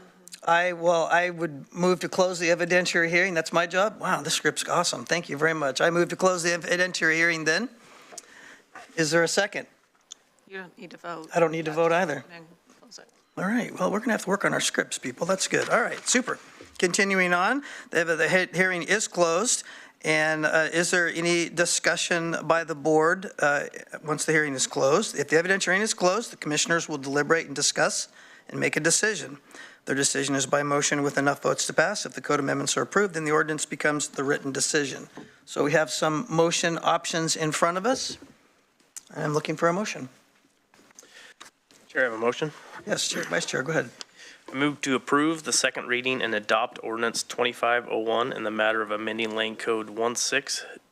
I would move to close the evidentiary hearing. That's my job. Wow, this script's awesome. Thank you very much. I move to close the evidentiary hearing then. Is there a second? You don't need to vote. I don't need to vote either. Then close it. All right, well, we're going to have to work on our scripts, people. That's good. All right, super. Continuing on, the hearing is closed. And is there any discussion by the board once the hearing is closed? If the evidentiary hearing is closed, the commissioners will deliberate and discuss and make a decision. Their decision is by motion with enough votes to pass. If the code amendments are approved, then the ordinance becomes the written decision. So we have some motion options in front of us. I'm looking for a motion. Chair, I have a motion. Yes, Chair, Vice Chair, go ahead. I move to approve the second reading and adopt ordinance 2501 in the matter of amending Lane Code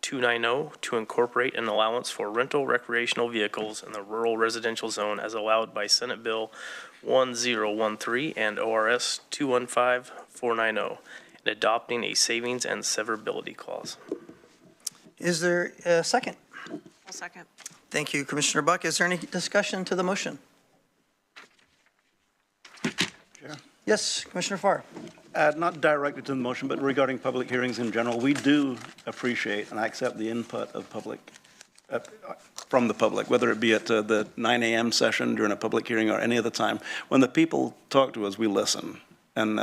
290 to incorporate an allowance for rental recreational vehicles in the rural residential zone as allowed by Senate Bill 1013 and ORS 215490, and adopting a savings and severability clause. Is there a second? I'll second. Thank you, Commissioner Buck. Is there any discussion to the motion? Yes, Commissioner Farr. Not directed to the motion, but regarding public hearings in general, we do appreciate and accept the input of from the public, whether it be at the 9 a.m. session during a public hearing or any other time. When the people talk to us, we listen. And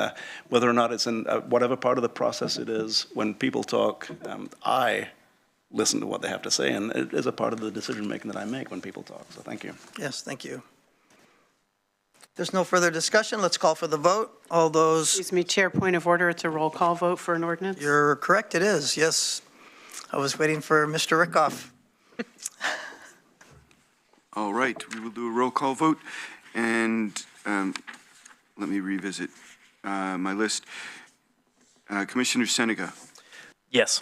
whether or not it's in whatever part of the process it is, when people talk, I listen to what they have to say, and it is a part of the decision-making that I make when people talk. So thank you. Yes, thank you. There's no further discussion. Let's call for the vote. All those. Excuse me, Chair, point of order. It's a roll call vote for an ordinance. You're correct, it is, yes. I was waiting for Mr. Rickoff. All right, we will do a roll call vote, and let me revisit my list. Commissioner Senega. Yes.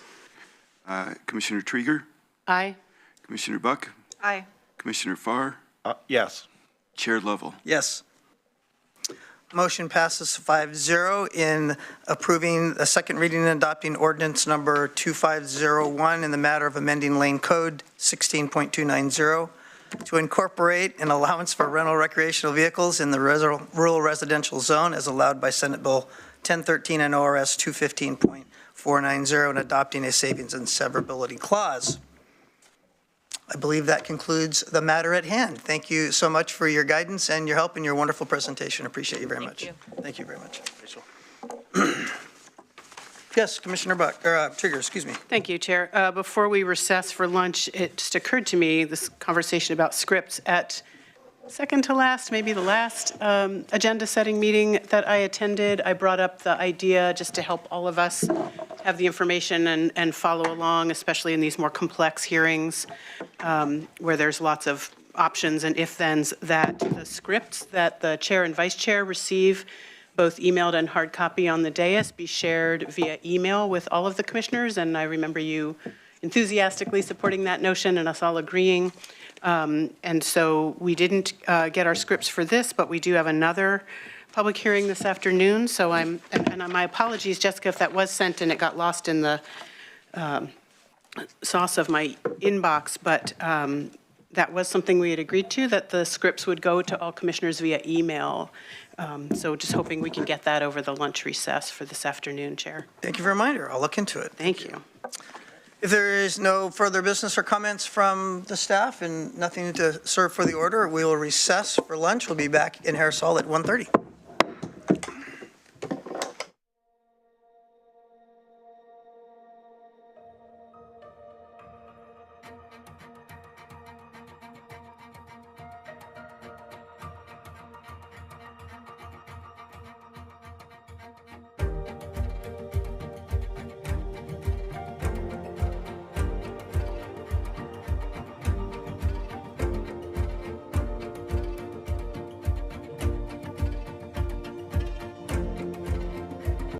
Commissioner Trieger. Aye. Commissioner Buck. Aye. Commissioner Farr. Yes. Chair Lovell. Yes. Motion passes 5-0 in approving a second reading and adopting ordinance number 2501 in the matter of amending Lane Code 16.290 to incorporate an allowance for rental recreational vehicles in the rural residential zone as allowed by Senate Bill 1013 and ORS 215.490 and adopting a savings and severability clause. I believe that concludes the matter at hand. Thank you so much for your guidance and your help and your wonderful presentation. Appreciate you very much. Thank you very much. Yes, Commissioner Buck, or Trigger, excuse me. Thank you, Chair. Before we recess for lunch, it just occurred to me, this conversation about scripts at second to last, maybe the last agenda setting meeting that I attended, I brought up the idea just to help all of us have the information and follow along, especially in these more complex hearings where there's lots of options and if-thens, that the scripts that the chair and vice chair receive, both emailed and hard copy on the dais, be shared via email with all of the commissioners. And I remember you enthusiastically supporting that notion and us all agreeing. And so we didn't get our scripts for this, but we do have another public hearing this afternoon. So and my apologies, Jessica, if that was sent and it got lost in the sauce of my inbox, but that was something we had agreed to, that the scripts would go to all commissioners via email. So just hoping we can get that over the lunch recess for this afternoon, Chair. Thank you for a reminder. I'll look into it. Thank you. If there is no further business or comments from the staff and nothing to serve for the order, we will recess for lunch. We'll be back in Harris Hall at 1:30.